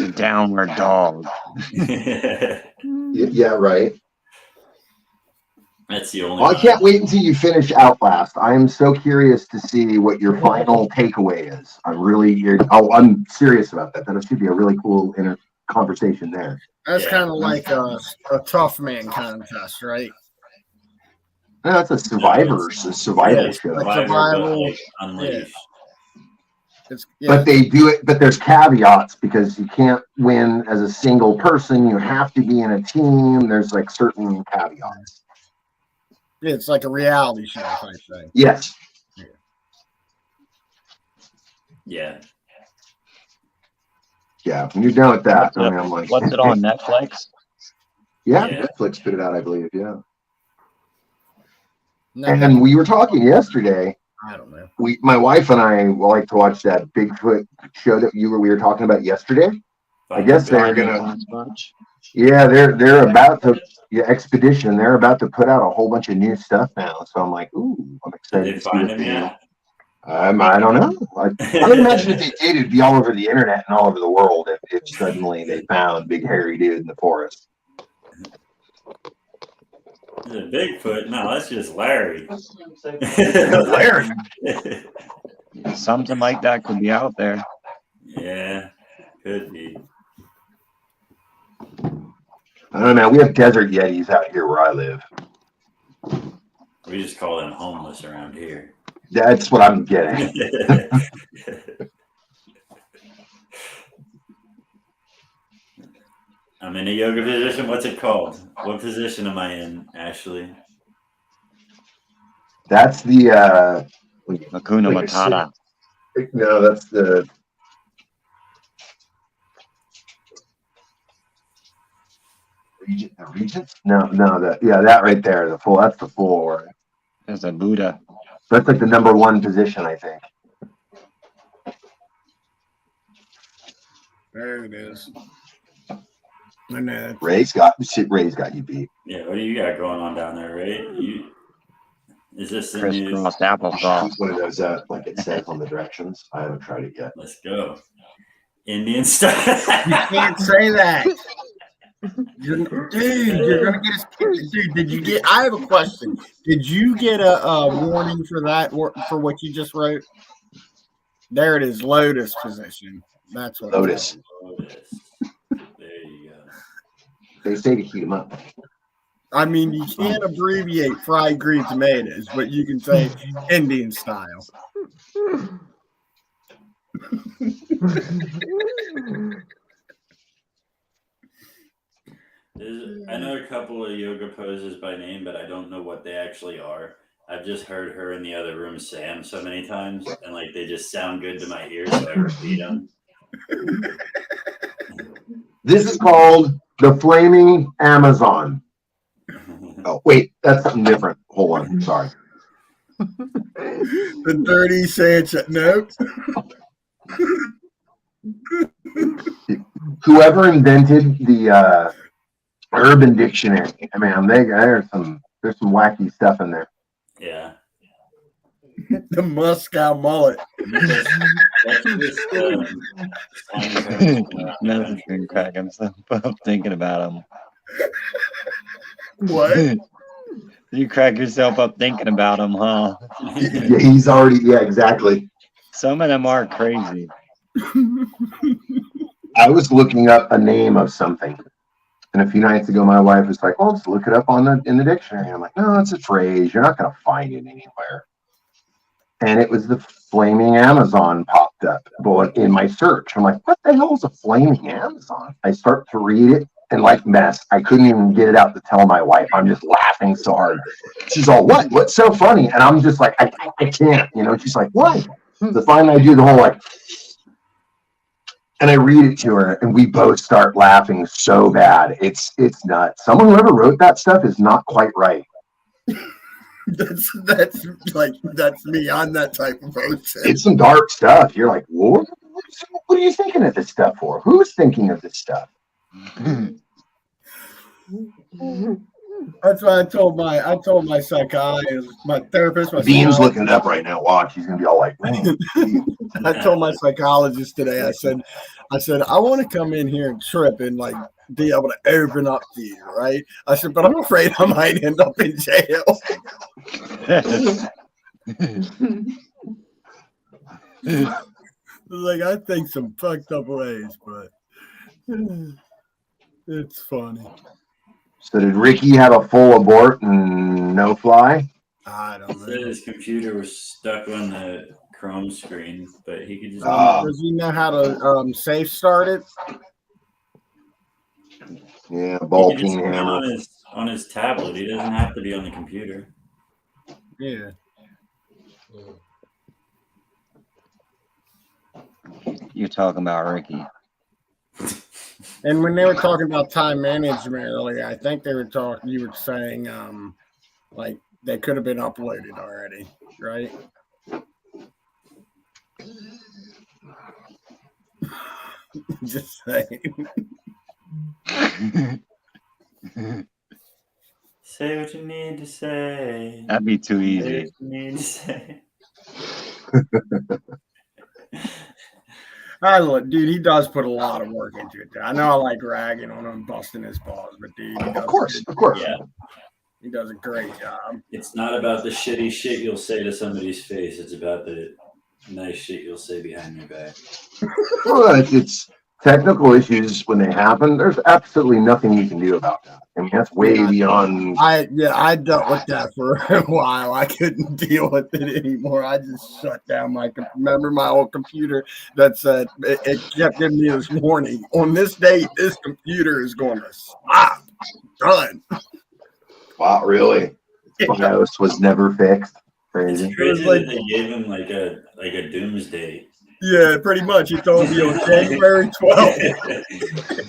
D: The downward dog.
E: Yeah, right.
C: That's the only
E: Well, I
C: one.
E: can't wait until you finish Outlast. I am so curious to see what your final takeaway is. I'm serious about that. That should be a really cool conversation there.
F: That's
C: Yeah.
F: kind of like a tough man contest, right?
E: That's a survivor show.
F: Like
C: Survivor,
F: survival.
C: but, like, Unleashed.
E: But they do it, but there's caveats because you can't win as a single person. You have to be in a team. There's like certain caveats.
F: Yeah, it's like a reality show type thing.
E: Yes.
C: Yeah.
E: Yeah. When you're done with that, I mean, I'm like,
D: What's it on Netflix?
E: Yeah,
C: Yeah.
E: Netflix put it out, I believe. Yeah.
F: No,
E: And we were talking yesterday.
F: I don't know.
E: My wife and I like to watch that Bigfoot show that we were talking about yesterday. I guess they're gonna. Yeah, they're about to Expedition. They're about to put out a whole bunch of new stuff now. So I'm like, ooh, I'm excited.
C: Did they
E: to see
C: find
E: what
C: him yet?
E: I don't know. I would imagine if they did, it'd be all over the internet and all over the world if suddenly they found Big Hairy Dude in the forest.
C: Is it Bigfoot? No, that's just Larry.
E: Larry.
D: Something like that could be out there.
C: Yeah, could be.
E: I don't know. We have desert yetis out here where I live.
C: We just call them homeless around here.
E: That's what I'm getting.
C: I'm in a yoga position. What's it called? What position am I in, Ashley?
E: That's the
D: Hakuna
E: like a
D: Matata.
E: no, that's the Regents? No, that right there, that's the full word.
D: There's a Buddha.
E: That's like the number one position, I think.
F: There it is. And then
E: Ray's got you beat.
C: Yeah, what do you got going on down there, Ray? Is this the news?
D: Crisscross applesauce.
E: It's one of those like it says on the directions. I haven't tried it yet.
C: Let's go. Indian style.
F: you can't say that. You're gonna get us. Dude, did you get? I have a question. Did you get a warning for that for what you just wrote? There it is, lotus position. That's what.
E: Lotus.
C: There you go.
E: They say to heat them up.
F: I mean, you can't abbreviate fried green tomatoes, but you can say Indian style.
C: I know a couple of yoga poses by name, but I don't know what they actually are. I've just heard her in the other room say them so many times, and like they just sound good to my ears, so I repeat them.
E: This is called the Flaming Amazon. Oh, wait, that's something different. Hold on, sorry.
F: The dirty Sanchez. Nope.
E: Whoever invented the Urban Dictionary, I mean, there's some wacky stuff in there.
C: Yeah.
F: The Moscow mullet.
C: That's just,
D: Nothing's been cracking stuff up thinking about them.
F: What?
D: You crack yourself up thinking about them, huh?
E: Yeah, he's already, yeah, exactly.
D: Some of them are crazy.
E: I was looking up a name of something, and a few nights ago, my wife was like, "Oh, let's look it up in the dictionary." I'm like, "No, it's a phrase. You're not going to find it anywhere." And it was the Flaming Amazon popped up in my search. I'm like, "What the hell is a Flaming Amazon?" I start to read it and like mess. I couldn't even get it out to tell my wife. I'm just laughing so hard. She's all, "What? What's so funny?" And I'm just like, I can't. She's like, "What?" So finally, I do the whole like. And I read it to her, and we both start laughing so bad. It's nuts. Someone who ever wrote that stuff is not quite right.
F: That's me. I'm that type of person.
E: It's some dark stuff. You're like, what are you thinking of this stuff for? Who's thinking of this stuff?
F: That's why I told my psychiatrist, my therapist,
E: Bean's looking it up right now. Watch, he's gonna be all like,
F: I told my psychologist today. I said, I want to come in here and trip and like be able to open up to you, right? I said, but I'm afraid I might end up in jail. Like I think some fucked up ways, but it's funny.
E: So did Ricky have a full abort and no fly?
F: I don't know.
C: His computer was stuck on the Chrome screen, but he could just.
F: Does he know how to safe start it?
E: Yeah, ball peen
C: hammer
E: hammer.
C: On his tablet. He doesn't have to be on the computer.
F: Yeah.
D: You're talking about Ricky.
F: And when they were talking about time management earlier, I think you were saying like they could have been uploaded already, right? Just saying.
C: Say what you need to say.
D: That'd be too
C: Say
D: easy.
C: what you need to say.
F: Dude, he does put a lot of work into it. I know I like ragging on him, busting his balls, but dude,
E: Of course.
C: Yeah.
F: He does a great job.
C: It's not about the shitty shit you'll say to somebody's face. It's about the nice shit you'll say behind your back.
E: Well, it's technical issues when they happen. There's absolutely nothing you can do about that. I mean, that's way beyond.
F: I dealt with that for a while. I couldn't deal with it anymore. I just shut down remember my old computer that said it kept giving me this warning. On this date, this computer is going to stop. Done.
E: Wow, really? BIOS was never fixed.
D: Crazy.
C: It's crazy
F: like-
C: that they gave him like a doomsday.
F: Yeah, pretty much. He told me on January 12th,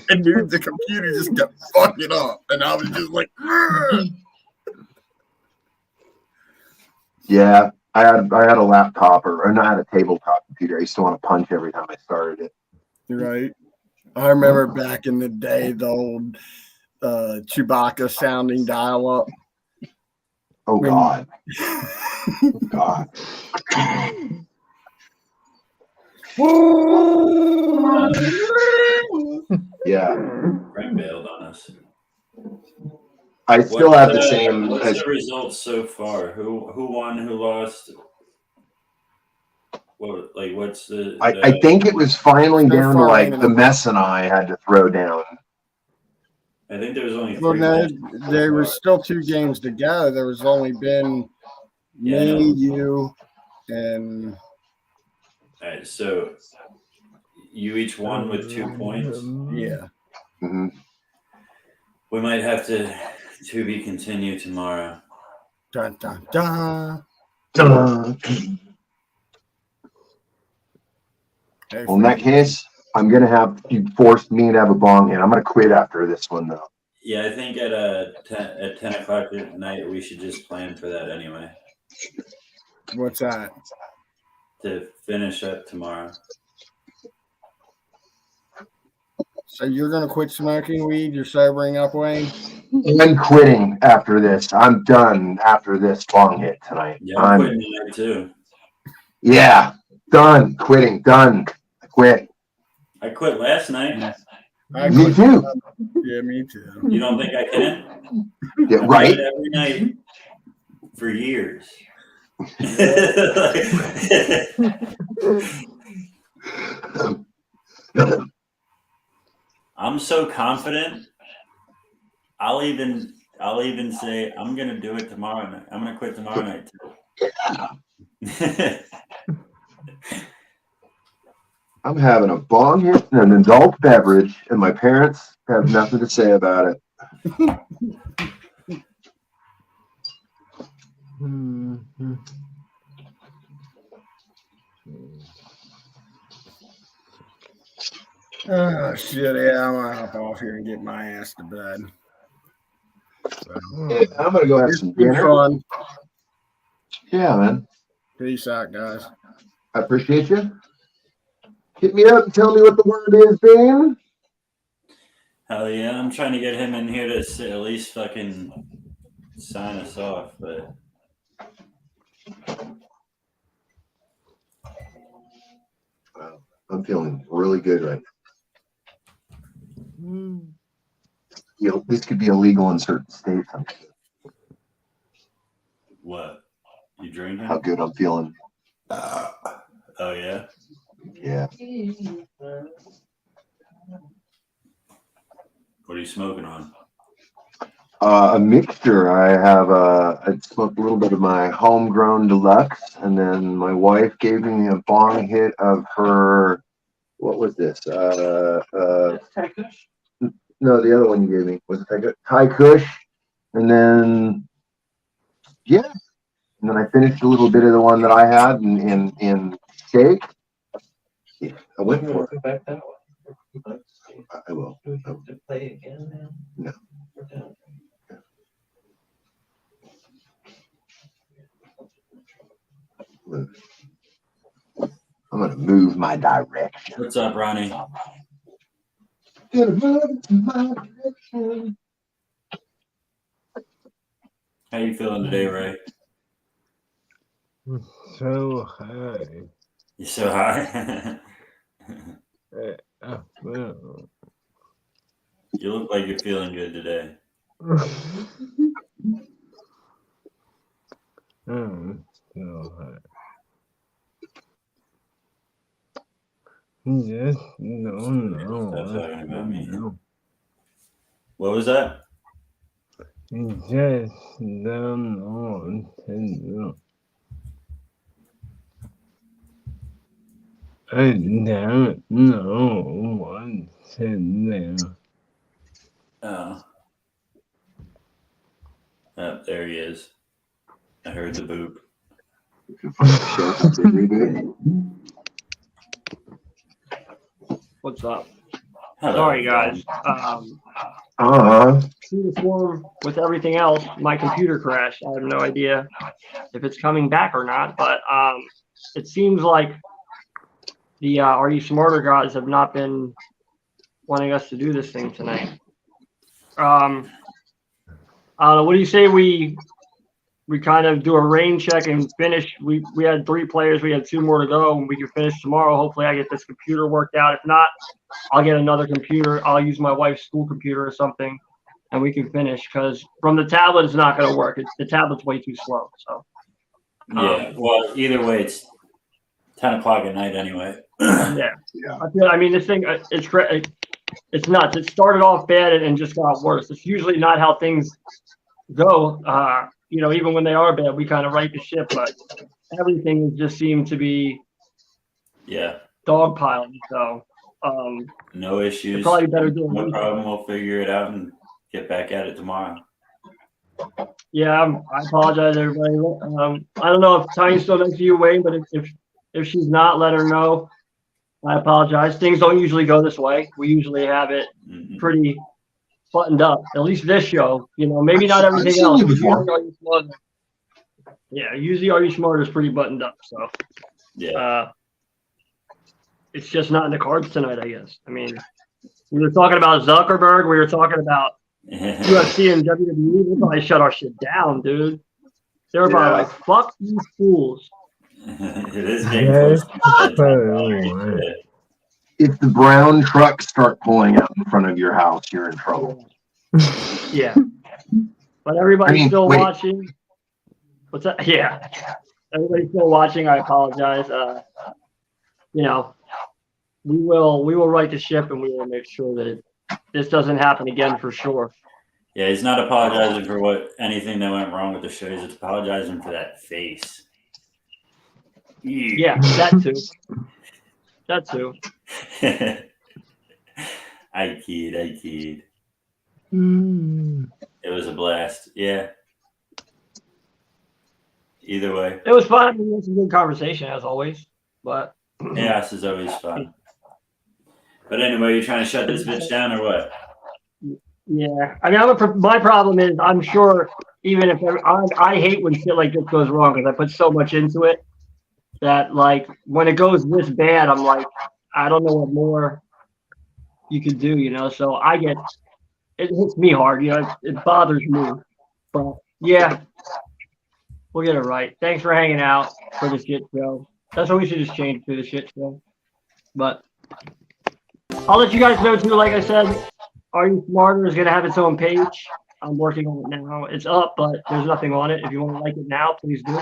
F: and dude, the computer just kept fucking up, and I was just like, "Ugh."
E: Yeah, I had a laptop or not, I had a tabletop computer. I used to want to punch every time I started it.
F: Right. I remember back in the day, the old Chewbacca sounding dial-up.
E: Oh God, God. Yeah,
C: Frank bailed on us.
E: I still have the
C: What's
E: same.
C: What's the results so far? Who won? Who lost? What's the?
E: I think it was finally
F: So
E: down to
F: far,
E: like
F: ain't
E: the
F: enough.
E: mess and I had to throw down.
C: I think there was only
F: Well,
C: 3
F: no,
C: matches so
F: there were
C: far.
F: still 2 games to go. There was only been
C: Yeah, I know.
F: me, you, and
C: All right, so you each won with 2 points.
F: yeah.
E: hmm
C: We might have to be continued tomorrow.
F: Dun, dun, dun. Hey,
E: Well, in that case, I'm gonna have you forced me to have a bong hit. I'm gonna quit after this one though.
C: Yeah, I think at 10 o'clock at night we should just plan for that anyway
F: what's that?
C: to finish up tomorrow.
F: So you're gonna quit smoking weed? You're sobering up, Wayne?
E: I'm quitting after this. I'm done after this bong hit tonight.
C: Yeah, I'm quitting tonight too.
E: Yeah, done. Quitting. Done. I quit.
C: I quit last night.
F: I
E: Me
F: quit.
E: too.
F: Yeah, me too.
C: You don't think I can?
E: Yeah,
C: I've
E: right.
C: done it every night for years. I'm so confident. I'll even say I'm gonna do it tomorrow night. I'm gonna quit tomorrow night too.
E: I'm having a bong hit and an adult beverage, and my parents have nothing to say about it.
F: Oh shit! Yeah, I'm gonna hop off here and get my ass to bed.
E: Yeah, I'm gonna go have some
F: It's been
E: dinner.
F: fun.
E: Yeah, man.
F: Peace out, guys.
E: I appreciate you. Hit me up and tell me what the word is, Dan.
C: Hell yeah, I'm trying to get him in here to at least fucking sign us off, but
E: Wow, I'm feeling really good right now. You know, this could be illegal in certain states. I'm sure.
C: what? You drinking?
E: How good I'm feeling.
C: Oh yeah.
E: Yeah.
C: What are you smoking on?
E: A mixture. I smoked a little bit of my homegrown deluxe, and then my wife gave me a bong hit of her. What was this? No, the other one you gave me was it Thai Kush, and then yeah, and then I finished a little bit of the one that I had in shake. Yeah, I went for it.
I: Back that way.
E: I will.
I: Do we have to play again now?
E: No.
I: Okay.
E: I'm gonna move my direction.
C: What's up, Ronnie?
E: Gonna move my direction.
C: How you feeling today, Ray?
H: So high.
C: You so high?
H: Well,
C: You look like you're feeling good today.
H: so high. Just don't know.
C: Stop talking about me.
H: No.
C: What was that?
H: Just don't know what to do. I don't know what to do.
C: Oh. Oh, there he is. I heard the boop.
B: What's up?
C: Hello.
B: Sorry, guys. True to form with everything else, my computer crashed. I have no idea if it's coming back or not, but it seems like the Are You Smarter guys have not been wanting us to do this thing tonight. I don't know. What do you say we kind of do a rain check and finish? We had 3 players. We had 2 more to go, and we can finish tomorrow. Hopefully, I get this computer worked out. If not, I'll get another computer. I'll use my wife's school computer or something, and we can finish. Because from the tablet, it's not going to work. The tablet's way too slow. So.
C: Yeah. Well, either way, it's 10 o'clock at night anyway.
B: Yeah. I mean, this thing, it's nuts. It started off bad and just got worse. It's usually not how things go. Even when they are bad, we kind of right the ship, but everything just seemed to be dogpiling. So
C: no issues.
B: Probably better doing
C: no problem. We'll figure it out and get back at it tomorrow.
B: Yeah, I apologize, everybody. I don't know if Tiny's still next to you, Wayne, but if she's not, let her know. I apologize. Things don't usually go this way. We usually have it pretty buttoned up. At least this show, maybe not everything else. Usually Are You Smarter is pretty buttoned up. So it's just not in the cards tonight, I guess. I mean, we were talking about Zuckerberg. We were talking about UFC and WWE. They probably shut our shit down, dude. They were probably like, "Fuck these fools."
C: It is getting close.
E: If the brown trucks start pulling out in front of your house, you're in trouble.
B: Yeah. But everybody's still watching. What's that? Yeah. Everybody's still watching. I apologize. We will right the ship and we will make sure that this doesn't happen again for sure.
C: Yeah, he's not apologizing for anything that went wrong with the show. He's apologizing for that face.
B: Yeah, that too. That too.
C: I keyed. It was a blast. Yeah. Either way.
B: It was fun. It was a good conversation as always. But
C: yeah, this is always fun. But anyway, you trying to shut this bitch down or what?
B: Yeah. I mean, my problem is I'm sure even if I hate when shit like this goes wrong because I put so much into it that like when it goes this bad, I'm like, I don't know what more you could do, So it hits me hard, it bothers me. But yeah, we'll get it right. Thanks for hanging out for the shit show. That's what we should just change to the shit show. But I'll let you guys know too. Like I said, Are You Smarter is gonna have its own page. I'm working on it now. It's up, but there's nothing on it. If you want to like it now, please do.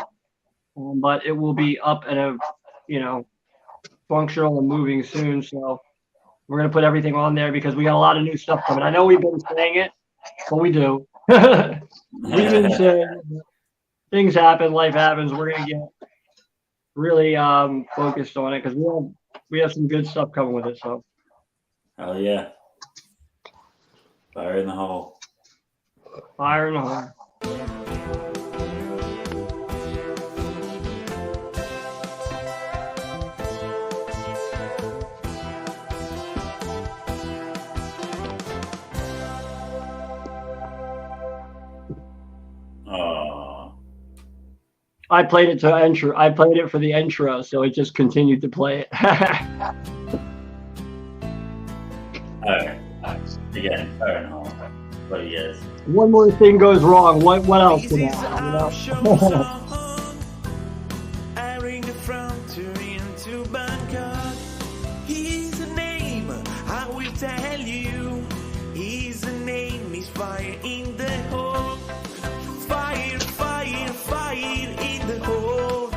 B: But it will be up and functional and moving soon. So we're gonna put everything on there because we got a lot of new stuff coming. I know we've been saying it, but we do. We've been saying it. Things happen, life happens. We're gonna get really focused on it because we have some good stuff coming with it. So
C: hell yeah. Fire in the hole.
B: Fire in the hole. I played it to intro. I played it for the intro, so it just continued to play it.
C: Alright. Again, fire in the hole. What do you guys?
B: One more thing goes wrong. What else can
A: This is
B: happen?
A: our show song. Airing the frontier into Bangkok. He's a name I will tell you. His name is Fire in the Hole. Fire, fire, fire in the hole.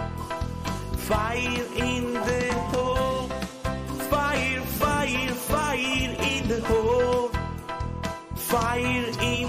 A: Fire in the hole. Fire, fire, fire in the hole. Fire in